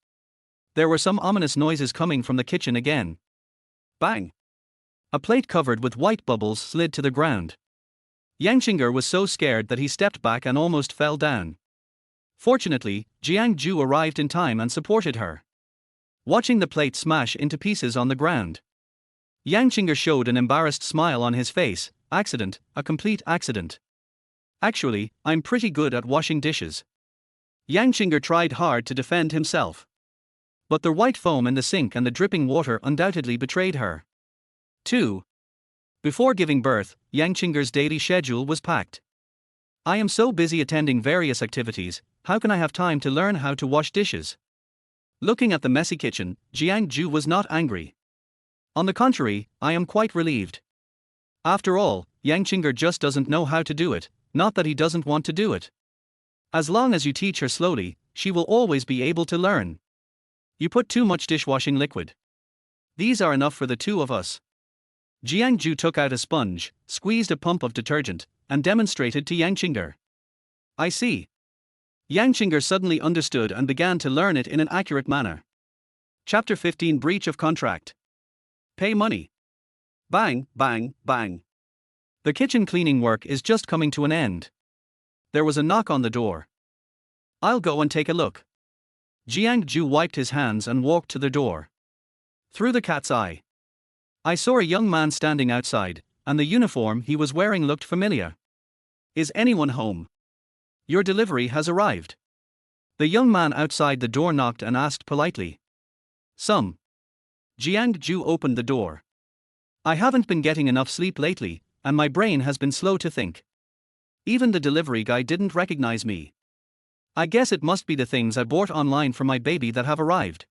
there were some ominous noises coming from the kitchen again. Bang! A plate covered with white bubbles slid to the ground. Jiangcheng was so scared that he stepped back and almost fell down. Fortunately, Jiang Zhou arrived in time and supported her. Watching the plate smash into pieces on the ground, Jiangcheng showed an embarrassed smile on his face. Accident, a complete accident. Actually, I'm pretty good at washing dishes. Jiangcheng tried hard to defend himself. But the white foam in the sink and the dripping water undoubtedly betrayed her. 2. Before giving birth, Jiangchen's daily schedule was packed. I am so busy attending various activities, how can I have time to learn how to wash dishes? Looking at the messy kitchen, Jiang Zhou was not angry. On the contrary, I am quite relieved. After all, Jiangcheng just doesn't know how to do it, not that he doesn't want to do it. As long as you teach her slowly, she will always be able to learn. You put too much dishwashing liquid. These are enough for the two of us. Jiang Zhou took out a sponge, squeezed a pump of detergent, and demonstrated to Jiangcheng. I see. Jiangcheng suddenly understood and began to learn it in an accurate manner. Chapter 15 Breach of Contract. Pay money. Bang, bang, bang. The kitchen cleaning work is just coming to an end. There was a knock on the door. I'll go and take a look. Jiang Zhou wiped his hands and walked to the door. Through the cat's eye, I saw a young man standing outside, and the uniform he was wearing looked familiar. Is anyone home? Your delivery has arrived. The young man outside the door knocked and asked politely. Some. Jiang Zhou opened the door. I haven't been getting enough sleep lately, and my brain has been slow to think. Even the delivery guy didn't recognize me. I guess it must be the things I bought online for my baby that have arrived.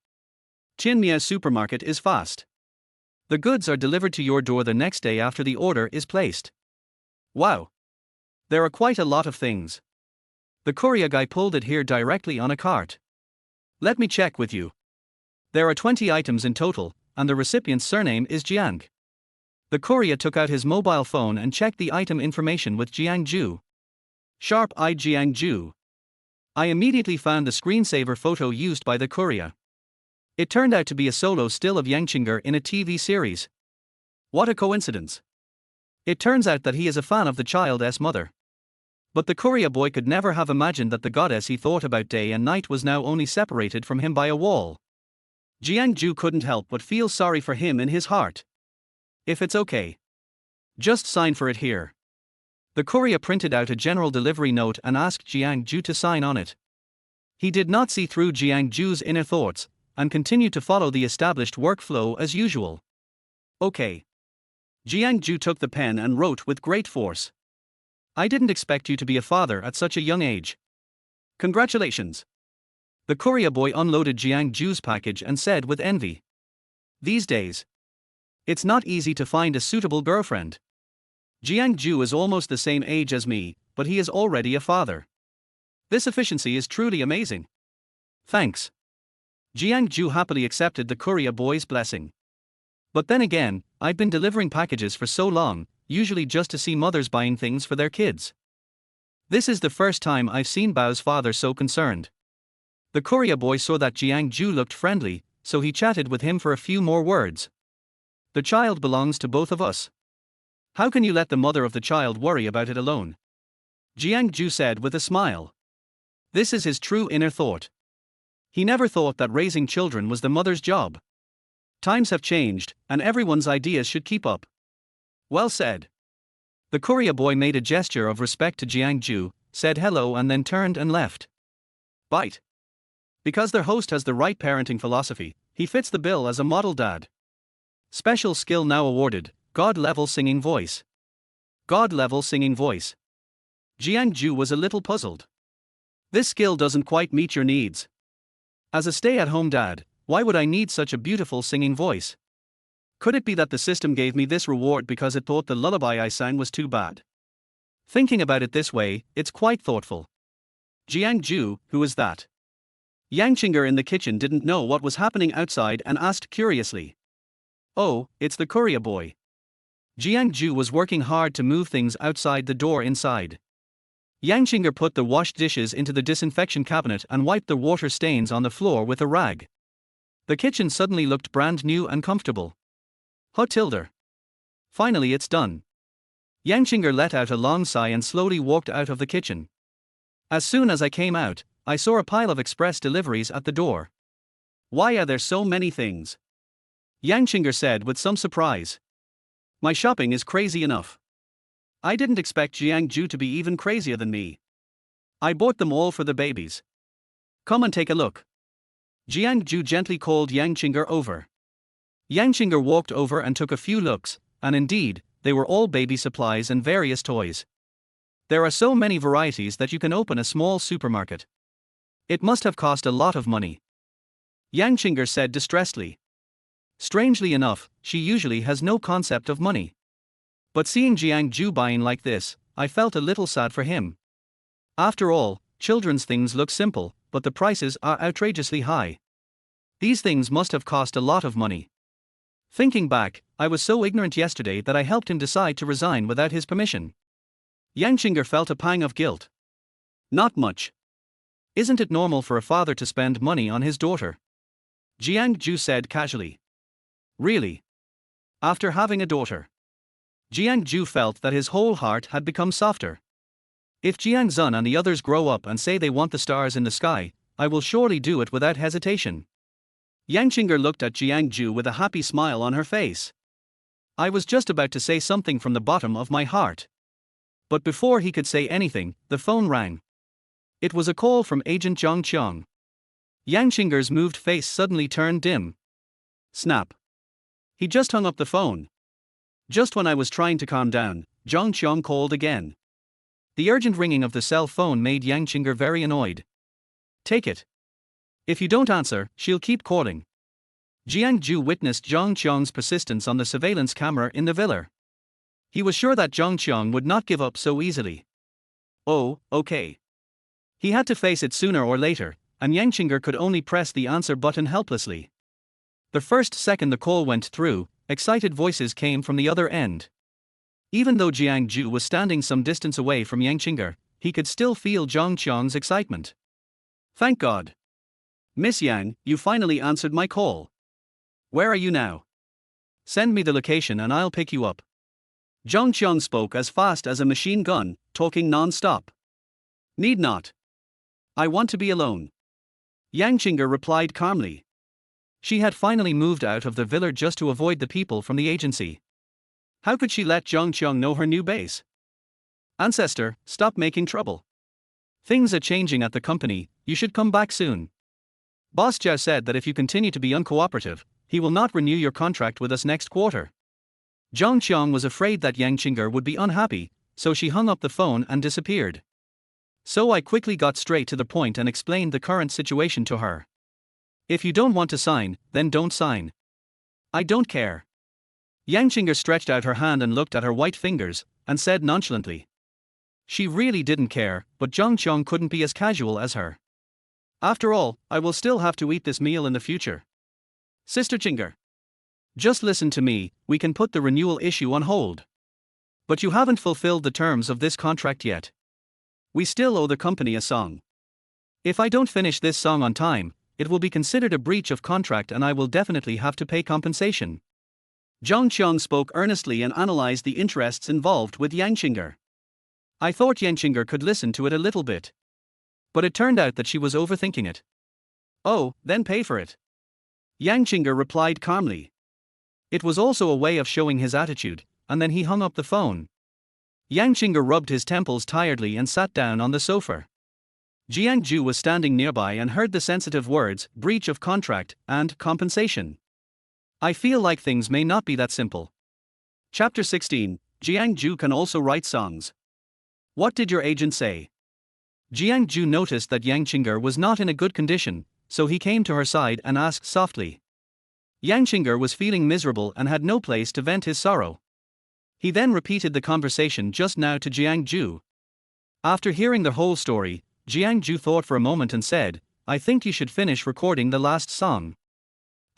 Chinmia supermarket is fast. The goods are delivered to your door the next day after the order is placed. Wow. There are quite a lot of things. The courier guy pulled it here directly on a cart. Let me check with you. There are 20 items in total, and the recipient's surname is Jiang. The courier took out his mobile phone and checked the item information with Jiang Zhou. Sharp-eyed Jiang Zhou. I immediately found the screensaver photo used by the courier. It turned out to be a solo still of Jiangcheng in a TV series. What a coincidence. It turns out that he is a fan of the child's mother. But the courier boy could never have imagined that the goddess he thought about day and night was now only separated from him by a wall. Jiang Zhou couldn't help but feel sorry for him in his heart. If it's okay, just sign for it here. The courier printed out a general delivery note and asked Jiang Zhou to sign on it. He did not see through Jiang Zhou's inner thoughts, and continued to follow the established workflow as usual. Okay. Jiang Zhou took the pen and wrote with great force. I didn't expect you to be a father at such a young age. Congratulations. The courier boy unloaded Jiang Zhou's package and said with envy. These days, it's not easy to find a suitable girlfriend. Jiang Zhou is almost the same age as me, but he is already a father. This efficiency is truly amazing. Thanks. Jiang Zhou happily accepted the courier boy's blessing. But then again, I've been delivering packages for so long, usually just to see mothers buying things for their kids. This is the first time I've seen Bao's father so concerned. The courier boy saw that Jiang Zhou looked friendly, so he chatted with him for a few more words. The child belongs to both of us. How can you let the mother of the child worry about it alone? Jiang Zhou said with a smile. This is his true inner thought. He never thought that raising children was the mother's job. Times have changed, and everyone's ideas should keep up. Well said. The courier boy made a gesture of respect to Jiang Zhou, said hello and then turned and left. Bite. Because their host has the right parenting philosophy, he fits the bill as a model dad. Special skill now awarded, God-level singing voice. God-level singing voice. Jiang Zhou was a little puzzled. This skill doesn't quite meet your needs. As a stay-at-home dad, why would I need such a beautiful singing voice? Could it be that the system gave me this reward because it thought the lullaby I sang was too bad? Thinking about it this way, it's quite thoughtful. Jiang Zhou, who is that? Jiangcheng in the kitchen didn't know what was happening outside and asked curiously. Oh, it's the courier boy. Jiang Zhou was working hard to move things outside the door inside. Yang Qinger put the washed dishes into the disinfection cabinet and wiped the water stains on the floor with a rag. The kitchen suddenly looked brand new and comfortable. Hot tilde. Finally it's done. Yang Qinger let out a long sigh and slowly walked out of the kitchen. As soon as I came out, I saw a pile of express deliveries at the door. Why are there so many things? Yang Qinger said with some surprise. My shopping is crazy enough. I didn't expect Jiang Zhou to be even crazier than me. I bought them all for the babies. Come and take a look. Jiang Zhou gently called Yang Qinger over. Yang Qinger walked over and took a few looks, and indeed, they were all baby supplies and various toys. There are so many varieties that you can open a small supermarket. It must have cost a lot of money. Yang Qinger said distressedly. Strangely enough, she usually has no concept of money. But seeing Jiang Zhou buying like this, I felt a little sad for him. After all, children's things look simple, but the prices are outrageously high. These things must have cost a lot of money. Thinking back, I was so ignorant yesterday that I helped him decide to resign without his permission. Yang Qinger felt a pang of guilt. Not much. Isn't it normal for a father to spend money on his daughter? Jiang Zhou said casually. Really? After having a daughter? Jiang Zhou felt that his whole heart had become softer. If Jiang Zun and the others grow up and say they want the stars in the sky, I will surely do it without hesitation. Yang Qinger looked at Jiang Zhou with a happy smile on her face. I was just about to say something from the bottom of my heart. But before he could say anything, the phone rang. It was a call from Agent Jiangcheng. Yang Qinger's moved face suddenly turned dim. Snap. He just hung up the phone. Just when I was trying to calm down, Jiangcheng called again. The urgent ringing of the cell phone made Yang Qinger very annoyed. Take it. If you don't answer, she'll keep calling. Jiang Zhou witnessed Jiangcheng's persistence on the surveillance camera in the villa. He was sure that Jiangcheng would not give up so easily. Oh, okay. He had to face it sooner or later, and Yang Qinger could only press the answer button helplessly. The first second the call went through, excited voices came from the other end. Even though Jiang Zhou was standing some distance away from Yang Qinger, he could still feel Jiangcheng's excitement. Thank God. Miss Yang, you finally answered my call. Where are you now? Send me the location and I'll pick you up. Jiangcheng spoke as fast as a machine gun, talking non-stop. Need not. I want to be alone. Yang Qinger replied calmly. She had finally moved out of the villa just to avoid the people from the agency. How could she let Jiangcheng know her new base? Ancestor, stop making trouble. Things are changing at the company, you should come back soon. Boss Zhao said that if you continue to be uncooperative, he will not renew your contract with us next quarter. Jiangcheng was afraid that Yang Qinger would be unhappy, so she hung up the phone and disappeared. So I quickly got straight to the point and explained the current situation to her. If you don't want to sign, then don't sign. I don't care. Yang Qinger stretched out her hand and looked at her white fingers, and said nonchalantly. She really didn't care, but Jiangcheng couldn't be as casual as her. After all, I will still have to eat this meal in the future. Sister Qinger. Just listen to me, we can put the renewal issue on hold. But you haven't fulfilled the terms of this contract yet. We still owe the company a song. If I don't finish this song on time, it will be considered a breach of contract and I will definitely have to pay compensation. Jiangcheng spoke earnestly and analyzed the interests involved with Yang Qinger. I thought Yang Qinger could listen to it a little bit. But it turned out that she was overthinking it. Oh, then pay for it. Yang Qinger replied calmly. It was also a way of showing his attitude, and then he hung up the phone. Yang Qinger rubbed his temples tiredly and sat down on the sofa. Jiang Zhou was standing nearby and heard the sensitive words, breach of contract, and compensation. I feel like things may not be that simple. Chapter 16, Jiang Zhou can also write songs. What did your agent say? Jiang Zhou noticed that Yang Qinger was not in a good condition, so he came to her side and asked softly. Yang Qinger was feeling miserable and had no place to vent his sorrow. He then repeated the conversation just now to Jiang Zhou. After hearing the whole story, Jiang Zhou thought for a moment and said, I think you should finish recording the last song.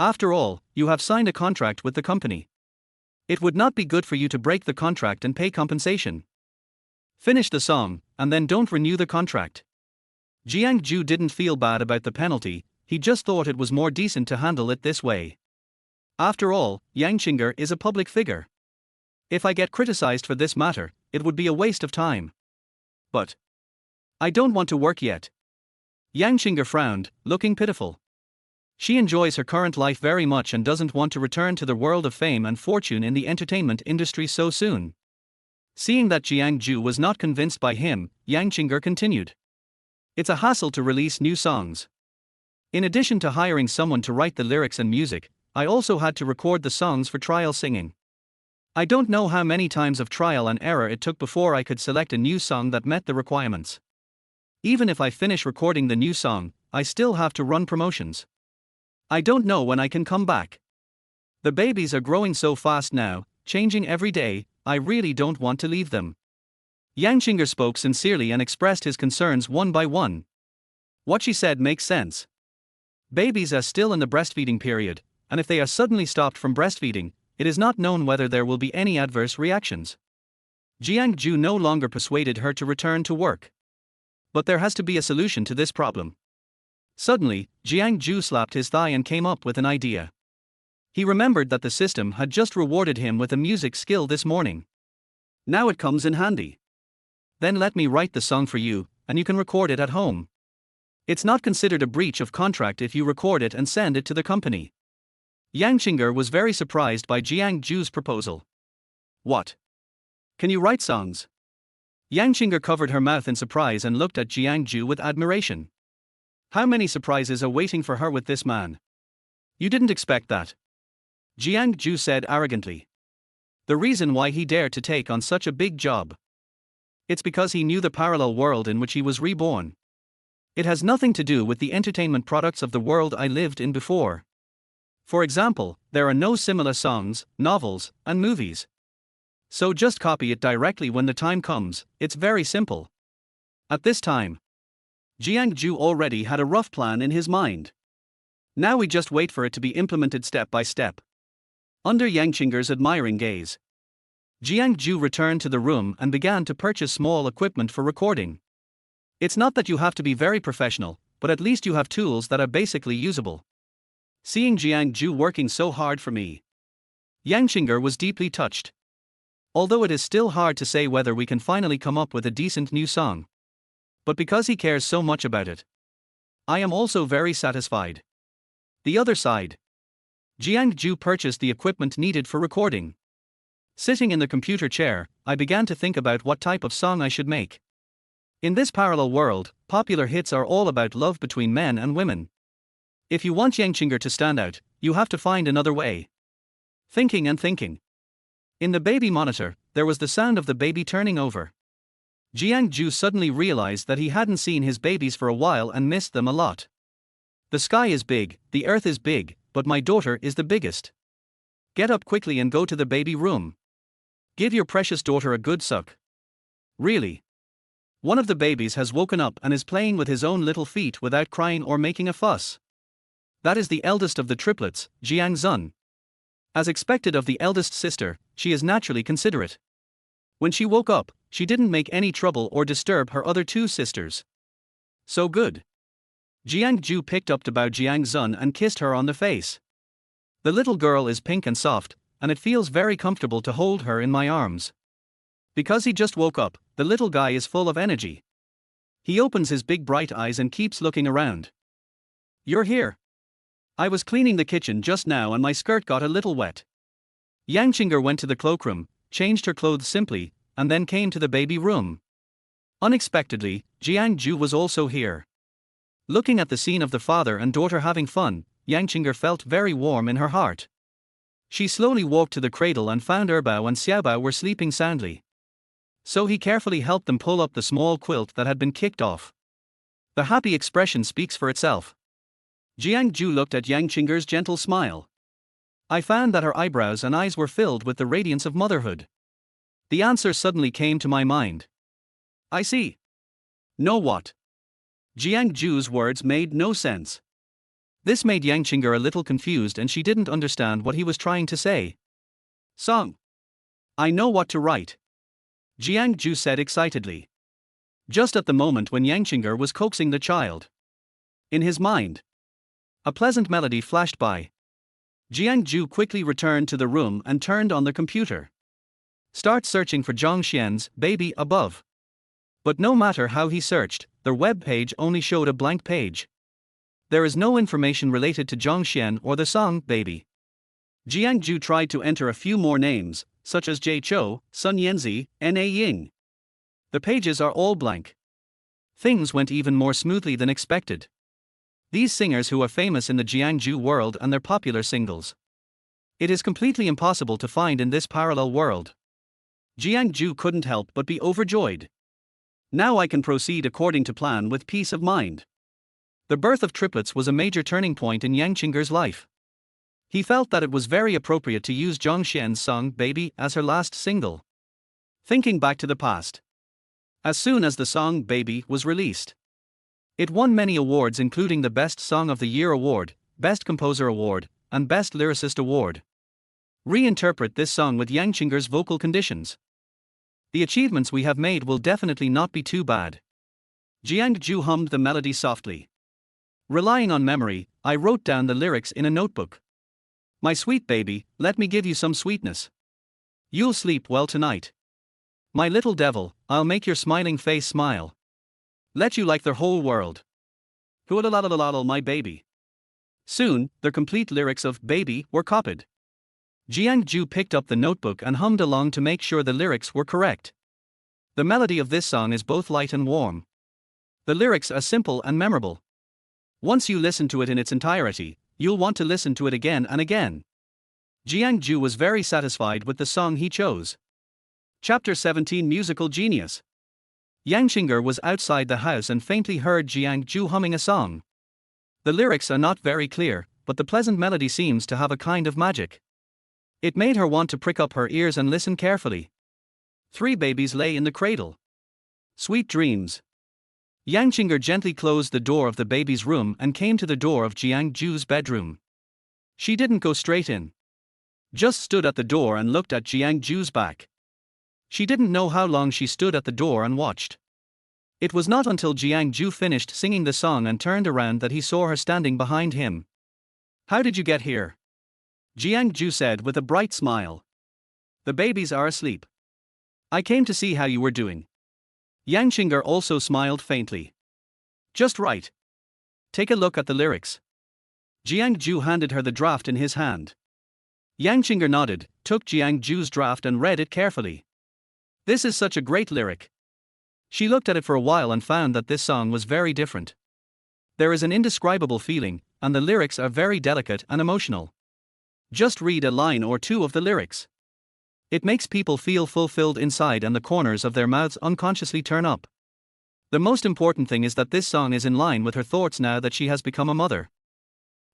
After all, you have signed a contract with the company. It would not be good for you to break the contract and pay compensation. Finish the song, and then don't renew the contract. Jiang Zhou didn't feel bad about the penalty, he just thought it was more decent to handle it this way. After all, Jiangcheng is a public figure. If I get criticized for this matter, it would be a waste of time. But I don't want to work yet. Jiangcheng frowned, looking pitiful. She enjoys her current life very much and doesn't want to return to the world of fame and fortune in the entertainment industry so soon. Seeing that Jiang Zhou was not convinced by him, Jiangcheng continued. It's a hassle to release new songs. In addition to hiring someone to write the lyrics and music, I also had to record the songs for trial singing. I don't know how many times of trial and error it took before I could select a new song that met the requirements. Even if I finish recording the new song, I still have to run promotions. I don't know when I can come back. The babies are growing so fast now, changing every day, I really don't want to leave them. Jiangcheng spoke sincerely and expressed his concerns one by one. What she said makes sense. Babies are still in the breastfeeding period, and if they are suddenly stopped from breastfeeding, it is not known whether there will be any adverse reactions. Jiang Zhou no longer persuaded her to return to work. But there has to be a solution to this problem. Suddenly, Jiang Zhou slapped his thigh and came up with an idea. He remembered that the system had just rewarded him with a music skill this morning. Now it comes in handy. Then let me write the song for you, and you can record it at home. It's not considered a breach of contract if you record it and send it to the company. Jiangcheng was very surprised by Jiang Zhou's proposal. What? Can you write songs? Jiangcheng covered her mouth in surprise and looked at Jiang Zhou with admiration. How many surprises are waiting for her with this man? You didn't expect that. Jiang Zhou said arrogantly. The reason why he dared to take on such a big job. It's because he knew the parallel world in which he was reborn. It has nothing to do with the entertainment products of the world I lived in before. For example, there are no similar songs, novels, and movies. So just copy it directly when the time comes, it's very simple. At this time, Jiang Zhou already had a rough plan in his mind. Now we just wait for it to be implemented step by step. Under Jiangchen's admiring gaze, Jiang Zhou returned to the room and began to purchase small equipment for recording. It's not that you have to be very professional, but at least you have tools that are basically usable. Seeing Jiang Zhou working so hard for me, Jiangcheng was deeply touched. Although it is still hard to say whether we can finally come up with a decent new song. But because he cares so much about it, I am also very satisfied. The other side. Jiang Zhou purchased the equipment needed for recording. Sitting in the computer chair, I began to think about what type of song I should make. In this parallel world, popular hits are all about love between men and women. If you want Jiangcheng to stand out, you have to find another way. Thinking and thinking. In the baby monitor, there was the sound of the baby turning over. Jiang Zhou suddenly realized that he hadn't seen his babies for a while and missed them a lot. The sky is big, the earth is big, but my daughter is the biggest. Get up quickly and go to the baby room. Give your precious daughter a good suck. Really? One of the babies has woken up and is playing with his own little feet without crying or making a fuss. That is the eldest of the triplets, Jiang Zhou. As expected of the eldest sister, she is naturally considerate. When she woke up, she didn't make any trouble or disturb her other two sisters. So good. Jiang Zhou picked up to bow Jiang Zhou and kissed her on the face. The little girl is pink and soft, and it feels very comfortable to hold her in my arms. Because he just woke up, the little guy is full of energy. He opens his big bright eyes and keeps looking around. You're here. I was cleaning the kitchen just now and my skirt got a little wet. Jiangcheng went to the cloakroom, changed her clothes simply, and then came to the baby room. Unexpectedly, Jiang Zhou was also here. Looking at the scene of the father and daughter having fun, Jiangcheng felt very warm in her heart. She slowly walked to the cradle and found Erbao and Xiaobao were sleeping soundly. So he carefully helped them pull up the small quilt that had been kicked off. The happy expression speaks for itself. Jiang Zhou looked at Jiangchen's gentle smile. I found that her eyebrows and eyes were filled with the radiance of motherhood. The answer suddenly came to my mind. I see. No what? Jiang Zhou's words made no sense. This made Jiangcheng a little confused and she didn't understand what he was trying to say. Song. I know what to write, Jiang Zhou said excitedly. Just at the moment when Jiangcheng was coaxing the child. In his mind, a pleasant melody flashed by. Jiang Zhou quickly returned to the room and turned on the computer. Start searching for Zhang Xian's Baby above. But no matter how he searched, the web page only showed a blank page. There is no information related to Zhang Xian or the song Baby. Jiang Zhou tried to enter a few more names, such as Jie Chou, Sun Yanzi, Na Ying. The pages are all blank. Things went even more smoothly than expected. These singers who are famous in the Jiang Zhou world and their popular singles. It is completely impossible to find in this parallel world. Jiang Zhou couldn't help but be overjoyed. Now I can proceed according to plan with peace of mind. The birth of triplets was a major turning point in Jiangcheng's life. He felt that it was very appropriate to use Zhang Xian's song Baby as her last single. Thinking back to the past. As soon as the song Baby was released, it won many awards including the Best Song of the Year award, Best Composer award, and Best Lyricist award. Reinterpret this song with Jiangcheng's vocal conditions. The achievements we have made will definitely not be too bad. Jiang Zhou hummed the melody softly. Relying on memory, I wrote down the lyrics in a notebook. My sweet baby, let me give you some sweetness. You'll sleep well tonight. My little devil, I'll make your smiling face smile. Let you like the whole world. Hoo-la-la-la-la-la, my baby. Soon, the complete lyrics of Baby were copied. Jiang Zhou picked up the notebook and hummed along to make sure the lyrics were correct. The melody of this song is both light and warm. The lyrics are simple and memorable. Once you listen to it in its entirety, you'll want to listen to it again and again. Jiang Zhou was very satisfied with the song he chose. Chapter 17 Musical Genius. Jiangcheng was outside the house and faintly heard Jiang Zhou humming a song. The lyrics are not very clear, but the pleasant melody seems to have a kind of magic. It made her want to prick up her ears and listen carefully. 3 babies lay in the cradle. Sweet dreams. Jiangcheng gently closed the door of the baby's room and came to the door of Jiang Zhou's bedroom. She didn't go straight in. Just stood at the door and looked at Jiang Zhou's back. She didn't know how long she stood at the door and watched. It was not until Jiang Zhou finished singing the song and turned around that he saw her standing behind him. How did you get here? Jiang Zhou said with a bright smile. The babies are asleep. I came to see how you were doing. Jiangcheng also smiled faintly. Just right. Take a look at the lyrics. Jiang Zhou handed her the draft in his hand. Jiangcheng nodded, took Jiang Zhou's draft and read it carefully. This is such a great lyric. She looked at it for a while and found that this song was very different. There is an indescribable feeling, and the lyrics are very delicate and emotional. Just read a line or two of the lyrics. It makes people feel fulfilled inside and the corners of their mouths unconsciously turn up. The most important thing is that this song is in line with her thoughts now that she has become a mother.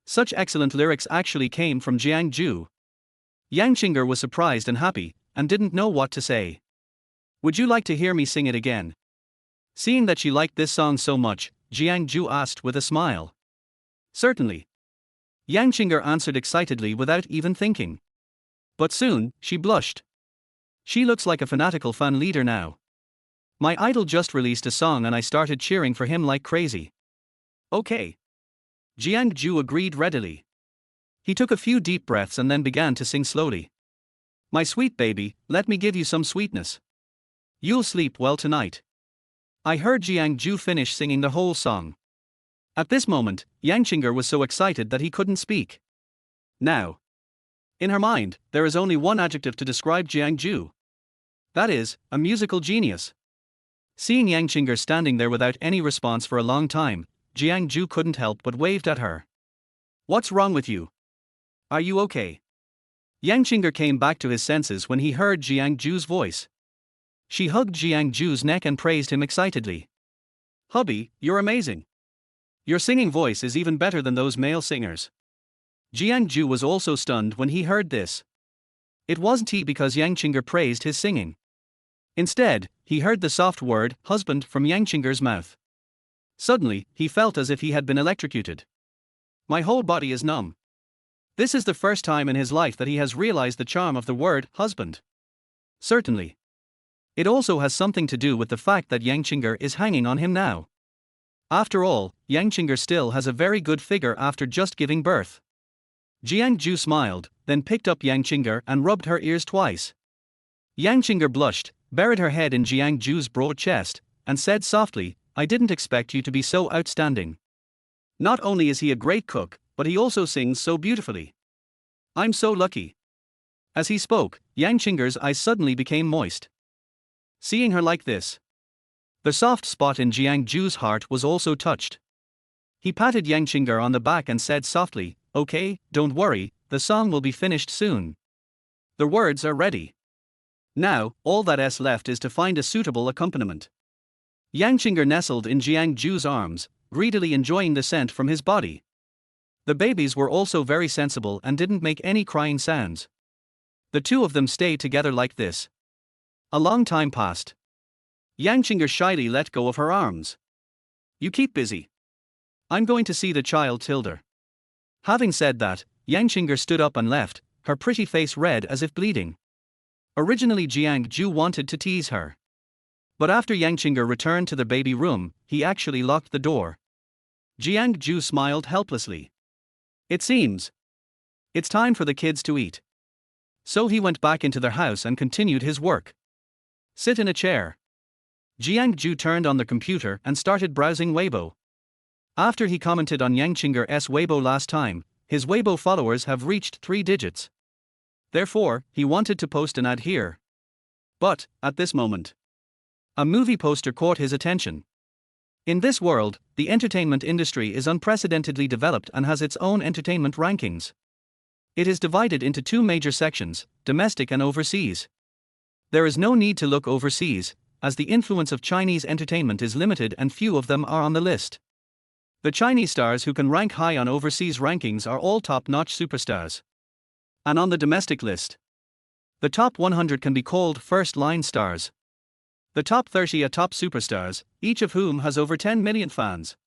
Such excellent lyrics actually came from Jiang Zhou. Jiangcheng was surprised and happy, and didn't know what to say. Would you like to hear me sing it again? Seeing that she liked this song so much, Jiang Zhou asked with a smile. Certainly. Jiangcheng answered excitedly without even thinking. But soon, she blushed. She looks like a fanatical fan leader now. My idol just released a song and I started cheering for him like crazy. Okay. Jiang Zhou agreed readily. He took a few deep breaths and then began to sing slowly. My sweet baby, let me give you some sweetness. You'll sleep well tonight. I heard Jiang Zhou finish singing the whole song. At this moment, Jiangcheng was so excited that he couldn't speak. Now. In her mind, there is only one adjective to describe Jiang Zhou. That is, a musical genius. Seeing Jiangcheng standing there without any response for a long time, Jiang Zhou couldn't help but waved at her. What's wrong with you? Are you okay? Jiangcheng came back to his senses when he heard Jiang Zhou's voice. She hugged Jiang Zhou's neck and praised him excitedly. Hubby, you're amazing. Your singing voice is even better than those male singers. Jiang Zhou was also stunned when he heard this. It wasn't he because Jiangcheng praised his singing. Instead, he heard the soft word, husband, from Jiangchenger's mouth. Suddenly, he felt as if he had been electrocuted. My whole body is numb. This is the first time in his life that he has realized the charm of the word husband. Certainly. It also has something to do with the fact that Jiangcheng is hanging on him now. After all, Jiangcheng still has a very good figure after just giving birth. Jiang Zhou smiled, then picked up Jiangcheng and rubbed her ears twice. Jiangcheng blushed, buried her head in Jiang Zhou's broad chest, and said softly, "I didn't expect you to be so outstanding. Not only is he a great cook, but he also sings so beautifully. I'm so lucky." As he spoke, Jiangcheng's eyes suddenly became moist. Seeing her like this, the soft spot in Jiang Zhou's heart was also touched. He patted Jiangcheng on the back and said softly, "Okay, don't worry, the song will be finished soon. The words are ready. Now, all that's left is to find a suitable accompaniment." Jiangcheng nestled in Jiang Zhou's arms, greedily enjoying the scent from his body. The babies were also very sensible and didn't make any crying sounds. The two of them stayed together like this. A long time passed. Jiangcheng shyly let go of her arms. "You keep busy. I'm going to see the child Tilda." Having said that, Jiangcheng stood up and left, her pretty face red as if bleeding. Originally Jiang Zhou wanted to tease her. But after Jiangcheng returned to the baby room, he actually locked the door. Jiang Zhou smiled helplessly. It seems it's time for the kids to eat. So he went back into their house and continued his work. "Sit in a chair." Jiang Zhou turned on the computer and started browsing Weibo. After he commented on Jiangcheng's Weibo last time, his Weibo followers have reached 3 digits. Therefore, he wanted to post an ad here. But, at this moment, a movie poster caught his attention. In this world, the entertainment industry is unprecedentedly developed and has its own entertainment rankings. It is divided into 2 major sections, domestic and overseas. There is no need to look overseas, as the influence of Chinese entertainment is limited and few of them are on the list. The Chinese stars who can rank high on overseas rankings are all top-notch superstars. And on the domestic list, the top 100 can be called first-line stars. The top 30 are top superstars, each of whom has over 10 million fans.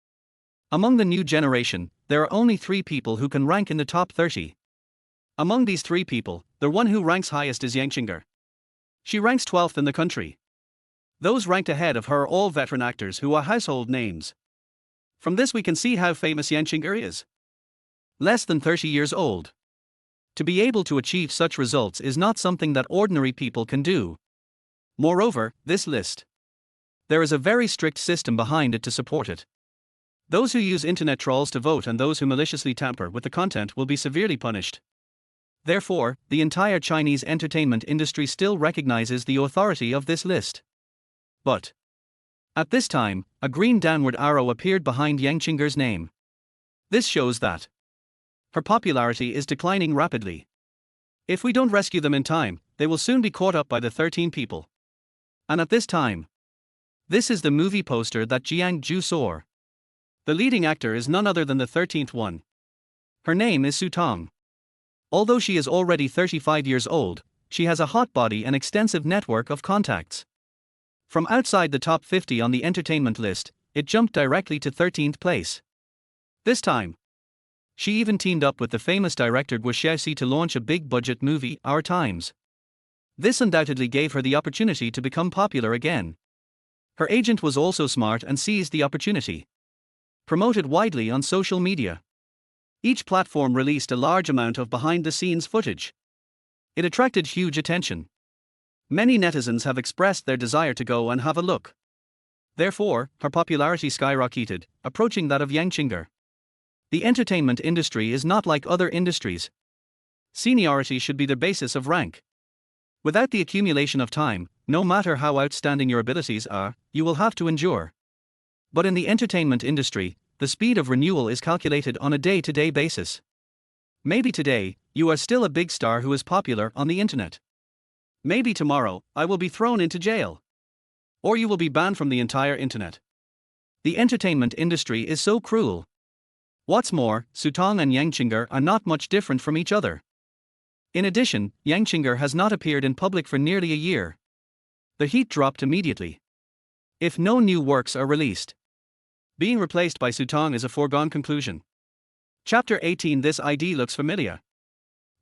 Among the new generation, there are only 3 people who can rank in the top 30. Among these 3 people, the one who ranks highest is Jiangcheng. She ranks 12th in the country. Those ranked ahead of her are all veteran actors who are household names. From this we can see how famous Jiangcheng is. Less than 30 years old. To be able to achieve such results is not something that ordinary people can do. Moreover, this list, there is a very strict system behind it to support it. Those who use internet trolls to vote and those who maliciously tamper with the content will be severely punished. Therefore, the entire Chinese entertainment industry still recognizes the authority of this list. But at this time, a green downward arrow appeared behind Jiangcheng's name. This shows that her popularity is declining rapidly. If we don't rescue them in time, they will soon be caught up by the 13 people. And at this time, this is the movie poster that Jiang Zhou saw. The leading actor is none other than the 13th one. Her name is Su Tong. Although she is already 35 years old, she has a hot body and extensive network of contacts. From outside the top 50 on the entertainment list, it jumped directly to 13th place. This time, she even teamed up with the famous director Wu Xiaoxi to launch a big-budget movie, Our Times. This undoubtedly gave her the opportunity to become popular again. Her agent was also smart and seized the opportunity. Promoted widely on social media. Each platform released a large amount of behind-the-scenes footage. It attracted huge attention. Many netizens have expressed their desire to go and have a look. Therefore, her popularity skyrocketed, approaching that of Jiangcheng. The entertainment industry is not like other industries. Seniority should be the basis of rank. Without the accumulation of time, no matter how outstanding your abilities are, you will have to endure. But in the entertainment industry, the speed of renewal is calculated on a day-to-day basis. Maybe today, you are still a big star who is popular on the internet. Maybe tomorrow, I will be thrown into jail. Or you will be banned from the entire internet. The entertainment industry is so cruel. What's more, Su Tong and Jiangcheng are not much different from each other. In addition, Jiangcheng has not appeared in public for nearly a year. The heat dropped immediately. If no new works are released, being replaced by Su Tong is a foregone conclusion. Chapter 18. This ID looks familiar.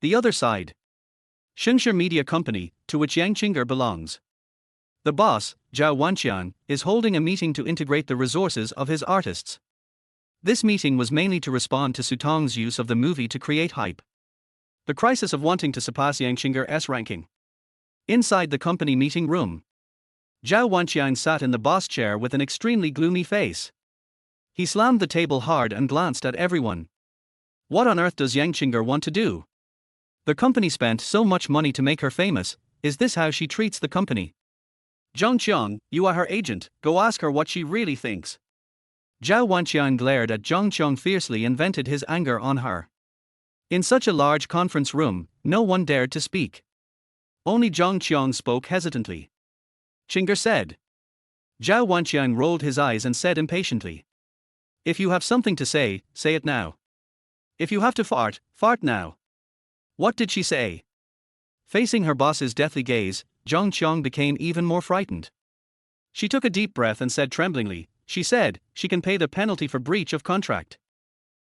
The other side. Xingshe Media Company, to which Yang Qing'er belongs. The boss, Zhao Wanqian, is holding a meeting to integrate the resources of his artists. This meeting was mainly to respond to Sutong's use of the movie to create hype. The crisis of wanting to surpass Yang Qing'er's ranking. Inside the company meeting room, Zhao Wanqian sat in the boss chair with an extremely gloomy face. He slammed the table hard and glanced at everyone. What on earth does Yang Qing'er want to do? The company spent so much money to make her famous. Is this how she treats the company? Jiangcheng, you are her agent, go ask her what she really thinks. Zhao Wanqian glared at Jiangcheng fiercely and vented his anger on her. In such a large conference room, no one dared to speak. Only Jiangcheng spoke hesitantly. Qing'er said. Zhao Wanqian rolled his eyes and said impatiently. If you have something to say it now. If you have to fart now. What did she say? Facing her boss's deathly gaze, Jiangcheng became even more frightened. She took a deep breath and said tremblingly, she said, she can pay the penalty for breach of contract.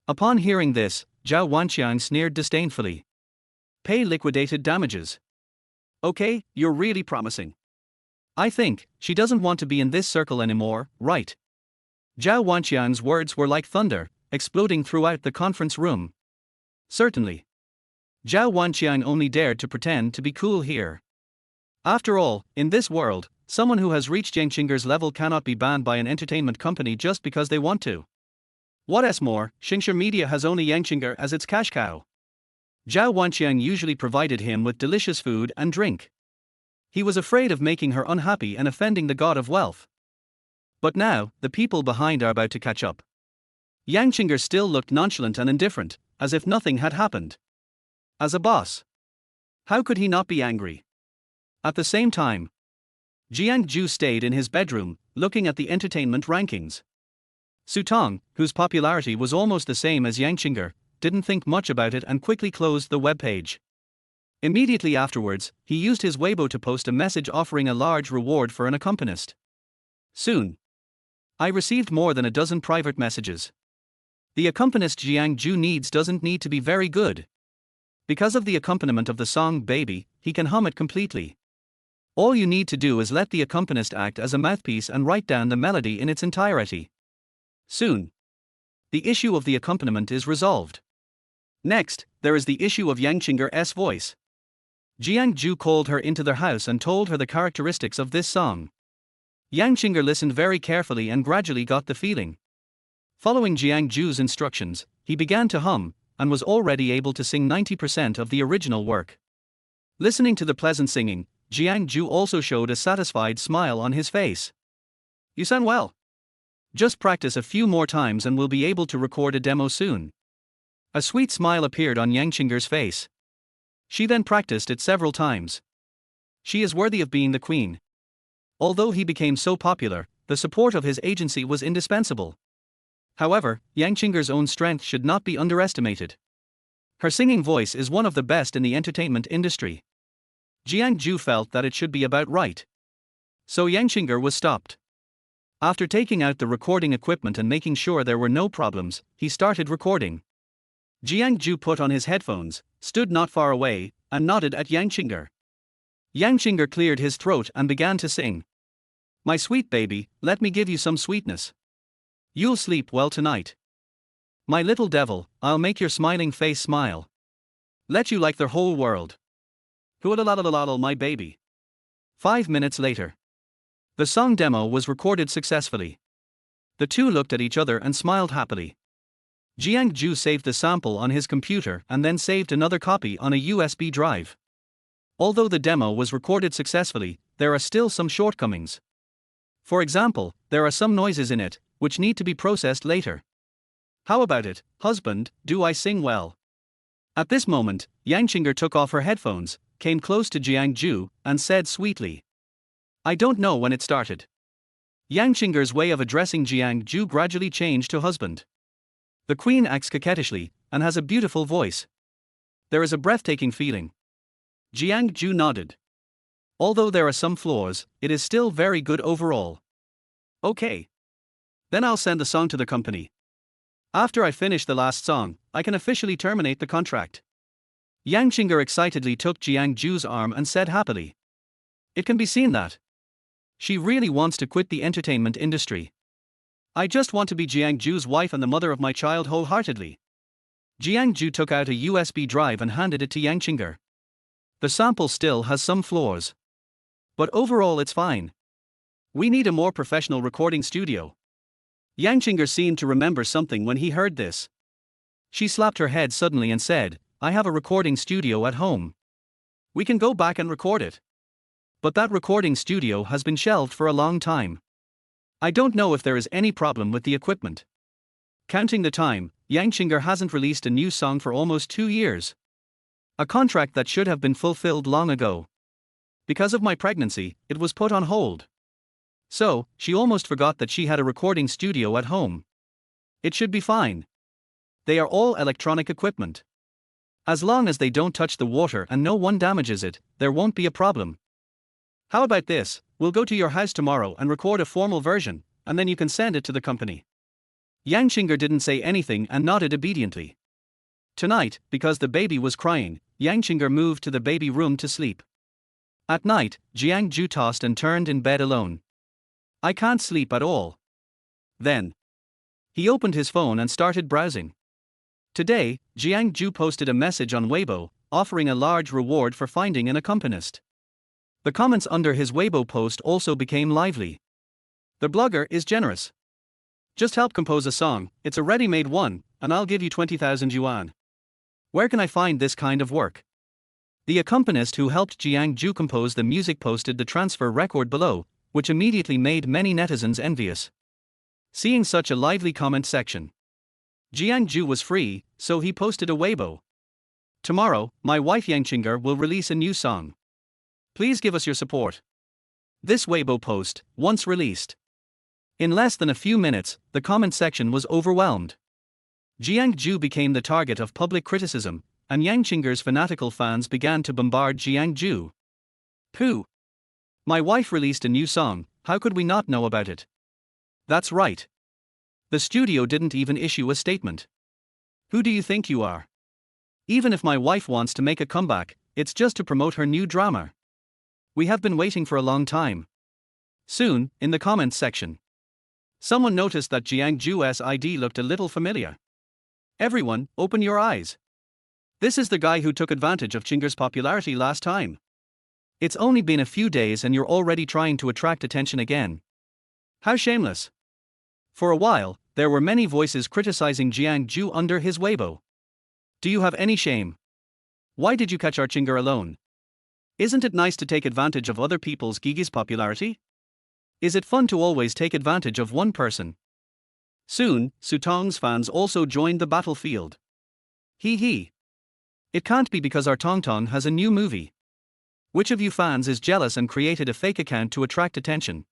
Upon hearing this, Zhao Wanqian sneered disdainfully. Pay liquidated damages. Okay, you're really promising. I think, she doesn't want to be in this circle anymore, right? Zhao Wanqian's words were like thunder, exploding throughout the conference room. Certainly. Zhao Wanqian only dared to pretend to be cool here. After all, in this world, someone who has reached Yang Qing'er's level cannot be banned by an entertainment company just because they want to. What's more, Xingshe Media has only Yang Qing'er as its cash cow. Zhao Wanqian usually provided him with delicious food and drink. He was afraid of making her unhappy and offending the god of wealth. But now, the people behind are about to catch up. Yang Qing'er still looked nonchalant and indifferent, as if nothing had happened. As a boss, how could he not be angry? At the same time, Jiang Zhou stayed in his bedroom, looking at the entertainment rankings. Sutong, whose popularity was almost the same as Yang Qing'er, didn't think much about it and quickly closed the webpage. Immediately afterwards, he used his Weibo to post a message offering a large reward for an accompanist. Soon, I received more than a dozen private messages. The accompanist Jiang Zhou doesn't need to be very good. Because of the accompaniment of the song Baby, he can hum it completely. All you need to do is let the accompanist act as a mouthpiece and write down the melody in its entirety. Soon, the issue of the accompaniment is resolved. Next, there is the issue of Yang Qing'er's voice. Jiang Zhou called her into their house and told her the characteristics of this song. Yang Qing'er listened very carefully and gradually got the feeling. Following Jiang Zhou's instructions, he began to hum, and was already able to sing 90% of the original work. Listening to the pleasant singing, Jiang Zhou also showed a satisfied smile on his face. You sound well. Just practice a few more times and we'll be able to record a demo soon. A sweet smile appeared on Yang Qing'er's face. She then practiced it several times. She is worthy of being the queen. Although he became so popular, the support of his agency was indispensable. However, Yang Qing'er's own strength should not be underestimated. Her singing voice is one of the best in the entertainment industry. Jiang Zhou felt that it should be about right. So Yang Qing'er was stopped. After taking out the recording equipment and making sure there were no problems, he started recording. Jiang Zhou put on his headphones, stood not far away, and nodded at Yang Qing'er. Yang Qing'er cleared his throat and began to sing. My sweet baby, let me give you some sweetness. You'll sleep well tonight. My little devil, I'll make your smiling face smile. Let you like the whole world. Hoo-la-la-la-la-la, my baby. 5 minutes later, the song demo was recorded successfully. The two looked at each other and smiled happily. Jiang Zhou saved the sample on his computer and then saved another copy on a USB drive. Although the demo was recorded successfully, there are still some shortcomings. For example, there are some noises in it, which need to be processed later. How about it, husband, do I sing well? At this moment, Yang Qing'er took off her headphones, came close to Jiang Zhou, and said sweetly. I don't know when it started. Yang Qing'er's way of addressing Jiang Zhou gradually changed to husband. The queen acts coquettishly, and has a beautiful voice. There is a breathtaking feeling. Jiang Zhou nodded. Although there are some flaws, it is still very good overall. Okay. Then I'll send the song to the company. After I finish the last song, I can officially terminate the contract. Jiangcheng excitedly took Jiang Zhou's arm and said happily. It can be seen that she really wants to quit the entertainment industry. I just want to be Jiang Zhou's wife and the mother of my child wholeheartedly. Jiang Zhou took out a USB drive and handed it to Jiangcheng. The sample still has some flaws, but overall it's fine. We need a more professional recording studio. Jiangcheng seemed to remember something when he heard this. She slapped her head suddenly and said, I have a recording studio at home. We can go back and record it. But that recording studio has been shelved for a long time. I don't know if there is any problem with the equipment. Counting the time, Jiangcheng hasn't released a new song for almost 2 years. A contract that should have been fulfilled long ago. Because of my pregnancy, it was put on hold. So, she almost forgot that she had a recording studio at home. It should be fine. They are all electronic equipment. As long as they don't touch the water and no one damages it, there won't be a problem. How about this? We'll go to your house tomorrow and record a formal version, and then you can send it to the company. Jiangcheng didn't say anything and nodded obediently. Tonight, because the baby was crying, Jiangcheng moved to the baby room to sleep. At night, Jiang Zhou tossed and turned in bed alone. I can't sleep at all. Then he opened his phone and started browsing. Today, Jiang Zhou posted a message on Weibo, offering a large reward for finding an accompanist. The comments under his Weibo post also became lively. The blogger is generous. Just help compose a song, it's a ready-made one, and I'll give you 20,000 yuan. Where can I find this kind of work? The accompanist who helped Jiang Zhou compose the music posted the transfer record below, which immediately made many netizens envious. Seeing such a lively comment section, Jiang Zhou was free, so he posted a Weibo. Tomorrow, my wife Jiangcheng will release a new song. Please give us your support. This Weibo post, once released. In less than a few minutes, the comment section was overwhelmed. Jiang Zhou became the target of public criticism, and Jiangchen's fanatical fans began to bombard Jiang Zhou. Pooh! My wife released a new song, how could we not know about it? That's right. The studio didn't even issue a statement. Who do you think you are? Even if my wife wants to make a comeback, it's just to promote her new drama. We have been waiting for a long time. Soon, in the comments section, someone noticed that Jiang Zhou's ID looked a little familiar. Everyone, open your eyes. This is the guy who took advantage of Chenger's popularity last time. It's only been a few days and you're already trying to attract attention again. How shameless. For a while, there were many voices criticizing Jiang Zhou under his Weibo. Do you have any shame? Why did you catch our Chenger alone? Isn't it nice to take advantage of other people's gigi's popularity? Is it fun to always take advantage of one person? Soon, Sutong's fans also joined the battlefield. Hee hee. It can't be because our Tongtong has a new movie. Which of you fans is jealous and created a fake account to attract attention?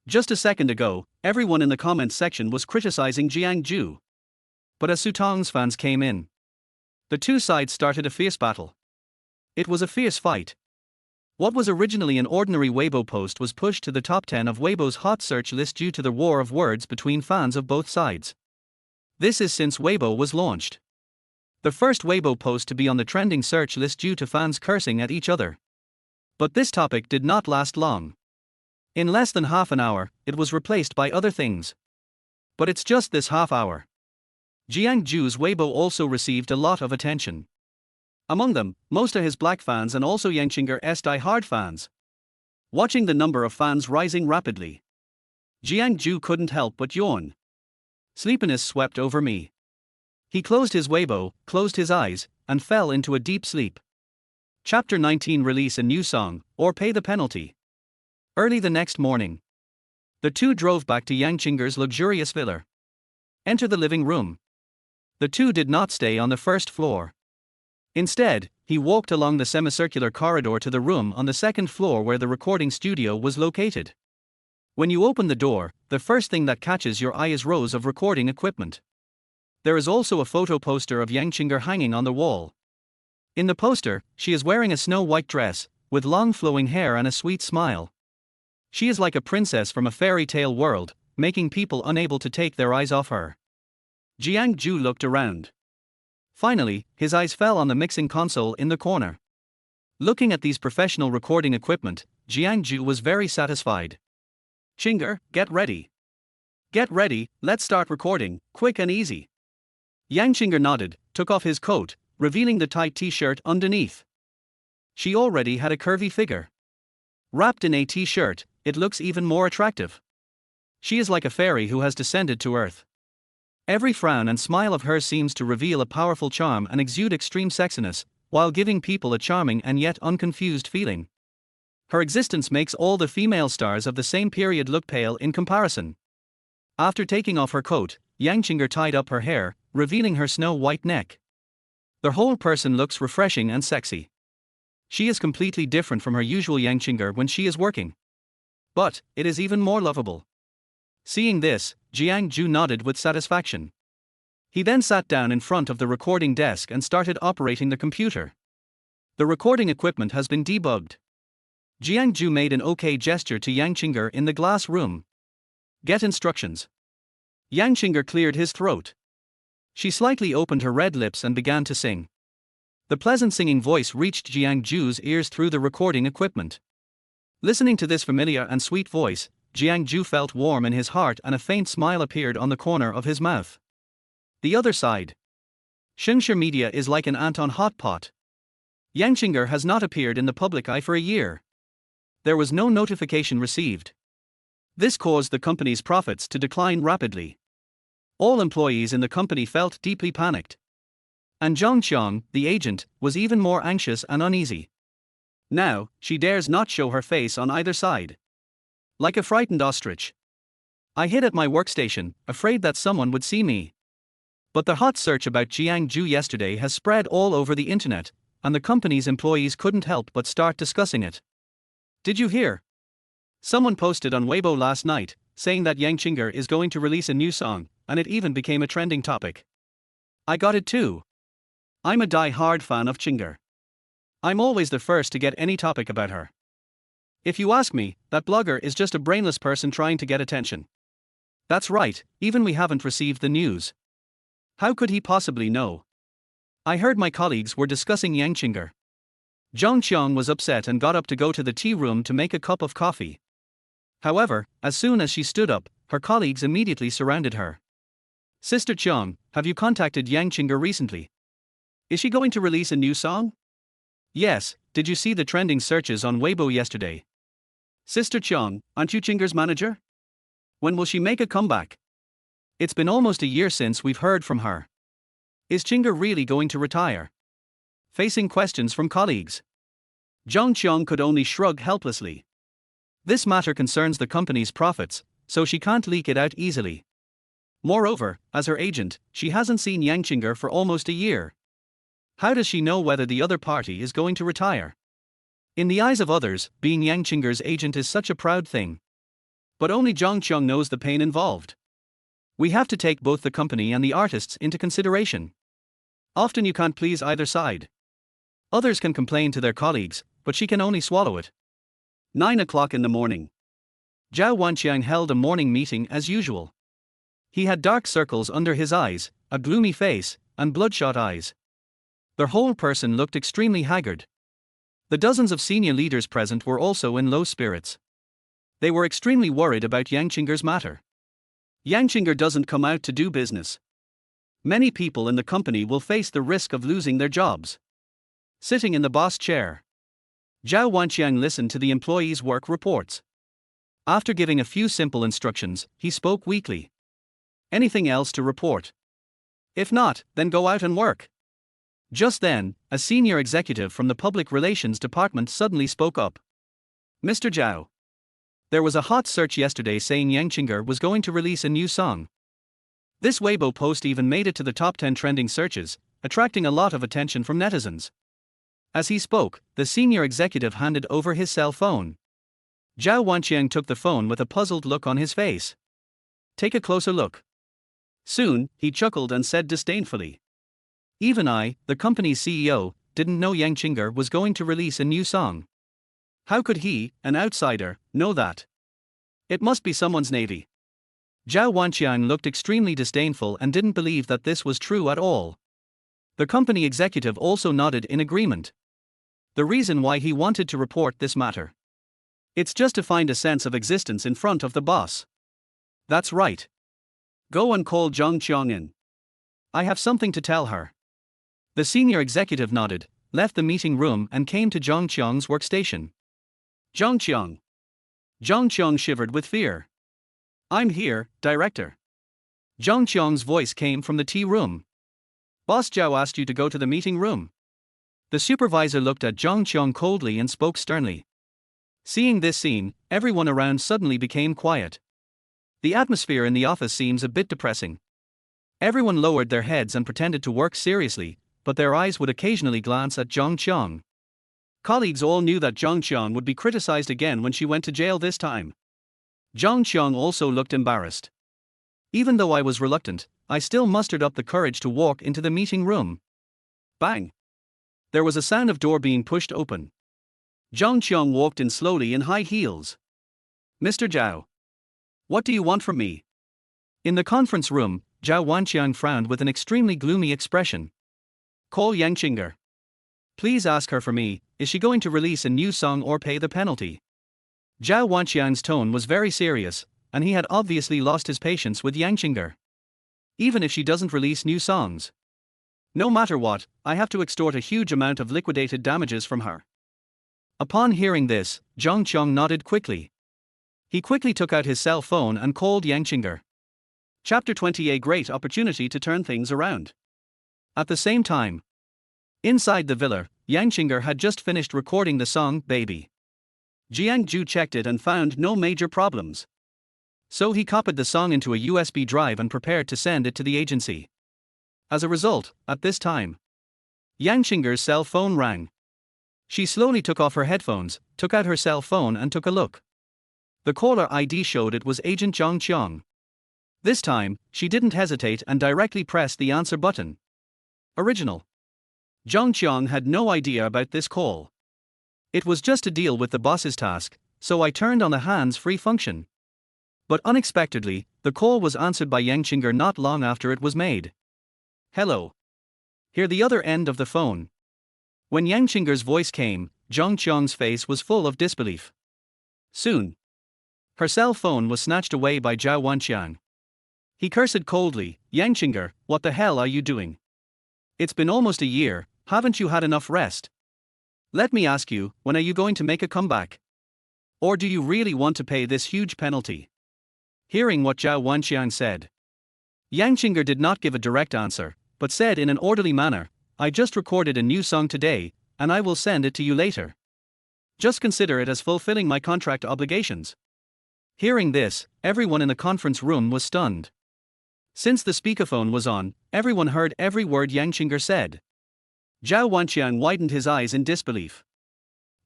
Just a second ago, everyone in the comments section was criticizing Jiang Zhou. But as Sutong's fans came in, the two sides started a fierce battle. It was a fierce fight. What was originally an ordinary Weibo post was pushed to the top 10 of Weibo's hot search list due to the war of words between fans of both sides. This is since Weibo was launched. The first Weibo post to be on the trending search list due to fans cursing at each other. But this topic did not last long. In less than half an hour, it was replaced by other things. But it's just this half hour. Jiang Zhou's Weibo also received a lot of attention. Among them, most are his black fans and also Jiangchen's die-hard fans. Watching the number of fans rising rapidly, Jiang Zhou couldn't help but yawn. Sleepiness swept over me. He closed his Weibo, closed his eyes, and fell into a deep sleep. Chapter 19 Release a new song, or pay the penalty. Early the next morning, the two drove back to Jiangchen's luxurious villa. Enter the living room. The two did not stay on the first floor. Instead, he walked along the semicircular corridor to the room on the second floor where the recording studio was located. When you open the door, the first thing that catches your eye is rows of recording equipment. There is also a photo poster of Jiangcheng hanging on the wall. In the poster, she is wearing a snow-white dress, with long flowing hair and a sweet smile. She is like a princess from a fairy tale world, making people unable to take their eyes off her. Jiang Zhou looked around. Finally, his eyes fell on the mixing console in the corner. Looking at these professional recording equipment, Jiang Zhou was very satisfied. Chinger, get ready. Get ready, let's start recording, quick and easy. Yang Chinger nodded, took off his coat, revealing the tight t-shirt underneath. She already had a curvy figure. Wrapped in a t-shirt, it looks even more attractive. She is like a fairy who has descended to earth. Every frown and smile of hers seems to reveal a powerful charm and exude extreme sexiness, while giving people a charming and yet unconfused feeling. Her existence makes all the female stars of the same period look pale in comparison. After taking off her coat, Yang Chinger tied up her hair, revealing her snow-white neck. The whole person looks refreshing and sexy. She is completely different from her usual Yang Chinger when she is working. But it is even more lovable. Seeing this, Jiang Zhou nodded with satisfaction. He then sat down in front of the recording desk and started operating the computer. The recording equipment has been debugged. Jiang Zhou made an OK gesture to Yang Chinger in the glass room. Get instructions. Yang Chinger cleared his throat. She slightly opened her red lips and began to sing. The pleasant singing voice reached Jiang Zhou's ears through the recording equipment. Listening to this familiar and sweet voice, Jiang Zhou felt warm in his heart and a faint smile appeared on the corner of his mouth. The other side. Shengshe Media is like an ant on hot pot. Yang Chinger has not appeared in the public eye for a year. There was no notification received. This caused the company's profits to decline rapidly. All employees in the company felt deeply panicked. And Jiangcheng, the agent, was even more anxious and uneasy. Now, she dares not show her face on either side. Like a frightened ostrich. I hid at my workstation, afraid that someone would see me. But the hot search about Jiang Zhou yesterday has spread all over the internet, and the company's employees couldn't help but start discussing it. Did you hear? Someone posted on Weibo last night, saying that Yang Chinger is going to release a new song, and it even became a trending topic. I got it too. I'm a die-hard fan of Chinger. I'm always the first to get any topic about her. If you ask me, that blogger is just a brainless person trying to get attention. That's right, even we haven't received the news. How could he possibly know? I heard my colleagues were discussing Yang Chinger. Jiangcheng was upset and got up to go to the tea room to make a cup of coffee. However, as soon as she stood up, her colleagues immediately surrounded her. Sister Cheng, have you contacted Yang Chinger recently? Is she going to release a new song? Yes, did you see the trending searches on Weibo yesterday? Sister Cheng, aren't you Chinger's manager? When will she make a comeback? It's been almost a year since we've heard from her. Is Chinger really going to retire? Facing questions from colleagues, Jiangcheng could only shrug helplessly. This matter concerns the company's profits, so she can't leak it out easily. Moreover, as her agent, she hasn't seen Yang Chinger for almost a year. How does she know whether the other party is going to retire? In the eyes of others, being Yang Chinger's agent is such a proud thing. But only Jiangcheng knows the pain involved. We have to take both the company and the artists into consideration. Often you can't please either side. Others can complain to their colleagues, but she can only swallow it. 9 o'clock in the morning. Zhao Wanqiang held a morning meeting as usual. He had dark circles under his eyes, a gloomy face, and bloodshot eyes. Their whole person looked extremely haggard. The dozens of senior leaders present were also in low spirits. They were extremely worried about Yang Chinger's matter. Yang Chinger doesn't come out to do business. Many people in the company will face the risk of losing their jobs. Sitting in the boss chair, Zhao Wanqiang listened to the employees' work reports. After giving a few simple instructions, he spoke weakly. Anything else to report? If not, then go out and work. Just then, a senior executive from the public relations department suddenly spoke up. Mr. Zhao. There was a hot search yesterday saying Yang Chinger was going to release a new song. This Weibo post even made it to the top 10 trending searches, attracting a lot of attention from netizens. As he spoke, the senior executive handed over his cell phone. Zhao Wanqiang took the phone with a puzzled look on his face. Take a closer look. Soon, he chuckled and said disdainfully. Even I, the company's CEO, didn't know Yang Chinger was going to release a new song. How could he, an outsider, know that? It must be someone's navy. Zhao Wanqian looked extremely disdainful and didn't believe that this was true at all. The company executive also nodded in agreement. The reason why he wanted to report this matter. It's just to find a sense of existence in front of the boss. That's right. Go and call Jiangcheng in. I have something to tell her. The senior executive nodded, left the meeting room and came to Jiangcheng's workstation. Jiangcheng. Jiangcheng shivered with fear. I'm here, director. Jiangcheng's voice came from the tea room. Boss Zhao asked you to go to the meeting room. The supervisor looked at Jiangcheng coldly and spoke sternly. Seeing this scene, everyone around suddenly became quiet. The atmosphere in the office seems a bit depressing. Everyone lowered their heads and pretended to work seriously, but their eyes would occasionally glance at Jiangcheng. Colleagues all knew that Jiangcheng would be criticized again when she went to jail this time. Jiangcheng also looked embarrassed. Even though I was reluctant, I still mustered up the courage to walk into the meeting room. Bang! There was a sound of door being pushed open. Jiangcheng walked in slowly in high heels. Mr. Zhao. What do you want from me? In the conference room, Zhao Wanqian frowned with an extremely gloomy expression. Call Yangchinger. Please ask her for me, is she going to release a new song or pay the penalty? Zhao Wanqian's tone was very serious, and he had obviously lost his patience with Yangchinger. Even if she doesn't release new songs. No matter what, I have to extort a huge amount of liquidated damages from her. Upon hearing this, Jiangcheng nodded quickly. He quickly took out his cell phone and called Yangchinger. Chapter 20. A great opportunity to turn things around. At the same time, inside the villa, Yangchinger had just finished recording the song Baby. Jiang Zhou checked it and found no major problems. So he copied the song into a USB drive and prepared to send it to the agency. As a result, at this time, Yangchinger's cell phone rang. She slowly took off her headphones, took out her cell phone and took a look. The caller ID showed it was Agent Jiangcheng. This time, she didn't hesitate and directly pressed the answer button. Original. Jiangcheng had no idea about this call. It was just to deal with the boss's task, so I turned on the hands-free function. But unexpectedly, the call was answered by Yangchinger not long after it was made. Hello. Hear the other end of the phone. When Yangchinger's voice came, Jiangcheng's face was full of disbelief. Soon, her cell phone was snatched away by Zhao Wanqian. He cursed coldly, Yangchinger, what the hell are you doing? It's been almost a year, haven't you had enough rest? Let me ask you, when are you going to make a comeback? Or do you really want to pay this huge penalty? Hearing what Zhao Wanqian said, Yangchinger did not give a direct answer, but said in an orderly manner, I just recorded a new song today, and I will send it to you later. Just consider it as fulfilling my contract obligations. Hearing this, everyone in the conference room was stunned. Since the speakerphone was on, everyone heard every word Yangchinger said. Zhao Wanqian widened his eyes in disbelief.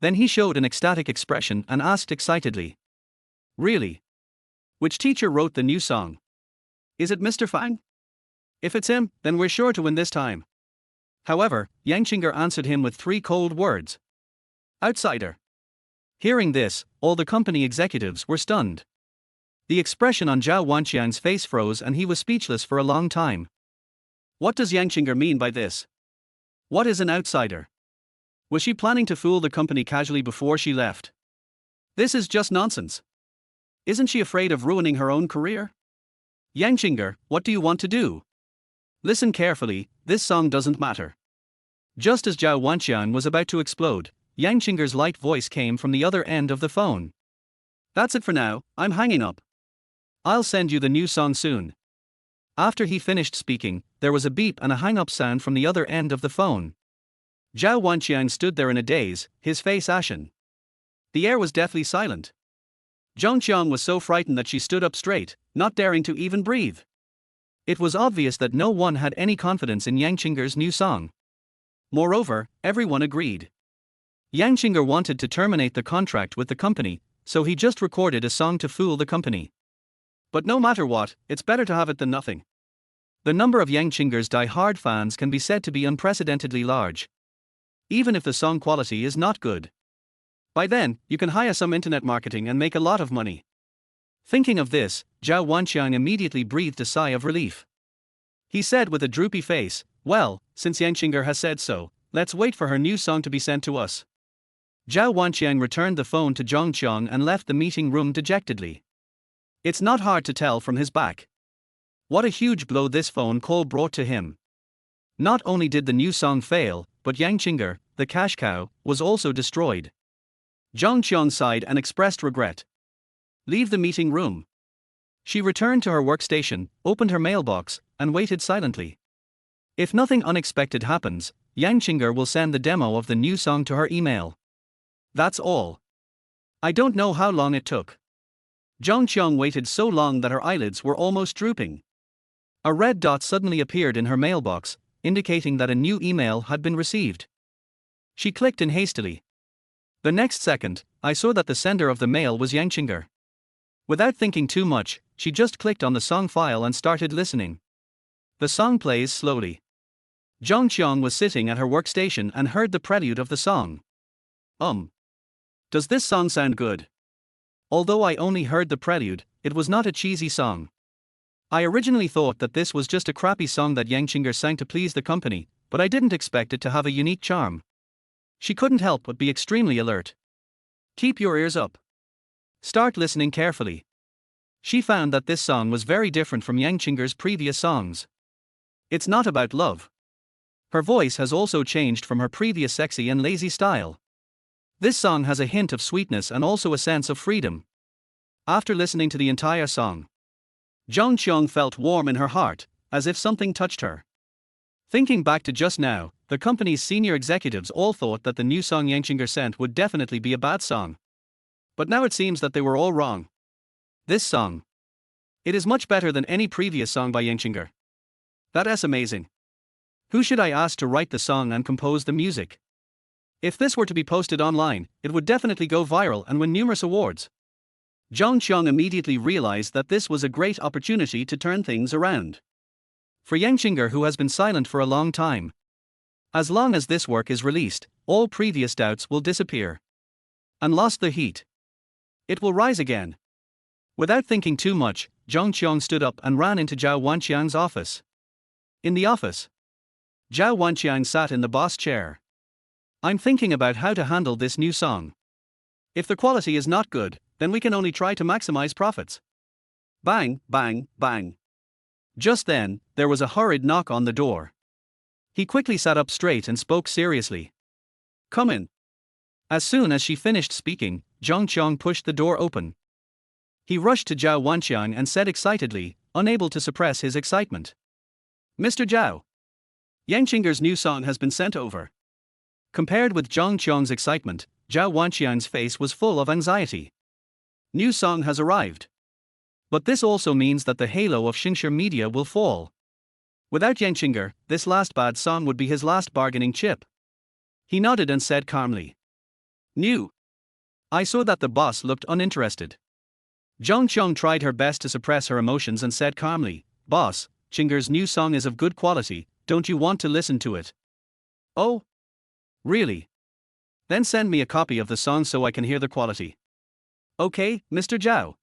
Then he showed an ecstatic expression and asked excitedly. Really? Which teacher wrote the new song? Is it Mr. Fang? If it's him, then we're sure to win this time. However, Yangchinger answered him with 3 cold words. Outsider. Hearing this, all the company executives were stunned. The expression on Zhao Wanqian's face froze and he was speechless for a long time. What does Yangchinger mean by this? What is an outsider? Was she planning to fool the company casually before she left? This is just nonsense. Isn't she afraid of ruining her own career? Yangchinger, what do you want to do? Listen carefully, this song doesn't matter. Just as Zhao Wanqian was about to explode, Yangchinger's light voice came from the other end of the phone. That's it for now, I'm hanging up. I'll send you the new song soon. After he finished speaking, there was a beep and a hang-up sound from the other end of the phone. Zhao Wanqian stood there in a daze, his face ashen. The air was deathly silent. Jiangcheng was so frightened that she stood up straight, not daring to even breathe. It was obvious that no one had any confidence in Yangchinger's new song. Moreover, everyone agreed. Yangchinger wanted to terminate the contract with the company, so he just recorded a song to fool the company. But no matter what, it's better to have it than nothing. The number of Yangchinger's die-hard fans can be said to be unprecedentedly large. Even if the song quality is not good. By then, you can hire some internet marketing and make a lot of money. Thinking of this, Zhao Wanqiang immediately breathed a sigh of relief. He said with a droopy face, "Well, since Jiangcheng has said so, let's wait for her new song to be sent to us." Zhao Wanqiang returned the phone to Jiangcheng and left the meeting room dejectedly. It's not hard to tell from his back what a huge blow this phone call brought to him. Not only did the new song fail, but Jiangcheng, the cash cow, was also destroyed. Jiangcheng sighed and expressed regret. Leave the meeting room. She returned to her workstation, opened her mailbox, and waited silently. If nothing unexpected happens, Jiangcheng will send the demo of the new song to her email. That's all. I don't know how long it took. Jiangcheng waited so long that her eyelids were almost drooping. A red dot suddenly appeared in her mailbox, indicating that a new email had been received. She clicked in hastily. The next second, I saw that the sender of the mail was Jiangcheng. Without thinking too much, she just clicked on the song file and started listening. The song plays slowly. Jiangcheng was sitting at her workstation and heard the prelude of the song. Does this song sound good? Although I only heard the prelude, it was not a cheesy song. I originally thought that this was just a crappy song that Jiangcheng sang to please the company, but I didn't expect it to have a unique charm. She couldn't help but be extremely alert. Keep your ears up. Start listening carefully. She found that this song was very different from Jiangcheng's previous songs. It's not about love. Her voice has also changed from her previous sexy and lazy style. This song has a hint of sweetness and also a sense of freedom. After listening to the entire song, Jiangcheng felt warm in her heart, as if something touched her. Thinking back to just now, the company's senior executives all thought that the new song Jiangcheng sent would definitely be a bad song. But now it seems that they were all wrong. This song, it is much better than any previous song by Jiangcheng. That's amazing. Who should I ask to write the song and compose the music? If this were to be posted online, it would definitely go viral and win numerous awards. Jiangcheng immediately realized that this was a great opportunity to turn things around. For Jiangcheng, who has been silent for a long time, as long as this work is released, all previous doubts will disappear. And lost the heat, it will rise again. Without thinking too much, Jiangcheng stood up and ran into Zhao Wanqiang's office. In the office, Zhao Wanqiang sat in the boss chair. I'm thinking about how to handle this new song. If the quality is not good, then we can only try to maximize profits. Bang, bang, bang. Just then, there was a hurried knock on the door. He quickly sat up straight and spoke seriously. Come in. As soon as she finished speaking, Jiangcheng pushed the door open. He rushed to Zhao Wanqiang and said excitedly, unable to suppress his excitement. Mr. Zhao, Jiangcheng's new song has been sent over. Compared with Jiangcheng's excitement, Zhao Wanqiang's face was full of anxiety. New song has arrived. But this also means that the halo of Xingshi media will fall. Without Jiangcheng, this last bad song would be his last bargaining chip. He nodded and said calmly. New. I saw that the boss looked uninterested. Jiangcheng tried her best to suppress her emotions and said calmly, Boss, Chinger's new song is of good quality, don't you want to listen to it? Oh? Really? Then send me a copy of the song so I can hear the quality. Okay, Mr. Zhao.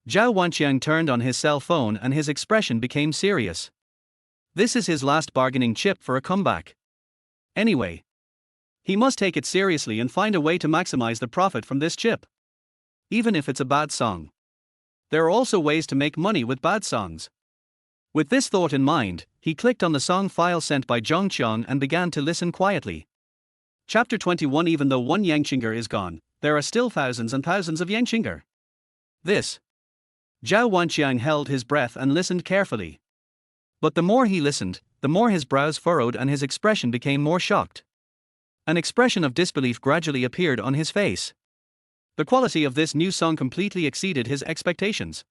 Zhao Wanqiang turned on his cell phone and his expression became serious. This is his last bargaining chip for a comeback. Anyway, he must take it seriously and find a way to maximize the profit from this chip. Even if it's a bad song. There are also ways to make money with bad songs. With this thought in mind, he clicked on the song file sent by Jiangcheng and began to listen quietly. Chapter 21. Even though one Jiangcheng is gone, there are still thousands and thousands of Jiangcheng. This. Zhao Wanqiang held his breath and listened carefully. But the more he listened, the more his brows furrowed and his expression became more shocked. An expression of disbelief gradually appeared on his face. The quality of this new song completely exceeded his expectations.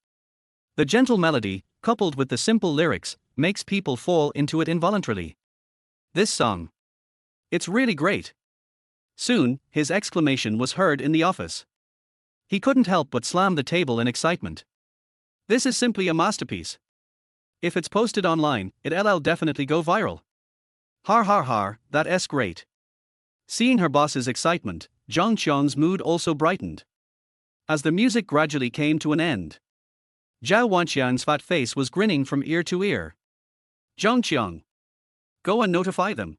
The gentle melody, coupled with the simple lyrics, makes people fall into it involuntarily. This song. It's really great. Soon, his exclamation was heard in the office. He couldn't help but slam the table in excitement. This is simply a masterpiece. If it's posted online, it'll definitely go viral. Har har har, that's great. Seeing her boss's excitement, Jiangcheng's mood also brightened. As the music gradually came to an end, Zhao Wanqian's fat face was grinning from ear to ear. Jiangcheng. Go and notify them.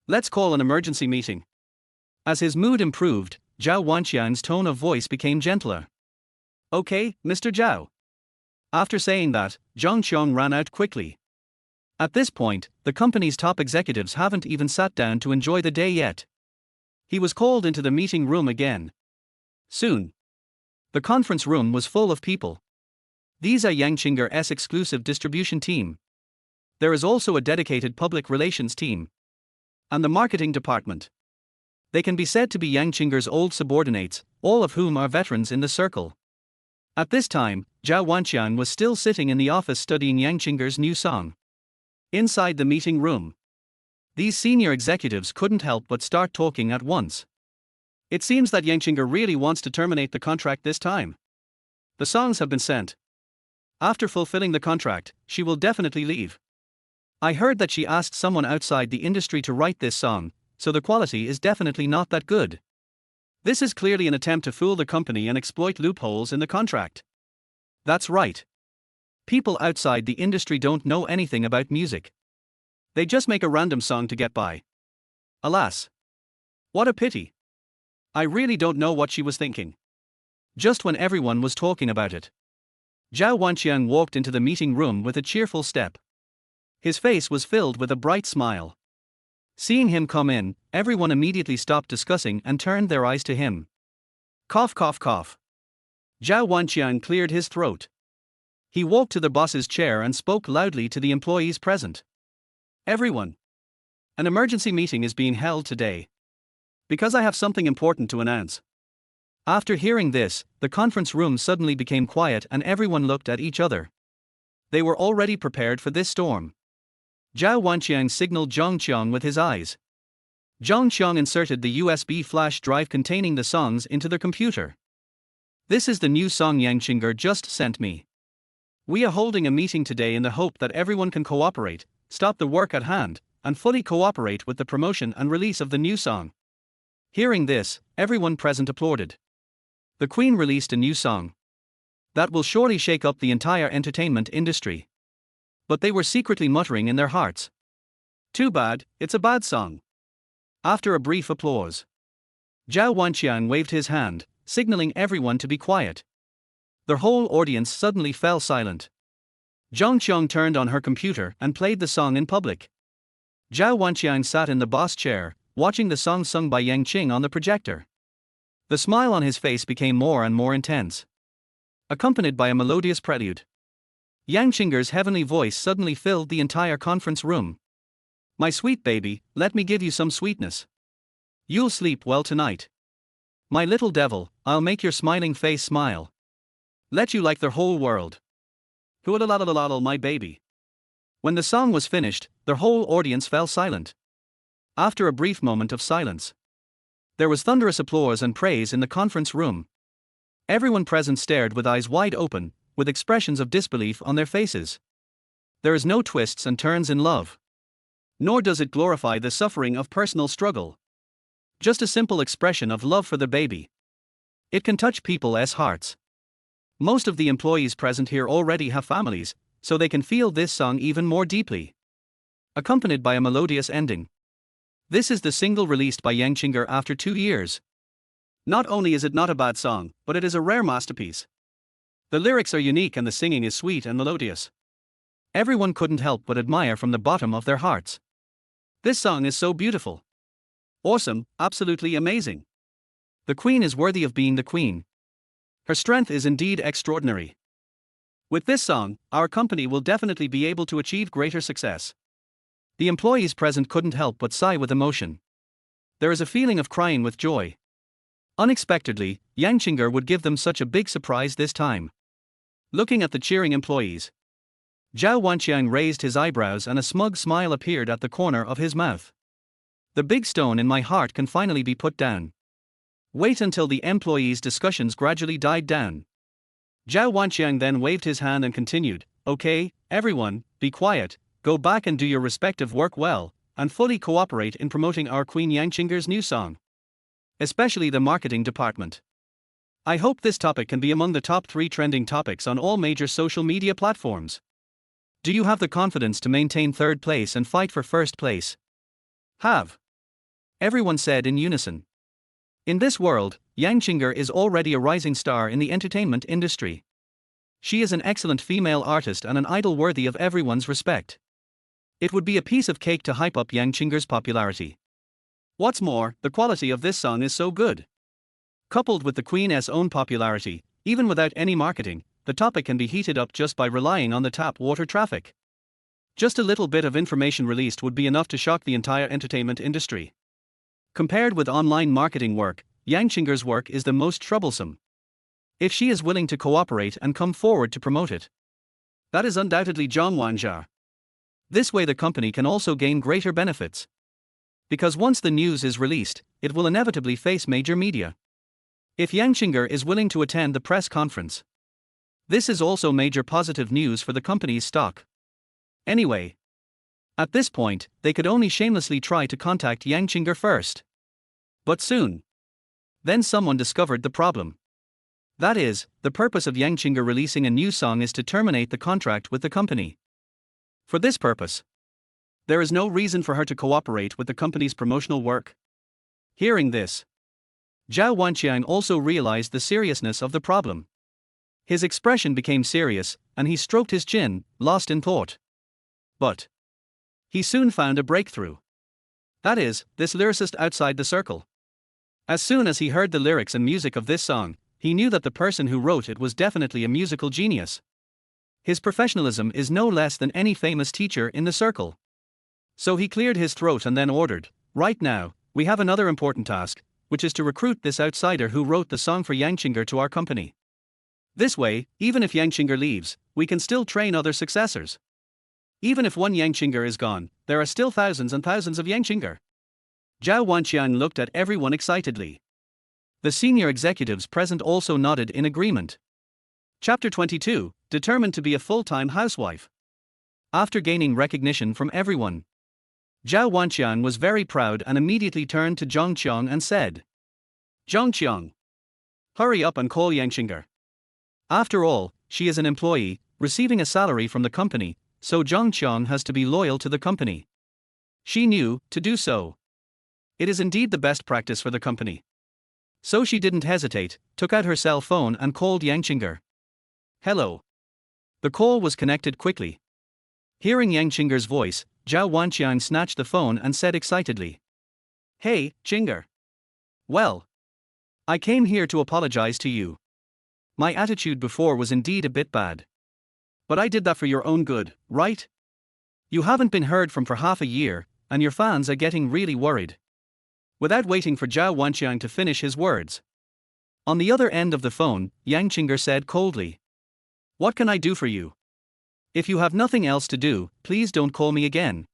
Let's call an emergency meeting. As his mood improved, Zhao Wanqian's tone of voice became gentler. Okay, Mr. Zhao. After saying that, Jiangcheng ran out quickly. At this point, the company's top executives haven't even sat down to enjoy the day yet. He was called into the meeting room again. Soon. The conference room was full of people. These are Jiangchenger's exclusive distribution team. There is also a dedicated public relations team. And the marketing department. They can be said to be Jiangchenger's old subordinates, all of whom are veterans in the circle. At this time, Zhao Wanqian was still sitting in the office studying Jiangchenger's new song. Inside the meeting room, these senior executives couldn't help but start talking at once. It seems that Jiangchenger really wants to terminate the contract this time. The songs have been sent. After fulfilling the contract, she will definitely leave. I heard that she asked someone outside the industry to write this song, so the quality is definitely not that good. This is clearly an attempt to fool the company and exploit loopholes in the contract. That's right. People outside the industry don't know anything about music. They just make a random song to get by. Alas. What a pity. I really don't know what she was thinking. Just when everyone was talking about it, Zhao Wanqian walked into the meeting room with a cheerful step. His face was filled with a bright smile. Seeing him come in, everyone immediately stopped discussing and turned their eyes to him. Cough, cough, cough. Zhao Wanqian cleared his throat. He walked to the boss's chair and spoke loudly to the employees present. Everyone. An emergency meeting is being held today. Because I have something important to announce. After hearing this, the conference room suddenly became quiet and everyone looked at each other. They were already prepared for this storm. Zhao Wanqian signaled Jiangcheng with his eyes. Jiangcheng inserted the USB flash drive containing the songs into their computer. This is the new song Jiangchenger just sent me. We are holding a meeting today in the hope that everyone can cooperate, stop the work at hand, and fully cooperate with the promotion and release of the new song. Hearing this, everyone present applauded. The Queen released a new song. That will surely shake up the entire entertainment industry. But they were secretly muttering in their hearts. Too bad, it's a bad song. After a brief applause, Zhao Wanqian waved his hand, signaling everyone to be quiet. The whole audience suddenly fell silent. Jiangcheng turned on her computer and played the song in public. Zhao Wanqian sat in the boss chair, watching the song sung by Jiangcheng on the projector. The smile on his face became more and more intense, accompanied by a melodious prelude. Jiangchenger's heavenly voice suddenly filled the entire conference room. My sweet baby, let me give you some sweetness. You'll sleep well tonight. My little devil, I'll make your smiling face smile. Let you like the whole world. Hoo-la-la-la-la-la, my baby. When the song was finished, the whole audience fell silent. After a brief moment of silence, there was thunderous applause and praise in the conference room. Everyone present stared with eyes wide open, with expressions of disbelief on their faces. There is no twists and turns in love. Nor does it glorify the suffering of personal struggle. Just a simple expression of love for the baby. It can touch people's hearts. Most of the employees present here already have families, so they can feel this song even more deeply. Accompanied by a melodious ending. This is the single released by Jiangchenger after 2 years. Not only is it not a bad song, but it is a rare masterpiece. The lyrics are unique and the singing is sweet and melodious. Everyone couldn't help but admire from the bottom of their hearts. This song is so beautiful. Awesome, absolutely amazing. The Queen is worthy of being the Queen. Her strength is indeed extraordinary. With this song, our company will definitely be able to achieve greater success. The employees present couldn't help but sigh with emotion. There is a feeling of crying with joy. Unexpectedly, Jiangchenger would give them such a big surprise this time. Looking at the cheering employees, Zhao Wanqian raised his eyebrows and a smug smile appeared at the corner of his mouth. The big stone in my heart can finally be put down. Wait until the employees' discussions gradually died down. Zhao Wanqian then waved his hand and continued, Okay, everyone, be quiet, go back and do your respective work well, and fully cooperate in promoting our Queen Jiangchenger's new song. Especially the marketing department. I hope this topic can be among the top 3 trending topics on all major social media platforms. Do you have the confidence to maintain third place and fight for first place? Have. Everyone said in unison. In this world, Jiangcheng is already a rising star in the entertainment industry. She is an excellent female artist and an idol worthy of everyone's respect. It would be a piece of cake to hype up Jiangcheng's popularity. What's more, the quality of this song is so good. Coupled with the Queen's own popularity, even without any marketing, the topic can be heated up just by relying on the tap water traffic. Just a little bit of information released would be enough to shock the entire entertainment industry. Compared with online marketing work, Jiangcheng's work is the most troublesome. If she is willing to cooperate and come forward to promote it, that is undoubtedly Jiang Zhou. This way the company can also gain greater benefits. Because once the news is released, it will inevitably face major media. If Jiangcheng is willing to attend the press conference, this is also major positive news for the company's stock. Anyway, at this point, they could only shamelessly try to contact Jiangcheng first. But soon, then someone discovered the problem. That is, the purpose of Jiangcheng releasing a new song is to terminate the contract with the company. For this purpose, there is no reason for her to cooperate with the company's promotional work. Hearing this, Jiang also realized the seriousness of the problem. His expression became serious, and he stroked his chin, lost in thought. But he soon found a breakthrough. That is, this lyricist outside the circle. As soon as he heard the lyrics and music of this song, he knew that the person who wrote it was definitely a musical genius. His professionalism is no less than any famous teacher in the circle. So he cleared his throat and then ordered, "Right now, we have another important task, which is to recruit this outsider who wrote the song for Jiangcheng to our company. This way, even if Jiangcheng leaves, we can still train other successors. Even if one Jiangcheng is gone, there are still thousands and thousands of Jiangcheng." Jiang looked at everyone excitedly. The senior executives present also nodded in agreement. Chapter 22, determined to be a full-time housewife. After gaining recognition from everyone, Jiang was very proud and immediately turned to Jiangcheng and said, "Jiangcheng, hurry up and call Jiangcheng. After all, she is an employee, receiving a salary from the company, so Jiangcheng has to be loyal to the company. She knew to do so. It is indeed the best practice for the company." So she didn't hesitate, took out her cell phone and called Jiangcheng. "Hello." The call was connected quickly. Hearing Jiangcheng's voice, Jiang snatched the phone and said excitedly, "Hey, Chinger. Well, I came here to apologize to you. My attitude before was indeed a bit bad. But I did that for your own good, right? You haven't been heard from for half a year, and your fans are getting really worried." Without waiting for Jiang to finish his words, on the other end of the phone, Jiangcheng said coldly, "What can I do for you? If you have nothing else to do, please don't call me again.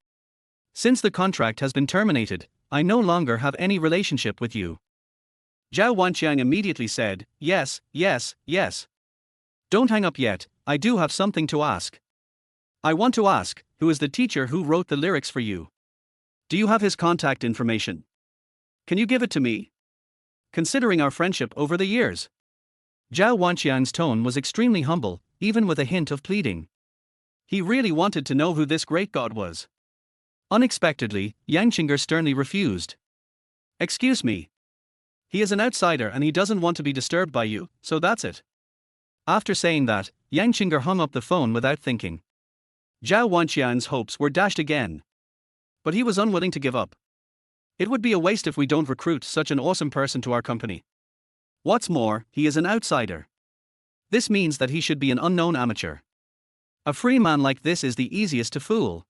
Since the contract has been terminated, I no longer have any relationship with you." Jiang immediately said, "Yes, yes, yes. Don't hang up yet, I do have something to ask. I want to ask, who is the teacher who wrote the lyrics for you? Do you have his contact information? Can you give it to me? Considering our friendship over the years." Jiang's tone was extremely humble, even with a hint of pleading. He really wanted to know who this great god was. Unexpectedly, Jiangcheng sternly refused. "Excuse me. He is an outsider and he doesn't want to be disturbed by you, so that's it." After saying that, Jiangcheng hung up the phone without thinking. Jiang's hopes were dashed again. But he was unwilling to give up. "It would be a waste if we don't recruit such an awesome person to our company. What's more, he is an outsider. This means that he should be an unknown amateur. A free man like this is the easiest to fool.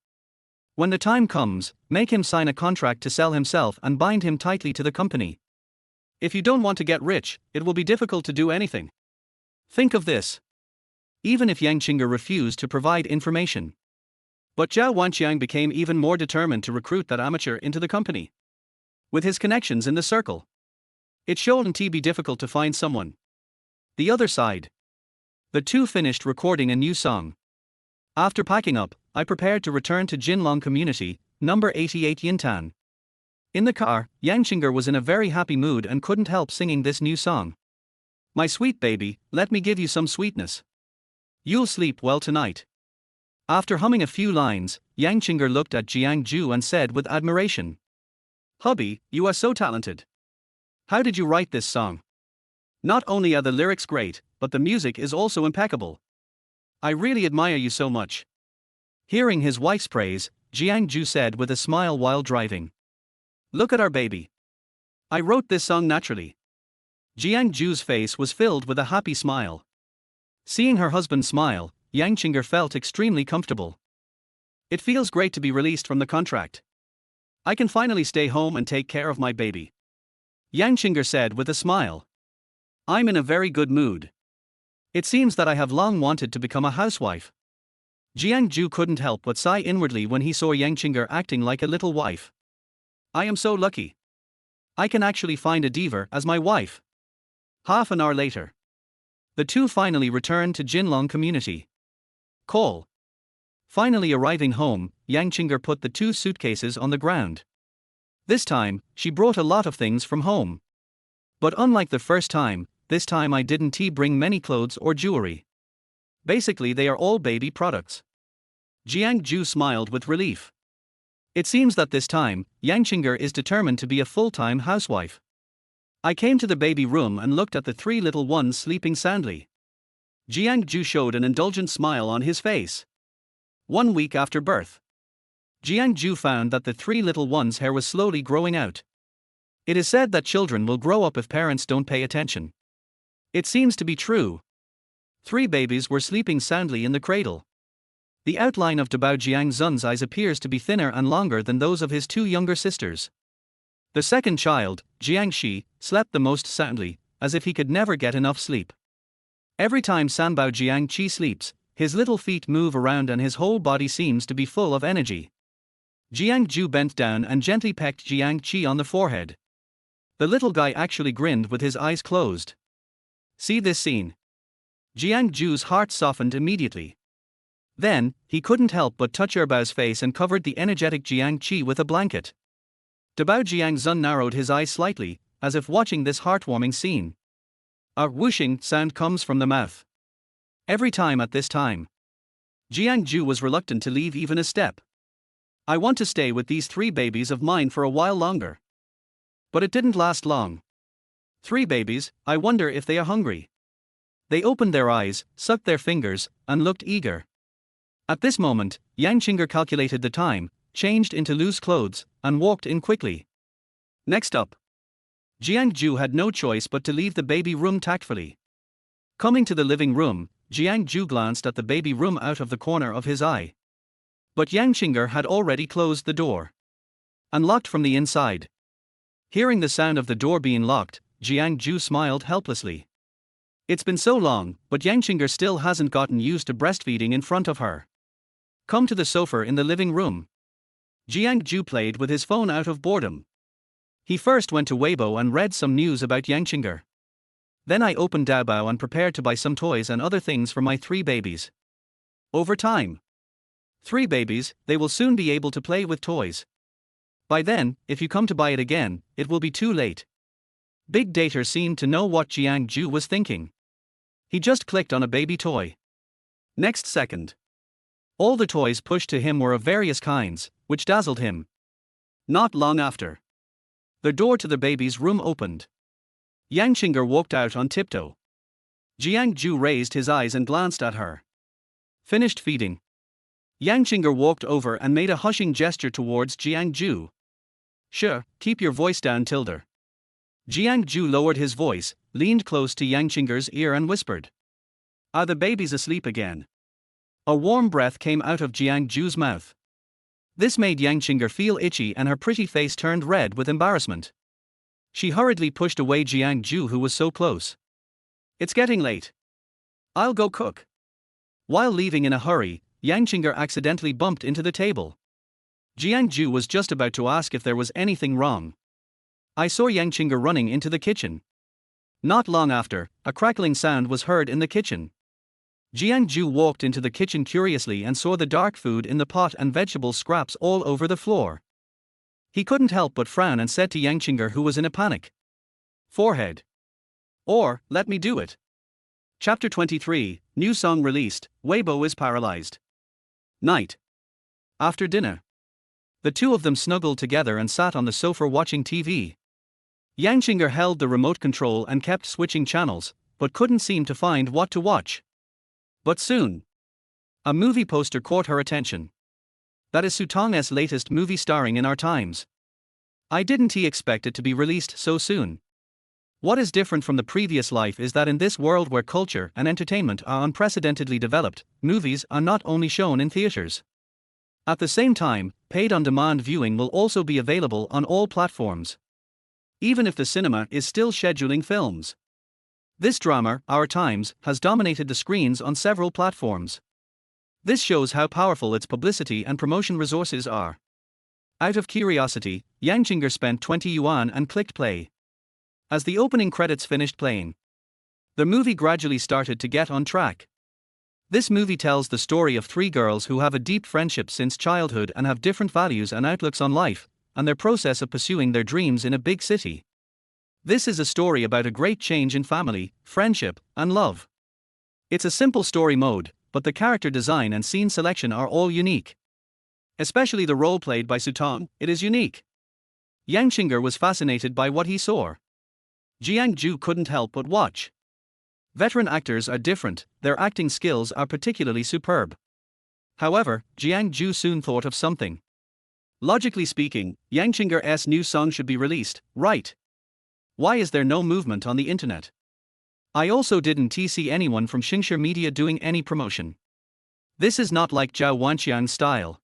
When the time comes, make him sign a contract to sell himself and bind him tightly to the company. If you don't want to get rich, it will be difficult to do anything. Think of this." Even if Jiangcheng refused to provide information, but Jiang became even more determined to recruit that amateur into the company. With his connections in the circle, it shouldn't be difficult to find someone. The other side. The two finished recording a new song. After packing up, I prepared to return to Jinlong Community, number 88 Yintan. In the car, Jiangcheng was in a very happy mood and couldn't help singing this new song. My sweet baby, let me give you some sweetness. You'll sleep well tonight. After humming a few lines, Jiangcheng looked at Jiang Zhou and said with admiration, "Hubby, you are so talented. How did you write this song? Not only are the lyrics great, but the music is also impeccable. I really admire you so much." Hearing his wife's praise, Jiang Zhou said with a smile while driving, "Look at our baby. I wrote this song naturally." Jiang Zhou's face was filled with a happy smile. Seeing her husband smile, Jiangcheng felt extremely comfortable. It feels great to be released from the contract. I can finally stay home and take care of my baby. Jiangcheng said with a smile. I'm in a very good mood. It seems that I have long wanted to become a housewife. Jiang Zhou couldn't help but sigh inwardly when he saw Jiangcheng acting like a little wife. I am so lucky. I can actually find a diva as my wife. Half an hour later, the two finally returned to Jinlong community. Call. Finally arriving home, Jiangcheng put the two suitcases on the ground. This time, she brought a lot of things from home. But unlike the first time, this time I didn't bring many clothes or jewelry. Basically they are all baby products. Jiang Zhou smiled with relief. It seems that this time, Jiangcheng is determined to be a full-time housewife. I came to the baby room and looked at the three little ones sleeping soundly. Jiang Zhou showed an indulgent smile on his face. 1 week after birth, Jiang Zhou found that the three little ones' hair was slowly growing out. It is said that children will grow up if parents don't pay attention. It seems to be true. 3 babies were sleeping soundly in the cradle. The outline of Dabao Jiang Zun's eyes appears to be thinner and longer than those of his 2 younger sisters. The second child, Jiang Shi, slept the most soundly, as if he could never get enough sleep. Every time Sanbao Jiang Qi sleeps, his little feet move around and his whole body seems to be full of energy. Jiang Zhou bent down and gently pecked Jiang Qi on the forehead. The little guy actually grinned with his eyes closed. See this scene. Jiang Zhou's heart softened immediately. Then, he couldn't help but touch Erbao's face and covered the energetic Jiang Qi with a blanket. Dabao Jiang Zun narrowed his eyes slightly, as if watching this heartwarming scene. A whooshing sound comes from the mouth. Every time at this time, Jiang Zhou was reluctant to leave even a step. I want to stay with these 3 babies of mine for a while longer. But it didn't last long. 3 babies, I wonder if they are hungry. They opened their eyes, sucked their fingers, and looked eager. At this moment, Jiangcheng calculated the time, changed into loose clothes, and walked in quickly. Next up, Jiang Zhou had no choice but to leave the baby room tactfully. Coming to the living room, Jiang Zhou glanced at the baby room out of the corner of his eye. But Jiangcheng had already closed the door and locked from the inside. Hearing the sound of the door being locked, Jiang Zhou smiled helplessly. It's been so long, but Jiangcheng still hasn't gotten used to breastfeeding in front of her. Come to the sofa in the living room. Jiang Zhou played with his phone out of boredom. He first went to Weibo and read some news about Jiangcheng. Then I opened Daobao and prepared to buy some toys and other things for my 3 babies. Over time, 3 babies, they will soon be able to play with toys. By then, if you come to buy it again, it will be too late. Big Data seemed to know what Jiang Zhou was thinking. He just clicked on a baby toy. Next second, all the toys pushed to him were of various kinds, which dazzled him. Not long after, the door to the baby's room opened. Jiangcheng walked out on tiptoe. Jiang Zhou raised his eyes and glanced at her. Finished feeding. Jiangcheng walked over and made a hushing gesture towards Jiang Zhou. Sure, keep your voice down, Tilda. Jiang Zhou lowered his voice, leaned close to Jiangchenger's ear and whispered. Are the babies asleep again? A warm breath came out of Jiang Zhou's mouth. This made Jiangcheng feel itchy and her pretty face turned red with embarrassment. She hurriedly pushed away Jiang Zhou, who was so close. It's getting late. I'll go cook. While leaving in a hurry, Jiangcheng accidentally bumped into the table. Jiang Zhou was just about to ask if there was anything wrong. I saw Jiangcheng running into the kitchen. Not long after, a crackling sound was heard in the kitchen. Jiang Zhou walked into the kitchen curiously and saw the dark food in the pot and vegetable scraps all over the floor. He couldn't help but frown and said to Jiangcheng, who was in a panic. Forehead. Or, let me do it. Chapter 23, new song released, Weibo is paralyzed. Night. After dinner. The two of them snuggled together and sat on the sofa watching TV. Jiangcheng held the remote control and kept switching channels, but couldn't seem to find what to watch. But soon, a movie poster caught her attention. That is Sutong's latest movie starring in our times. I didn't expect it to be released so soon. What is different from the previous life is that in this world where culture and entertainment are unprecedentedly developed, movies are not only shown in theaters. At the same time, paid-on-demand viewing will also be available on all platforms. Even if the cinema is still scheduling films. This drama, Our Times, has dominated the screens on several platforms. This shows how powerful its publicity and promotion resources are. Out of curiosity, Jiangcheng spent 20 yuan and clicked play. As the opening credits finished playing, the movie gradually started to get on track. This movie tells the story of three girls who have a deep friendship since childhood and have different values and outlooks on life, and their process of pursuing their dreams in a big city. This is a story about a great change in family, friendship, and love. It's a simple story mode, but the character design and scene selection are all unique. Especially the role played by Sutong, it is unique. Jiangcheng was fascinated by what he saw. Jiang Zhou couldn't help but watch. Veteran actors are different, their acting skills are particularly superb. However, Jiang Zhou soon thought of something. Logically speaking, Jiangcheng's new song should be released, right? Why is there no movement on the internet? I also didn't see anyone from Xingshi Media doing any promotion. This is not like Zhao Wanxiang's style.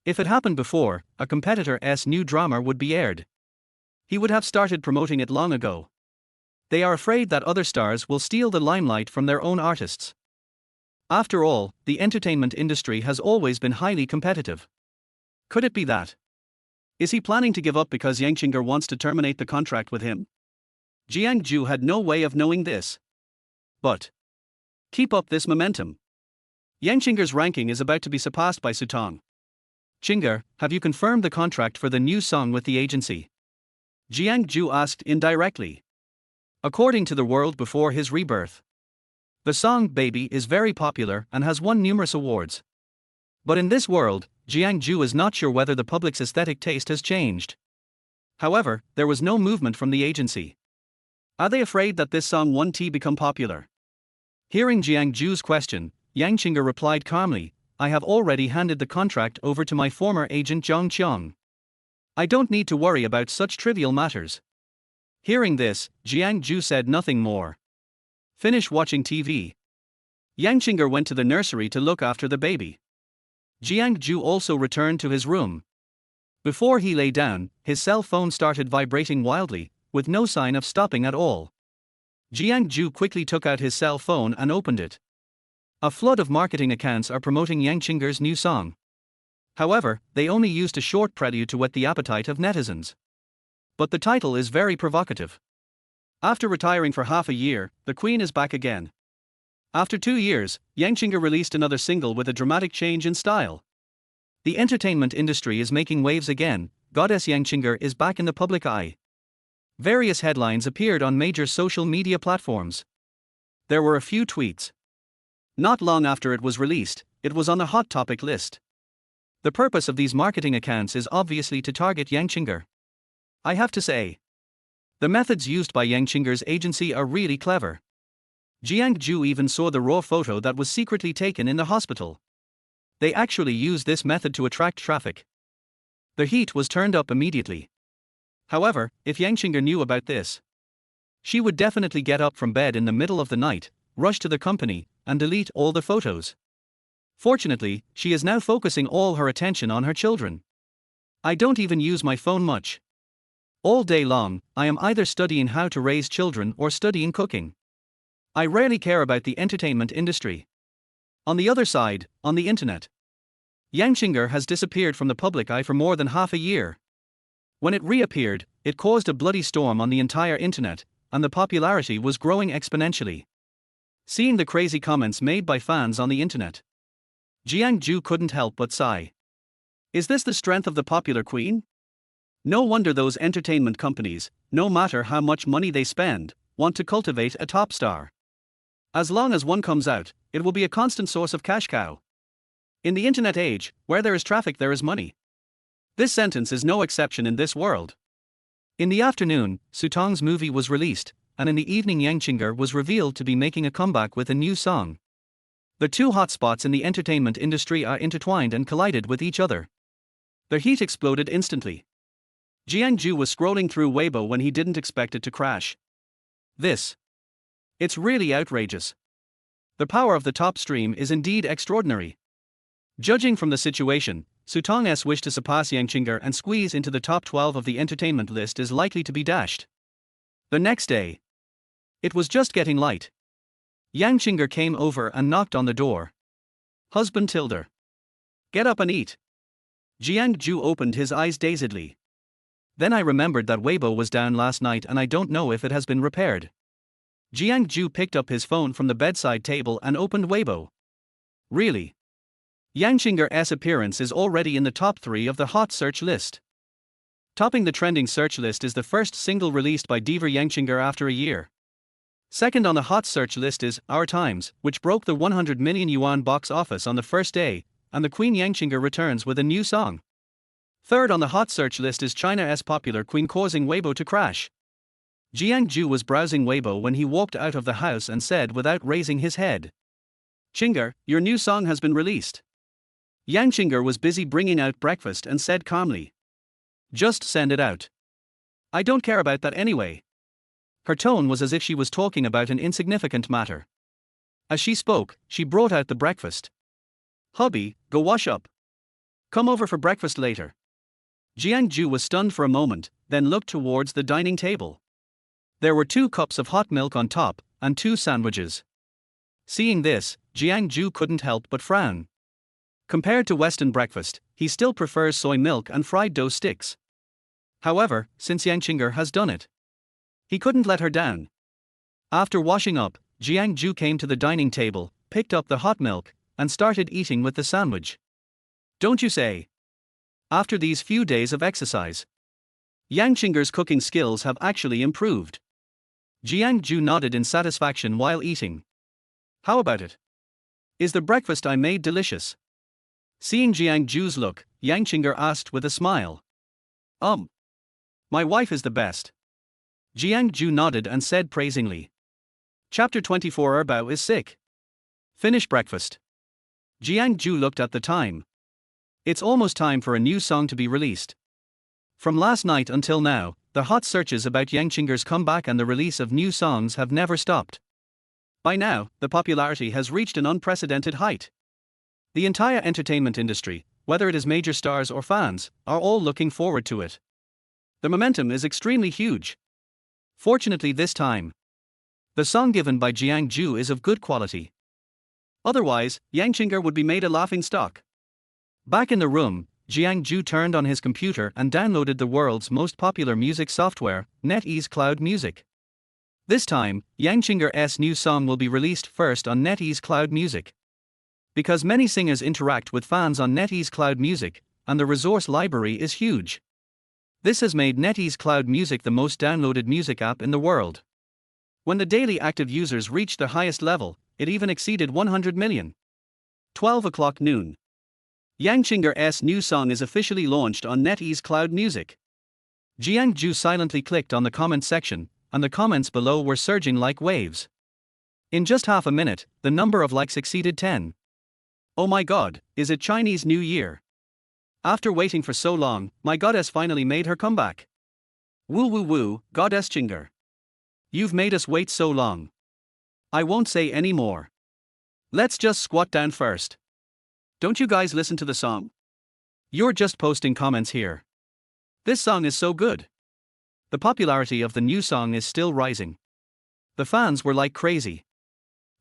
If it happened before, a competitor's new drama would be aired. He would have started promoting it long ago. They are afraid that other stars will steal the limelight from their own artists. After all, the entertainment industry has always been highly competitive. Could it be that? Is he planning to give up because Jiangcheng wants to terminate the contract with him? Jiang Zhou had no way of knowing this. But keep up this momentum. Jiangcheng's ranking is about to be surpassed by Sutong. Cheng'er, have you confirmed the contract for the new song with the agency? Jiang Zhou asked indirectly. According to the world before his rebirth, the song Baby is very popular and has won numerous awards. But in this world, Jiang Zhou is not sure whether the public's aesthetic taste has changed. However, there was no movement from the agency. Are they afraid that this song won't become popular? Hearing Jiang Zhou's question, Jiangcheng replied calmly, I have already handed the contract over to my former agent Jiangcheng. I don't need to worry about such trivial matters. Hearing this, Jiang Zhou said nothing more. Finish watching TV. Jiangcheng went to the nursery to look after the baby. Jiang Zhou also returned to his room. Before he lay down, his cell phone started vibrating wildly, with no sign of stopping at all. Jiang Zhou quickly took out his cell phone and opened it. A flood of marketing accounts are promoting Jiangcheng's new song. However, they only used a short prelude to whet the appetite of netizens. But the title is very provocative. After retiring for half a year, the Queen is back again. After 2 years, Jiangcheng released another single with a dramatic change in style. The entertainment industry is making waves again, Goddess Jiangcheng is back in the public eye. Various headlines appeared on major social media platforms. There were a few tweets. Not long after it was released, it was on the hot topic list. The purpose of these marketing accounts is obviously to target Jiangcheng. I have to say, the methods used by Jiangcheng's agency are really clever. Jiang Zhou even saw the raw photo that was secretly taken in the hospital. They actually used this method to attract traffic. The heat was turned up immediately. However, if Jiangcheng knew about this, she would definitely get up from bed in the middle of the night, rush to the company, and delete all the photos. Fortunately, she is now focusing all her attention on her children. I don't even use my phone much. All day long, I am either studying how to raise children or studying cooking. I rarely care about the entertainment industry. On the other side, on the internet, Jiangcheng has disappeared from the public eye for more than half a year. When it reappeared, it caused a bloody storm on the entire internet, and the popularity was growing exponentially. Seeing the crazy comments made by fans on the internet, Jiang Zhou couldn't help but sigh. Is this the strength of the popular queen? No wonder those entertainment companies, no matter how much money they spend, want to cultivate a top star. As long as one comes out, it will be a constant source of cash cow. In the internet age, where there is traffic there is money. This sentence is no exception in this world. In the afternoon, Sutong's movie was released, and in the evening Jiangcheng was revealed to be making a comeback with a new song. The two hotspots in the entertainment industry are intertwined and collided with each other. Their heat exploded instantly. Jiang Zhou was scrolling through Weibo when he didn't expect it to crash. It's really outrageous. The power of the top stream is indeed extraordinary. Judging from the situation, Sutong's wish to surpass Jiangcheng and squeeze into the top 12 of the entertainment list is likely to be dashed. The next day, it was just getting light. Jiangcheng came over and knocked on the door. Husband Tilder. Get up and eat. Jiang Zhou opened his eyes dazedly. Then I remembered that Weibo was down last night and I don't know if it has been repaired. Jiang Zhou picked up his phone from the bedside table and opened Weibo. Really? Jiangcheng's appearance is already in the top 3 of the hot search list. Topping the trending search list is the first single released by Diva Jiangcheng after a year. Second on the hot search list is Our Times, which broke the 100 million yuan box office on the first day, and the Queen Jiangcheng returns with a new song. Third on the hot search list is China's popular Queen, causing Weibo to crash. Jiang Zhou was browsing Weibo when he walked out of the house and said without raising his head, "Chinger, your new song has been released." Jiangcheng was busy bringing out breakfast and said calmly, "Just send it out. I don't care about that anyway." Her tone was as if she was talking about an insignificant matter. As she spoke, she brought out the breakfast. "Hubby, go wash up. Come over for breakfast later." Jiang Zhou was stunned for a moment, then looked towards the dining table. There were 2 cups of hot milk on top, and 2 sandwiches. Seeing this, Jiang Zhou couldn't help but frown. Compared to Western breakfast, he still prefers soy milk and fried dough sticks. However, since Jiangcheng has done it, he couldn't let her down. After washing up, Jiang Zhou came to the dining table, picked up the hot milk, and started eating with the sandwich. Don't you say? After these few days of exercise, Jiangcheng's cooking skills have actually improved. Jiang Zhou nodded in satisfaction while eating. How about it? Is the breakfast I made delicious? Seeing Jiang Zhou's look, Jiangcheng asked with a smile. My wife is the best. Jiang Zhou nodded and said praisingly. Chapter 24. Erbao is sick. Finish breakfast. Jiang Zhou looked at the time. It's almost time for a new song to be released. From last night until now, the hot searches about Jiangcheng's comeback and the release of new songs have never stopped. By now, the popularity has reached an unprecedented height. The entire entertainment industry, whether it is major stars or fans, are all looking forward to it. The momentum is extremely huge. Fortunately this time, the song given by Jiang Zhou is of good quality. Otherwise, Jiangcheng would be made a laughingstock. Back in the room, Jiang Zhou turned on his computer and downloaded the world's most popular music software, NetEase Cloud Music. This time, Jiangcheng's new song will be released first on NetEase Cloud Music. Because many singers interact with fans on NetEase Cloud Music, and the resource library is huge. This has made NetEase Cloud Music the most downloaded music app in the world. When the daily active users reached the highest level, it even exceeded 100 million. 12 o'clock noon. Jiangcheng's new song is officially launched on NetEase Cloud Music. Jiang Zhou silently clicked on the comment section, and the comments below were surging like waves. In just half a minute, the number of likes exceeded 10. Oh my god, is it Chinese New Year? After waiting for so long, my goddess finally made her comeback. Woo woo woo, goddess Chinger. You've made us wait so long. I won't say any more. Let's just squat down first. Don't you guys listen to the song? You're just posting comments here. This song is so good. The popularity of the new song is still rising. The fans were like crazy.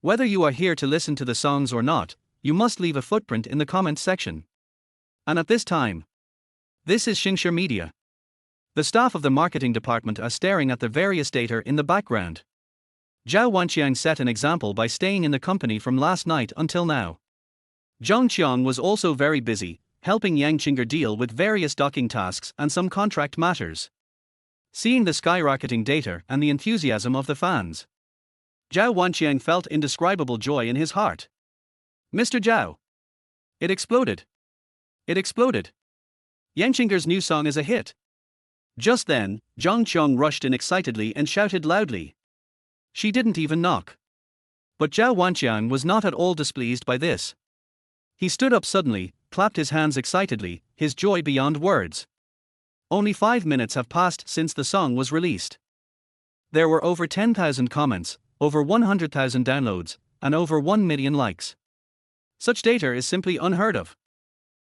Whether you are here to listen to the songs or not, you must leave a footprint in the comments section. And at this time, this is Xingshi Media. The staff of the marketing department are staring at the various data in the background. Zhao Wanqiang set an example by staying in the company from last night until now. Jiangcheng was also very busy, helping Jiangcheng deal with various docking tasks and some contract matters. Seeing the skyrocketing data and the enthusiasm of the fans, Zhao Wanqiang felt indescribable joy in his heart. Mr. Zhao. It exploded. It exploded. Yangchenger's new song is a hit. Just then, Jiangcheng rushed in excitedly and shouted loudly. She didn't even knock. But Zhao Wanqiang was not at all displeased by this. He stood up suddenly, clapped his hands excitedly, his joy beyond words. Only 5 minutes have passed since the song was released. There were over 10,000 comments, over 100,000 downloads, and over 1 million likes. Such data is simply unheard of.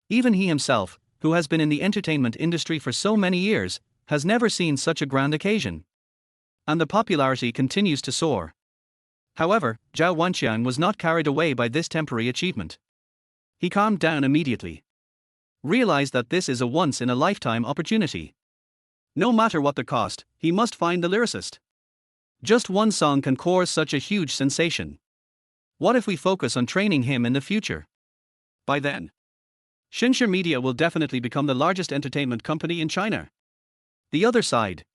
Even he himself, who has been in the entertainment industry for so many years, has never seen such a grand occasion. And the popularity continues to soar. However, Zhao Wanqiang was not carried away by this temporary achievement. He calmed down immediately. Realized that this is a once-in-a-lifetime opportunity. No matter what the cost, he must find the lyricist. Just one song can cause such a huge sensation. What if we focus on training him in the future? By then, Shinsha Media will definitely become the largest entertainment company in China. The other side.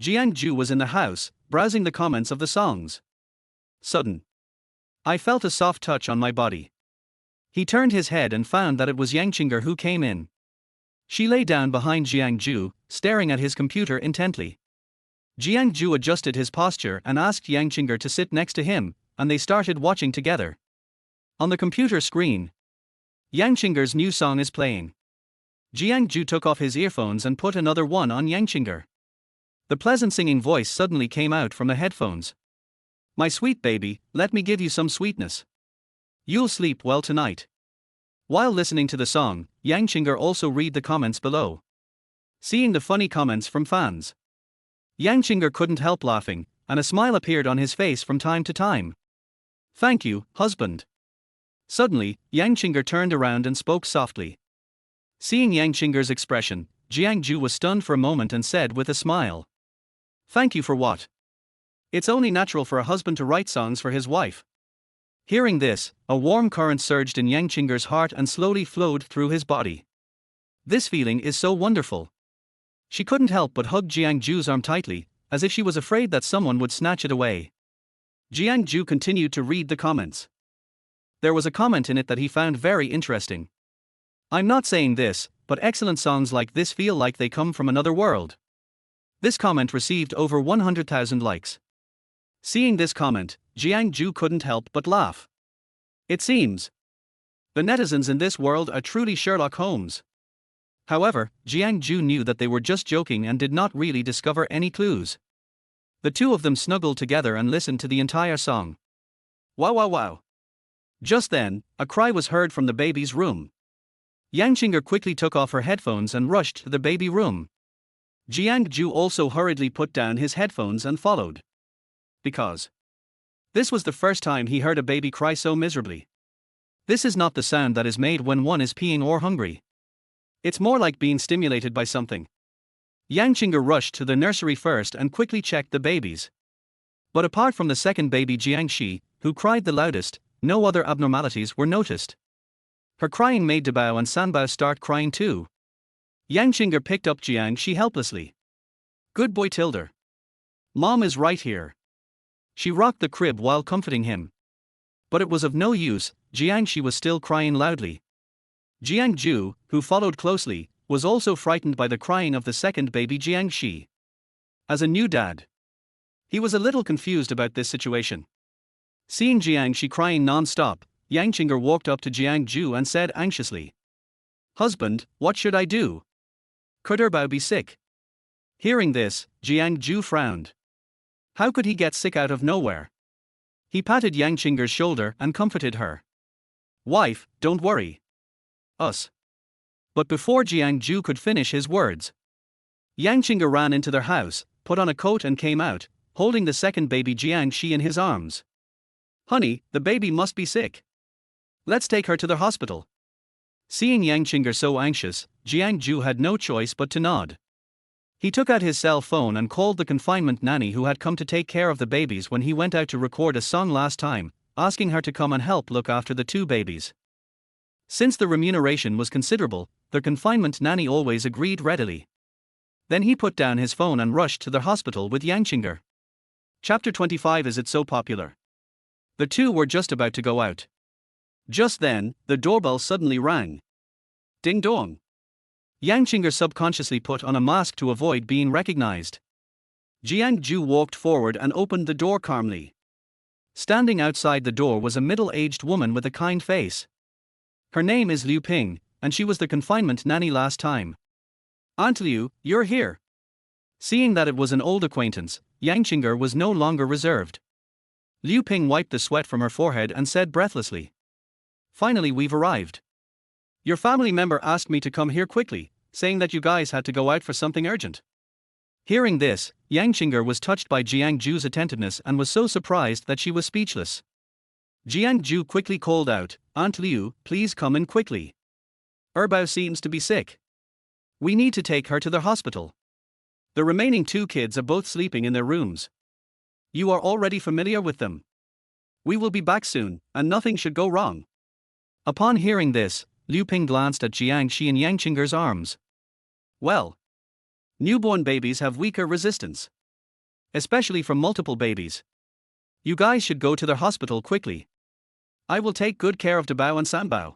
Jiang Zhou was in the house, browsing the comments of the songs. Sudden. I felt a soft touch on my body. He turned his head and found that it was Yangchenger who came in. She lay down behind Jiang Zhou, staring at his computer intently. Jiang Zhou adjusted his posture and asked Yangchenger to sit next to him, and they started watching together. On the computer screen, Yangchenger's new song is playing. Jiang Zhou took off his earphones and put another one on Yangchenger. The pleasant singing voice suddenly came out from the headphones. My sweet baby, let me give you some sweetness. You'll sleep well tonight. While listening to the song, Yangchenger also read the comments below. Seeing the funny comments from fans, Yangchenger couldn't help laughing, and a smile appeared on his face from time to time. Thank you, husband. Suddenly, Yangchenger turned around and spoke softly. Seeing Yangchenger's expression, Jiang Zhou was stunned for a moment and said with a smile. Thank you for what? It's only natural for a husband to write songs for his wife. Hearing this, a warm current surged in Yangchenger's heart and slowly flowed through his body. This feeling is so wonderful. She couldn't help but hug Jiang Zhou's arm tightly, as if she was afraid that someone would snatch it away. Jiang Zhou continued to read the comments. There was a comment in it that he found very interesting. I'm not saying this, but excellent songs like this feel like they come from another world. This comment received over 100,000 likes. Seeing this comment, Jiang Zhou couldn't help but laugh. It seems the netizens in this world are truly Sherlock Holmes. However, Jiang Zhou knew that they were just joking and did not really discover any clues. The two of them snuggled together and listened to the entire song. Wow wow wow. Just then, a cry was heard from the baby's room. Yangchenger quickly took off her headphones and rushed to the baby room. Jiang Zhou also hurriedly put down his headphones and followed. Because this was the first time he heard a baby cry so miserably. This is not the sound that is made when one is peeing or hungry. It's more like being stimulated by something. Yangchenger rushed to the nursery first and quickly checked the babies. But apart from the second baby Jiangxi, who cried the loudest, no other abnormalities were noticed. Her crying made Debao and Sanbao start crying too. Yangchenger picked up Jiangxi helplessly. Good boy Tilder. Mom is right here. She rocked the crib while comforting him. But it was of no use, Jiangxi was still crying loudly. Jiang Zhou, who followed closely, was also frightened by the crying of the second baby Jiangxi. As a new dad, he was a little confused about this situation. Seeing Jiangxi crying non-stop, Yangchenger walked up to Jiang Zhou and said anxiously, Husband, what should I do? Could Erbao be sick? Hearing this, Jiang Zhou frowned. How could he get sick out of nowhere? He patted Yangchenger's shoulder and comforted her. Wife, don't worry. Us. But before Jiang Zhou could finish his words, Yangchenger ran into their house, put on a coat and came out, holding the second baby Jiangxi in his arms. Honey, the baby must be sick. Let's take her to the hospital. Seeing Yangchenger so anxious, Jiang Zhou had no choice but to nod. He took out his cell phone and called the confinement nanny who had come to take care of the babies when he went out to record a song last time, asking her to come and help look after the two babies. Since the remuneration was considerable, the confinement nanny always agreed readily. Then he put down his phone and rushed to the hospital with Jiangcheng. Chapter 25. Is it so popular? The two were just about to go out. Just then, the doorbell suddenly rang. Ding dong. Jiangcheng subconsciously put on a mask to avoid being recognized. Jiang Zhou walked forward and opened the door calmly. Standing outside the door was a middle-aged woman with a kind face. Her name is Liu Ping, and she was the confinement nanny last time. Aunt Liu, you're here. Seeing that it was an old acquaintance, Jiangcheng was no longer reserved. Liu Ping wiped the sweat from her forehead and said breathlessly. Finally, we've arrived. Your family member asked me to come here quickly, saying that you guys had to go out for something urgent. Hearing this, Jiangcheng was touched by Jiang Zhou's attentiveness and was so surprised that she was speechless. Jiang Zhou quickly called out, Aunt Liu, please come in quickly. Erbao seems to be sick. We need to take her to the hospital. The remaining two kids are both sleeping in their rooms. You are already familiar with them. We will be back soon, and nothing should go wrong. Upon hearing this, Liu Ping glanced at Jiangxi in Yangchenger's arms. Well, newborn babies have weaker resistance. Especially from multiple babies. You guys should go to the hospital quickly. I will take good care of Dabao and Sanbao.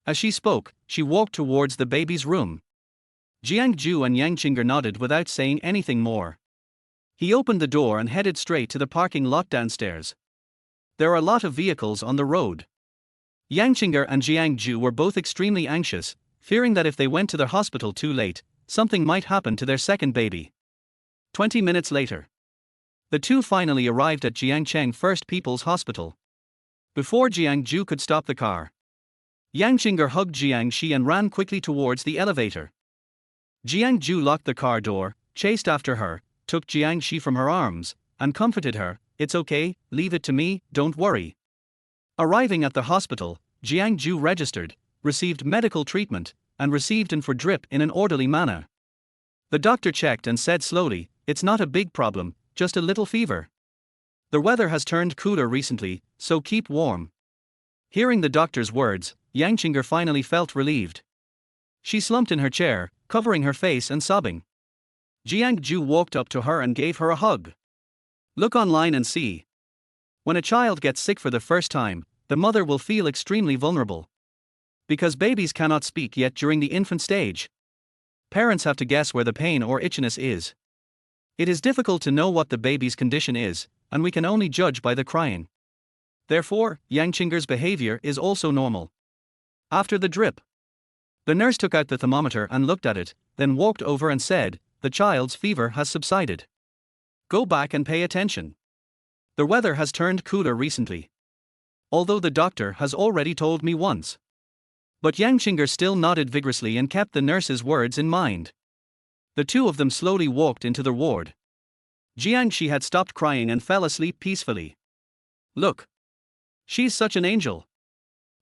As she spoke, she walked towards the baby's room. Jiang Zhou and Jiangcheng nodded without saying anything more. He opened the door and headed straight to the parking lot downstairs. There are a lot of vehicles on the road. Jiangcheng and Jiang Zhou were both extremely anxious, fearing that if they went to the hospital too late, something might happen to their second baby. 20 minutes later, the two finally arrived at Jiangcheng First People's Hospital. Before Jiang Zhou could stop the car, Jiangcheng hugged Jiangxi and ran quickly towards the elevator. Jiang Zhou locked the car door, chased after her, took Jiangxi from her arms, and comforted her. It's okay, leave it to me, don't worry. Arriving at the hospital, Jiang Zhou registered, received medical treatment, and received in for drip in an orderly manner. The doctor checked and said slowly, it's not a big problem, just a little fever. The weather has turned cooler recently, so keep warm. Hearing the doctor's words, Jiangcheng finally felt relieved. She slumped in her chair, covering her face and sobbing. Jiang Zhou walked up to her and gave her a hug. Look online and see. When a child gets sick for the first time, the mother will feel extremely vulnerable. Because babies cannot speak yet during the infant stage, parents have to guess where the pain or itchiness is. It is difficult to know what the baby's condition is, and we can only judge by the crying. Therefore, Jiangchenger's behavior is also normal. After the drip, the nurse took out the thermometer and looked at it, then walked over and said, the child's fever has subsided. Go back and pay attention. The weather has turned cooler recently. Although the doctor has already told me once. But Jiangcheng still nodded vigorously and kept the nurse's words in mind. The two of them slowly walked into the ward. Jiangxi had stopped crying and fell asleep peacefully. Look. She's such an angel.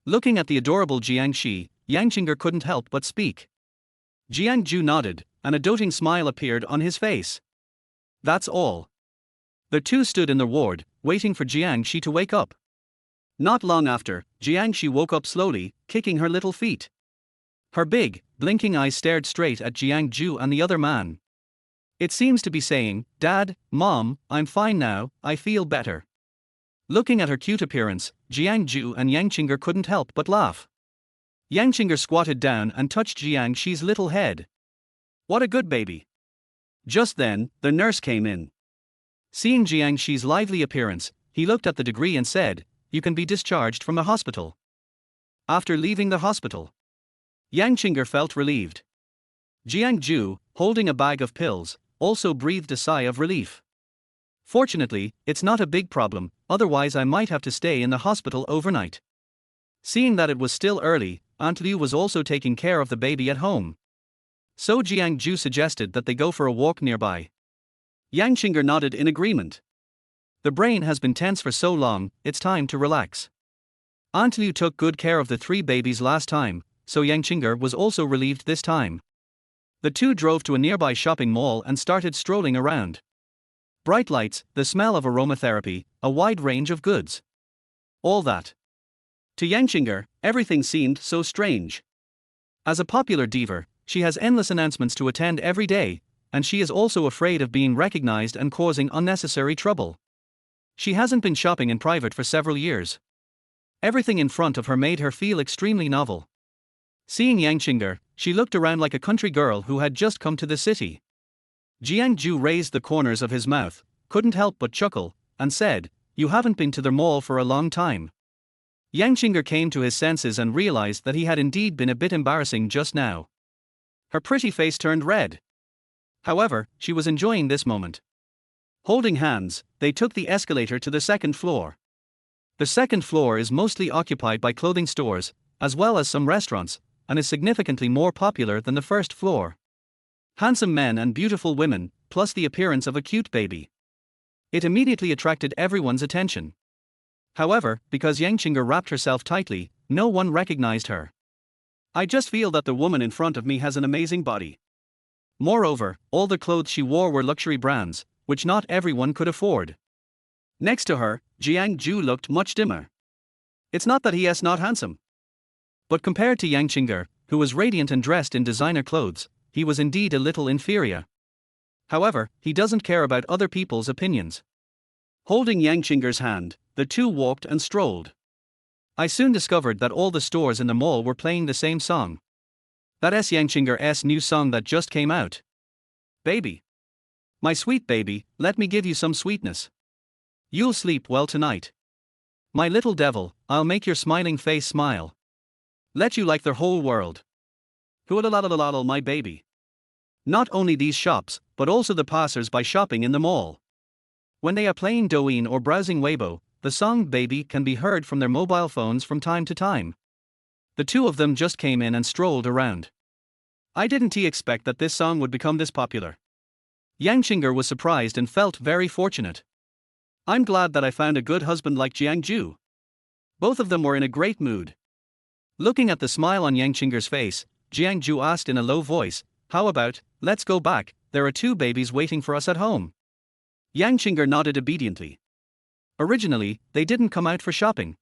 Looking at the adorable Jiangxi, Jiangcheng couldn't help but speak. Jiang Zhou nodded, and a doting smile appeared on his face. That's all. The two stood in the ward, waiting for Jiangxi to wake up. Not long after, Jiangxi woke up slowly, kicking her little feet. Her big, blinking eyes stared straight at Jiang Zhou and the other man. It seems to be saying, Dad, Mom, I'm fine now, I feel better. Looking at her cute appearance, Jiang Zhou and Jiangcheng couldn't help but laugh. Jiangcheng squatted down and touched Jiangxi's little head. What a good baby. Just then, the nurse came in. Seeing Jiangxi's lively appearance, he looked at the degree and said, you can be discharged from the hospital. After leaving the hospital, Jiangcheng felt relieved. Jiang Zhou, holding a bag of pills, also breathed a sigh of relief. Fortunately, it's not a big problem, otherwise I might have to stay in the hospital overnight. Seeing that it was still early, Aunt Liu was also taking care of the baby at home. So Jiang Zhou suggested that they go for a walk nearby. Jiangcheng nodded in agreement. The brain has been tense for so long, it's time to relax. Aunt Liu took good care of the three babies last time, so Jiangcheng was also relieved this time. The two drove to a nearby shopping mall and started strolling around. Bright lights, the smell of aromatherapy, a wide range of goods. All that. To Jiangcheng, everything seemed so strange. As a popular diva, she has endless announcements to attend every day, and she is also afraid of being recognized and causing unnecessary trouble. She hasn't been shopping in private for several years. Everything in front of her made her feel extremely novel. Seeing Jiangcheng, she looked around like a country girl who had just come to the city. Jiang Zhou raised the corners of his mouth, couldn't help but chuckle, and said, "You haven't been to the mall for a long time." Jiangcheng came to his senses and realized that he had indeed been a bit embarrassing just now. Her pretty face turned red. However, she was enjoying this moment. Holding hands, they took the escalator to the second floor. The second floor is mostly occupied by clothing stores, as well as some restaurants, and is significantly more popular than the first floor. Handsome men and beautiful women, plus the appearance of a cute baby. It immediately attracted everyone's attention. However, because Jiangcheng wrapped herself tightly, no one recognized her. "I just feel that the woman in front of me has an amazing body." Moreover, all the clothes she wore were luxury brands, which not everyone could afford. Next to her, Jiang Zhou looked much dimmer. It's not that he is not handsome. But compared to Jiangcheng, who was radiant and dressed in designer clothes, he was indeed a little inferior. However, he doesn't care about other people's opinions. Holding Jiangchenger's hand, the two walked and strolled. I soon discovered that all the stores in the mall were playing the same song. That's Jiangchenger's new song that just came out. "Baby. My sweet baby, let me give you some sweetness. You'll sleep well tonight. My little devil, I'll make your smiling face smile. Let you like the whole world. Hoo-la-la-la-la-la, my baby." Not only these shops, but also the passers-by shopping in the mall. When they are playing Douyin or browsing Weibo, the song "Baby" can be heard from their mobile phones from time to time. The two of them just came in and strolled around. I didn't expect that this song would become this popular. Jiangcheng was surprised and felt very fortunate. "I'm glad that I found a good husband like Jiang Zhou." Both of them were in a great mood. Looking at the smile on Jiangchenger's face, Jiang Zhou asked in a low voice, "How about, let's go back, there are two babies waiting for us at home." Jiangcheng nodded obediently. Originally, they didn't come out for shopping.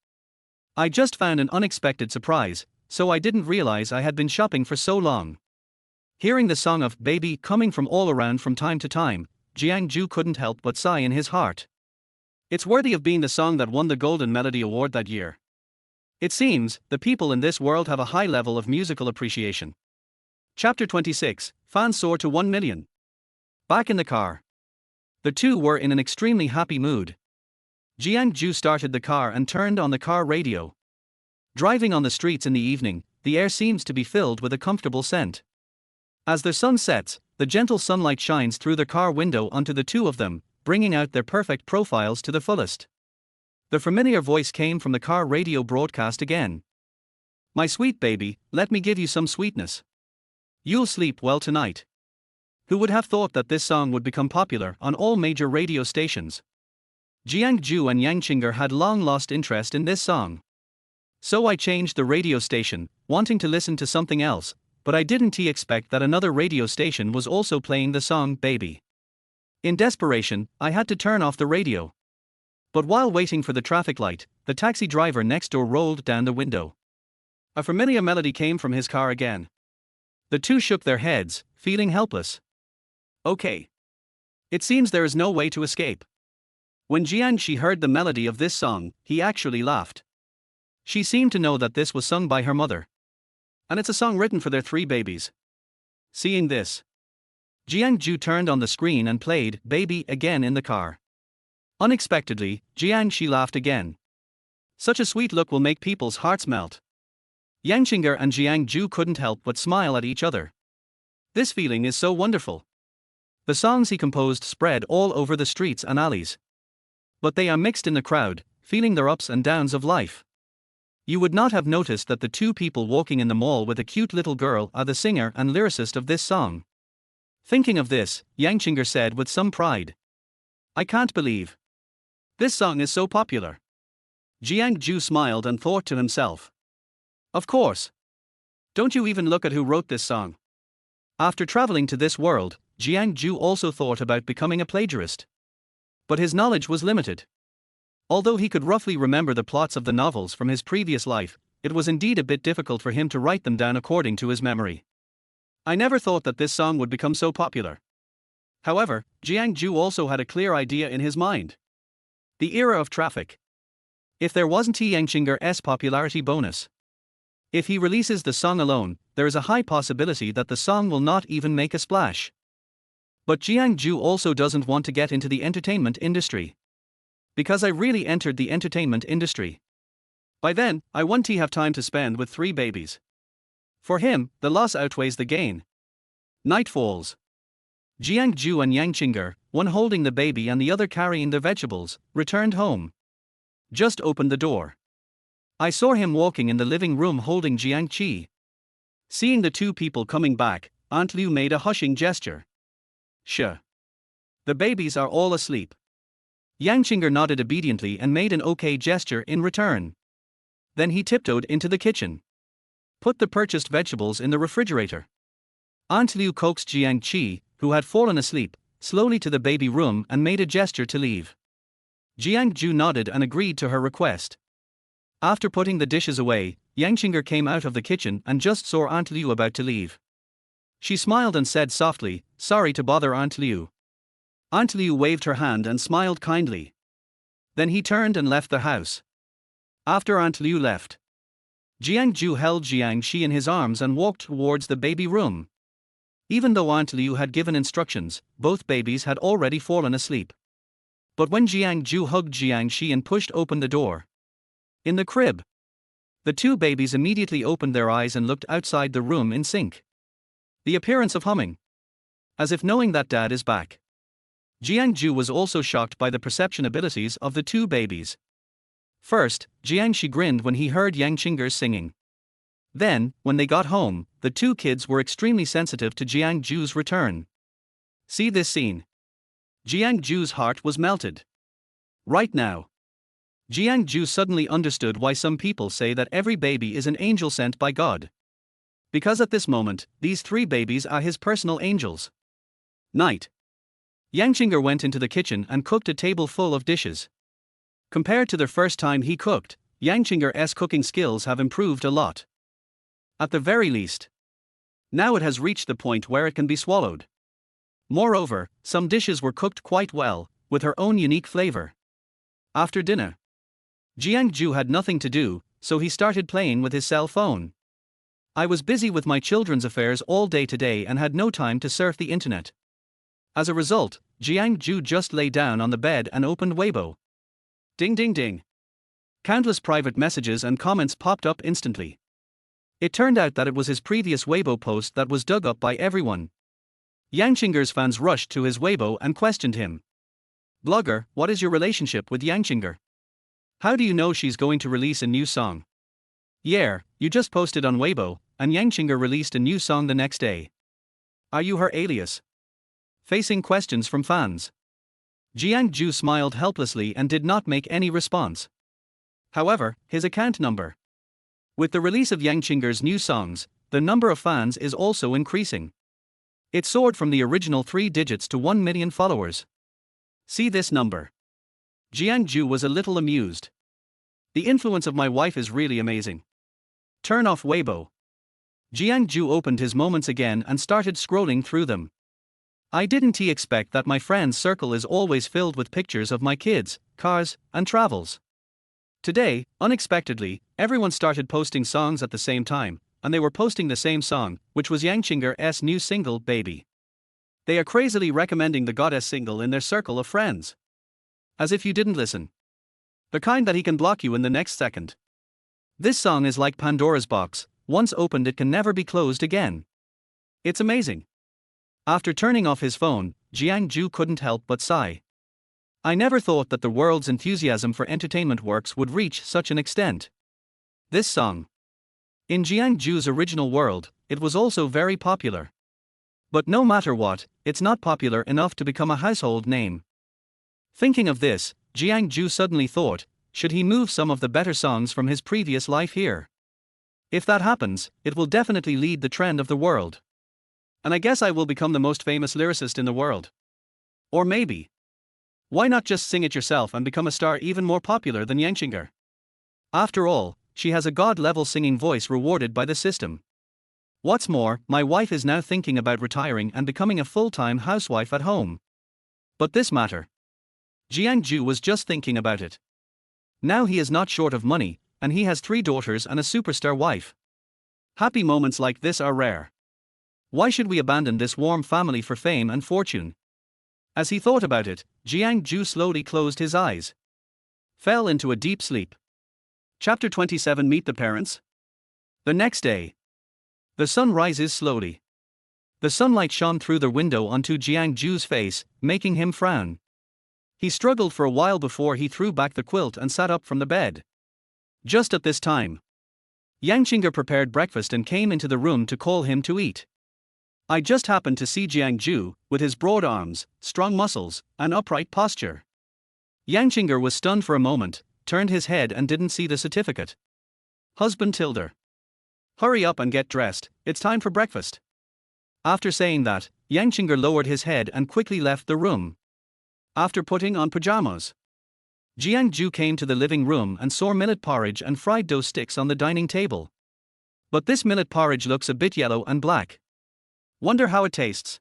I just found an unexpected surprise, so I didn't realize I had been shopping for so long. Hearing the song of "Baby" coming from all around from time to time, Jiang Zhou couldn't help but sigh in his heart. It's worthy of being the song that won the Golden Melody Award that year. It seems, the people in this world have a high level of musical appreciation. Chapter 26, Fans soar to 1 million. Back in the car. The two were in an extremely happy mood. Jiang Zhou started the car and turned on the car radio. Driving on the streets in the evening, the air seems to be filled with a comfortable scent. As the sun sets, the gentle sunlight shines through the car window onto the two of them, bringing out their perfect profiles to the fullest. The familiar voice came from the car radio broadcast again. "My sweet baby, let me give you some sweetness. You'll sleep well tonight." Who would have thought that this song would become popular on all major radio stations? Jiang Zhou and Jiangcheng had long lost interest in this song. So I changed the radio station, wanting to listen to something else, but I didn't expect that another radio station was also playing the song "Baby." In desperation, I had to turn off the radio. But while waiting for the traffic light, the taxi driver next door rolled down the window. A familiar melody came from his car again. The two shook their heads, feeling helpless. Okay. It seems there is no way to escape. When Jiang heard the melody of this song, he actually laughed. She seemed to know that this was sung by her mother. And it's a song written for their 3 babies. Seeing this, Jiang Zhou turned on the screen and played "Baby" again in the car. Unexpectedly, Jiang laughed again. Such a sweet look will make people's hearts melt. Jiangcheng and Jiang Zhou couldn't help but smile at each other. This feeling is so wonderful. The songs he composed spread all over the streets and alleys. But they are mixed in the crowd, feeling their ups and downs of life. You would not have noticed that the two people walking in the mall with a cute little girl are the singer and lyricist of this song. Thinking of this, Jiangcheng said with some pride, "I can't believe this song is so popular." Jiang Zhou smiled and thought to himself, "Of course. Don't you even look at who wrote this song." After traveling to this world, Jiang Zhou also thought about becoming a plagiarist. But his knowledge was limited. Although he could roughly remember the plots of the novels from his previous life, it was indeed a bit difficult for him to write them down according to his memory. "I never thought that this song would become so popular. However, Jiang Zhou also had a clear idea in his mind. The era of traffic. If there wasn't Jiangchenger's popularity bonus. If he releases the song alone, there is a high possibility that the song will not even make a splash. But Jiang Zhou also doesn't want to get into the entertainment industry. Because I really entered the entertainment industry. By then, I won't have time to spend with 3 babies. For him, the loss outweighs the gain. Night falls. Jiang Zhou and Yang Qing'er, one holding the baby and the other carrying the vegetables, returned home. Just opened the door. I saw him walking in the living room holding Jiang Qi. Seeing the 2 people coming back, Aunt Liu made a hushing gesture. Shh. The babies are all asleep. Yang Qing'er nodded obediently and made an okay gesture in return. Then he tiptoed into the kitchen. Put the purchased vegetables in the refrigerator. Aunt Liu coaxed Jiang Qi, who had fallen asleep, slowly to the baby room and made a gesture to leave. Jiang Zhou nodded and agreed to her request. After putting the dishes away, Yang Qing'er came out of the kitchen and just saw Aunt Liu about to leave. She smiled and said softly, "Sorry to bother Aunt Liu." Aunt Liu waved her hand and smiled kindly. Then he turned and left the house. After Aunt Liu left, Jiang Zhou held Jiang Qi in his arms and walked towards the baby room. Even though Aunt Liu had given instructions, both babies had already fallen asleep. But when Jiang Zhou hugged Jiang Qi and pushed open the door, in the crib, the 2 babies immediately opened their eyes and looked outside the room in sync. The appearance of humming. As if knowing that dad is back. Jiang Zhou was also shocked by the perception abilities of the 2 babies. First, Jiang Qi grinned when he heard Yang Qing'er singing. Then, when they got home, the 2 kids were extremely sensitive to Jiang Zhou's return. See this scene. Jiang Zhou's heart was melted. Right now. Jiang Zhou suddenly understood why some people say that every baby is an angel sent by God. Because at this moment, these 3 babies are his personal angels. Night. Yang Qing'er went into the kitchen and cooked a table full of dishes. Compared to the first time he cooked, Yang Qing'er's cooking skills have improved a lot. At the very least. Now it has reached the point where it can be swallowed. Moreover, some dishes were cooked quite well, with her own unique flavor. After dinner, Jiang Zhou had nothing to do, so he started playing with his cell phone. I was busy with my children's affairs all day today and had no time to surf the internet. As a result, Jiang Zhou just lay down on the bed and opened Weibo. Ding ding ding. Countless private messages and comments popped up instantly. It turned out that it was his previous Weibo post that was dug up by everyone. Yang Qing'er's fans rushed to his Weibo and questioned him. "Blogger, what is your relationship with Yang Qing'er? How do you know she's going to release a new song? Yeah, you just posted on Weibo, and Yang Qing'er released a new song the next day. Are you her alias?" Facing questions from fans, Jiang Zhou smiled helplessly and did not make any response. However, his account number. With the release of Yang Qing'er's new songs, the number of fans is also increasing. It soared from the original 3 digits to 1 million followers. See this number. Jiang Zhou was a little amused. The influence of my wife is really amazing. Turn off Weibo. Jiang Zhou opened his moments again and started scrolling through them. I didn't expect that my friend's circle is always filled with pictures of my kids, cars, and travels. Today, unexpectedly, everyone started posting songs at the same time, and they were posting the same song, which was Yang Qing'er's new single, Baby. They are crazily recommending the goddess single in their circle of friends. As if you didn't listen. The kind that he can block you in the next second. This song is like Pandora's box, once opened it can never be closed again. It's amazing. After turning off his phone, Jiang Zhou couldn't help but sigh. I never thought that the world's enthusiasm for entertainment works would reach such an extent. This song. In Jiang Zhou's original world, it was also very popular. But no matter what, it's not popular enough to become a household name. Thinking of this, Jiang Zhou suddenly thought, should he move some of the better songs from his previous life here? If that happens, it will definitely lead the trend of the world. And I guess I will become the most famous lyricist in the world. Or maybe. Why not just sing it yourself and become a star even more popular than Yang Qing'er? After all, she has a god-level singing voice rewarded by the system. What's more, my wife is now thinking about retiring and becoming a full-time housewife at home. But this matter. Jiang Zhou was just thinking about it. Now he is not short of money, and he has 3 daughters and a superstar wife. Happy moments like this are rare. Why should we abandon this warm family for fame and fortune? As he thought about it, Jiang Zhou slowly closed his eyes. Fell into a deep sleep. Chapter 27. Meet the Parents. The next day. The sun rises slowly. The sunlight shone through the window onto Jiang Zhou's face, making him frown. He struggled for a while before he threw back the quilt and sat up from the bed. Just at this time, Jiangcheng prepared breakfast and came into the room to call him to eat. I just happened to see Jiang Zhou, with his broad arms, strong muscles, and upright posture. Jiangcheng was stunned for a moment, turned his head and didn't see the certificate. Husband Tilder. Hurry up and get dressed, it's time for breakfast. After saying that, Jiangcheng lowered his head and quickly left the room. After putting on pajamas, Jiang Zhou came to the living room and saw millet porridge and fried dough sticks on the dining table. But this millet porridge looks a bit yellow and black. Wonder how it tastes.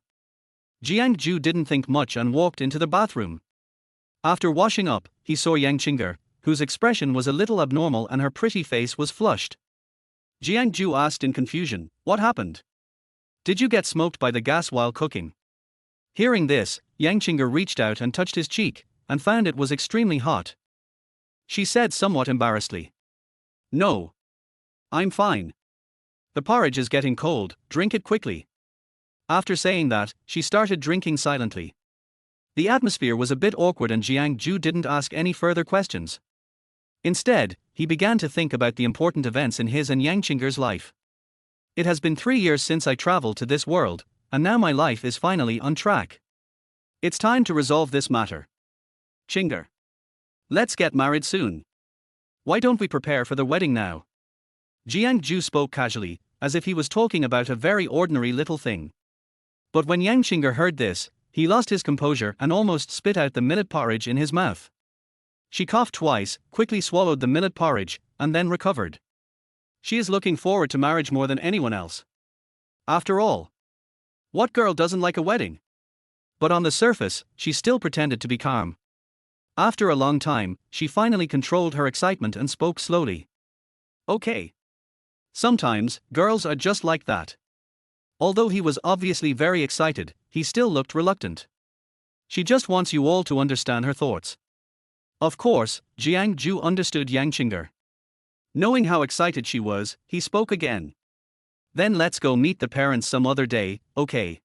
Jiang Zhou didn't think much and walked into the bathroom. After washing up, he saw Jiangcheng, whose expression was a little abnormal and her pretty face was flushed. Jiang Zhou asked in confusion, "What happened? Did you get smoked by the gas while cooking?" Hearing this, Jiangcheng reached out and touched his cheek, and found it was extremely hot. She said somewhat embarrassedly, "No. I'm fine. The porridge is getting cold, drink it quickly." After saying that, she started drinking silently. The atmosphere was a bit awkward and Jiang Zhou didn't ask any further questions. Instead, he began to think about the important events in his and Jiangchenger's life. It has been 3 years since I traveled to this world, and now my life is finally on track. It's time to resolve this matter. Chinger. Let's get married soon. Why don't we prepare for the wedding now? Jiang Zhou spoke casually, as if he was talking about a very ordinary little thing. But when Jiangcheng heard this, he lost his composure and almost spit out the millet porridge in his mouth. She coughed twice, quickly swallowed the millet porridge, and then recovered. She is looking forward to marriage more than anyone else. After all, what girl doesn't like a wedding? But on the surface, she still pretended to be calm. After a long time, she finally controlled her excitement and spoke slowly. Okay. Sometimes, girls are just like that. Although he was obviously very excited, he still looked reluctant. She just wants you all to understand her thoughts. Of course, Jiang Zhou understood Jiangcheng. Knowing how excited she was, he spoke again. Then let's go meet the parents some other day, okay?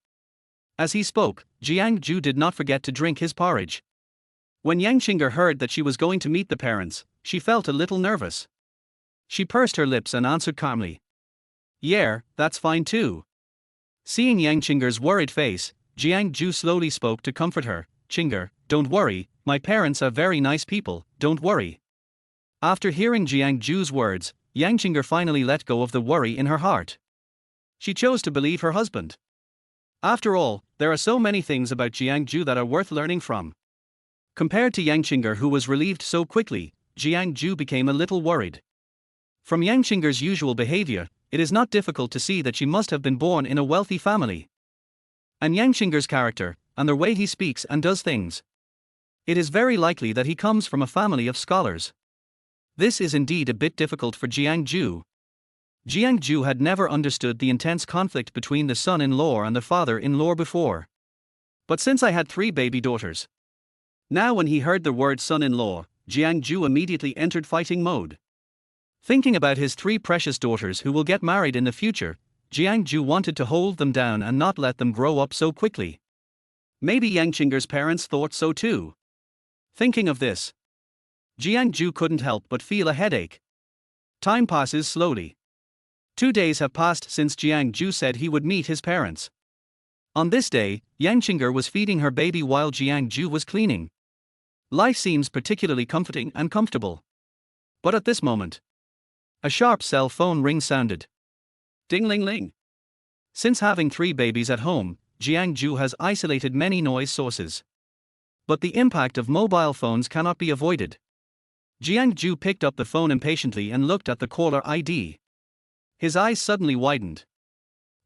As he spoke, Jiang Zhou did not forget to drink his porridge. When Jiangcheng heard that she was going to meet the parents, she felt a little nervous. She pursed her lips and answered calmly, "Yeah, that's fine too." Seeing Jiangchenger's worried face, Jiang Zhou slowly spoke to comfort her, "Chenger, don't worry, my parents are very nice people, don't worry." After hearing Jiang Zhou's words, Jiangcheng finally let go of the worry in her heart. She chose to believe her husband. After all, there are so many things about Jiang Zhou that are worth learning from. Compared to Jiangcheng, who was relieved so quickly, Jiang Zhou became a little worried. From Jiangchenger's usual behavior, it is not difficult to see that she must have been born in a wealthy family. And Jiangchenger's character, and the way he speaks and does things, it is very likely that he comes from a family of scholars. This is indeed a bit difficult for Jiang Zhou. Jiang Zhou had never understood the intense conflict between the son-in-law and the father-in-law before. But since I had 3 baby daughters. Now when he heard the word son-in-law, Jiang Zhou immediately entered fighting mode. Thinking about his 3 precious daughters who will get married in the future, Jiang Zhou wanted to hold them down and not let them grow up so quickly. Maybe Jiangchenger's parents thought so too. Thinking of this, Jiang Zhou couldn't help but feel a headache. Time passes slowly. 2 days have passed since Jiang Zhou said he would meet his parents. On this day, Jiangcheng was feeding her baby while Jiang Zhou was cleaning. Life seems particularly comforting and comfortable. But at this moment, a sharp cell phone ring sounded. Ding-ling-ling. Since having 3 babies at home, Jiang Zhou has isolated many noise sources. But the impact of mobile phones cannot be avoided. Jiang Zhou picked up the phone impatiently and looked at the caller ID. His eyes suddenly widened.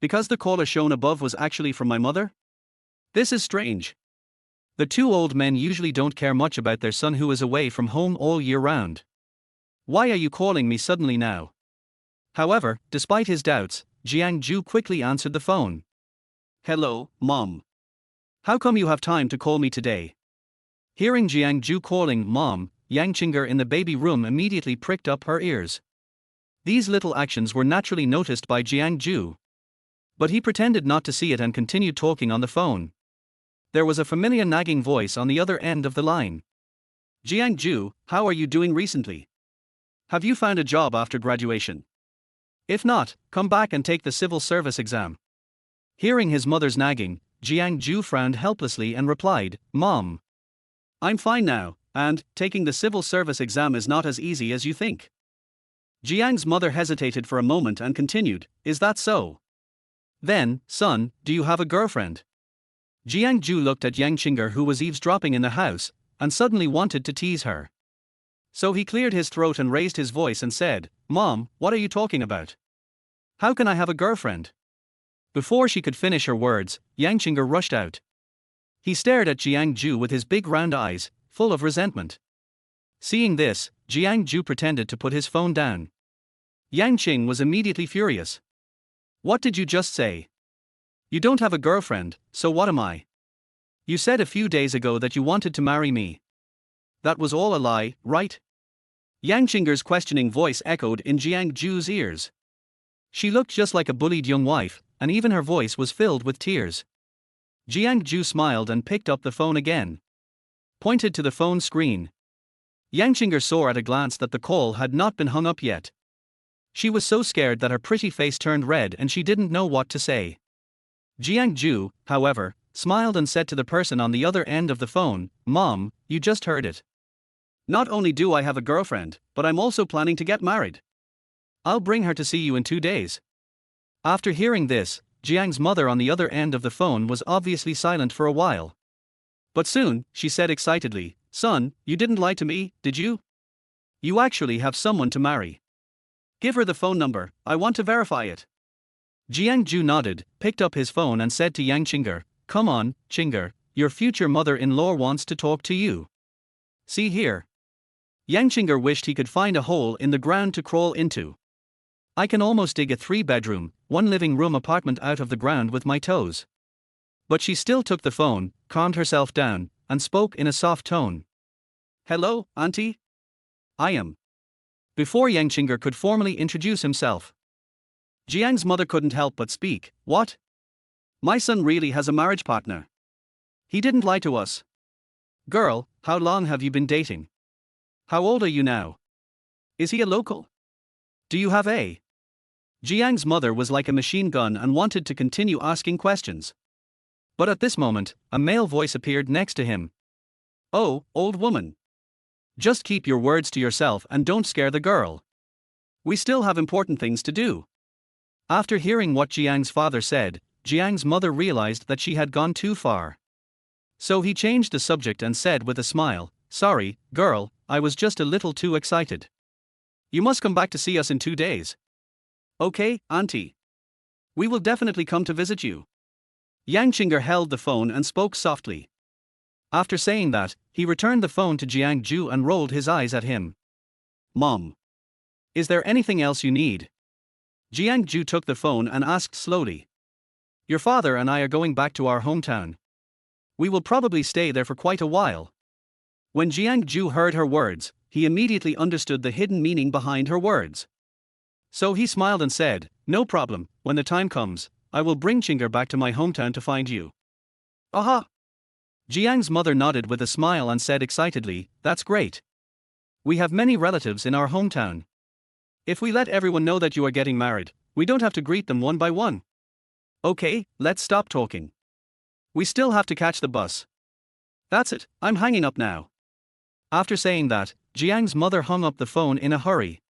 Because the caller shown above was actually from my mother? This is strange. The two old men usually don't care much about their son who is away from home all year round. Why are you calling me suddenly now? However, despite his doubts, Jiang Zhou quickly answered the phone. Hello, Mom. How come you have time to call me today? Hearing Jiang Zhou calling Mom, Jiangcheng in the baby room immediately pricked up her ears. These little actions were naturally noticed by Jiang Zhou. But he pretended not to see it and continued talking on the phone. There was a familiar nagging voice on the other end of the line. Jiang Zhou, how are you doing recently? Have you found a job after graduation? If not, come back and take the civil service exam. Hearing his mother's nagging, Jiang Zhou frowned helplessly and replied, Mom. I'm fine now, and taking the civil service exam is not as easy as you think. Jiang's mother hesitated for a moment and continued, Is that so? Then, son, do you have a girlfriend? Jiang Zhou looked at Jiangcheng who was eavesdropping in the house, and suddenly wanted to tease her. So he cleared his throat and raised his voice and said, Mom, what are you talking about? How can I have a girlfriend? Before she could finish her words, Jiangcheng rushed out. He stared at Jiang Zhou with his big round eyes, full of resentment. Seeing this, Jiang Zhou pretended to put his phone down. Jiangcheng was immediately furious. What did you just say? You don't have a girlfriend, so what am I? You said a few days ago that you wanted to marry me. That was all a lie, right? Jiangchen's questioning voice echoed in Jiang Zhou's ears. She looked just like a bullied young wife, and even her voice was filled with tears. Jiang Zhou smiled and picked up the phone again. Pointed to the phone screen. Jiangcheng saw at a glance that the call had not been hung up yet. She was so scared that her pretty face turned red and she didn't know what to say. Jiang Zhou, however, smiled and said to the person on the other end of the phone, Mom, you just heard it. Not only do I have a girlfriend, but I'm also planning to get married. I'll bring her to see you in 2 days. After hearing this, Jiang's mother on the other end of the phone was obviously silent for a while. But soon, she said excitedly, Son, you didn't lie to me, did you? You actually have someone to marry. Give her the phone number, I want to verify it. Jiang Zhou nodded, picked up his phone and said to Jiangcheng, Come on, Chinger, your future mother-in-law wants to talk to you. See here. Jiangcheng wished he could find a hole in the ground to crawl into. I can almost dig a 3-bedroom, 1-living-room apartment out of the ground with my toes. But she still took the phone, calmed herself down, and spoke in a soft tone. Hello, Auntie? I am. Before Jiangcheng could formally introduce himself, Jiang's mother couldn't help but speak. What? My son really has a marriage partner. He didn't lie to us. Girl, how long have you been dating? How old are you now? Is he a local? Do you have a? Jiang's mother was like a machine gun and wanted to continue asking questions. But at this moment, a male voice appeared next to him. Oh, old woman. Just keep your words to yourself and don't scare the girl. We still have important things to do. After hearing what Jiang's father said, Jiang's mother realized that she had gone too far. So he changed the subject and said with a smile, Sorry, girl, I was just a little too excited. You must come back to see us in 2 days. Okay, Auntie. We will definitely come to visit you. Jiangcheng held the phone and spoke softly. After saying that, he returned the phone to Jiang Zhou and rolled his eyes at him. Mom. Is there anything else you need? Jiang Zhou took the phone and asked slowly. Your father and I are going back to our hometown. We will probably stay there for quite a while. When Jiang Zhou heard her words, he immediately understood the hidden meaning behind her words. So he smiled and said, No problem, when the time comes, I will bring Chinger back to my hometown to find you. Aha! Jiang's mother nodded with a smile and said excitedly, That's great. We have many relatives in our hometown. If we let everyone know that you are getting married, we don't have to greet them one by one. Okay, let's stop talking. We still have to catch the bus. That's it, I'm hanging up now. After saying that, Jiang's mother hung up the phone in a hurry.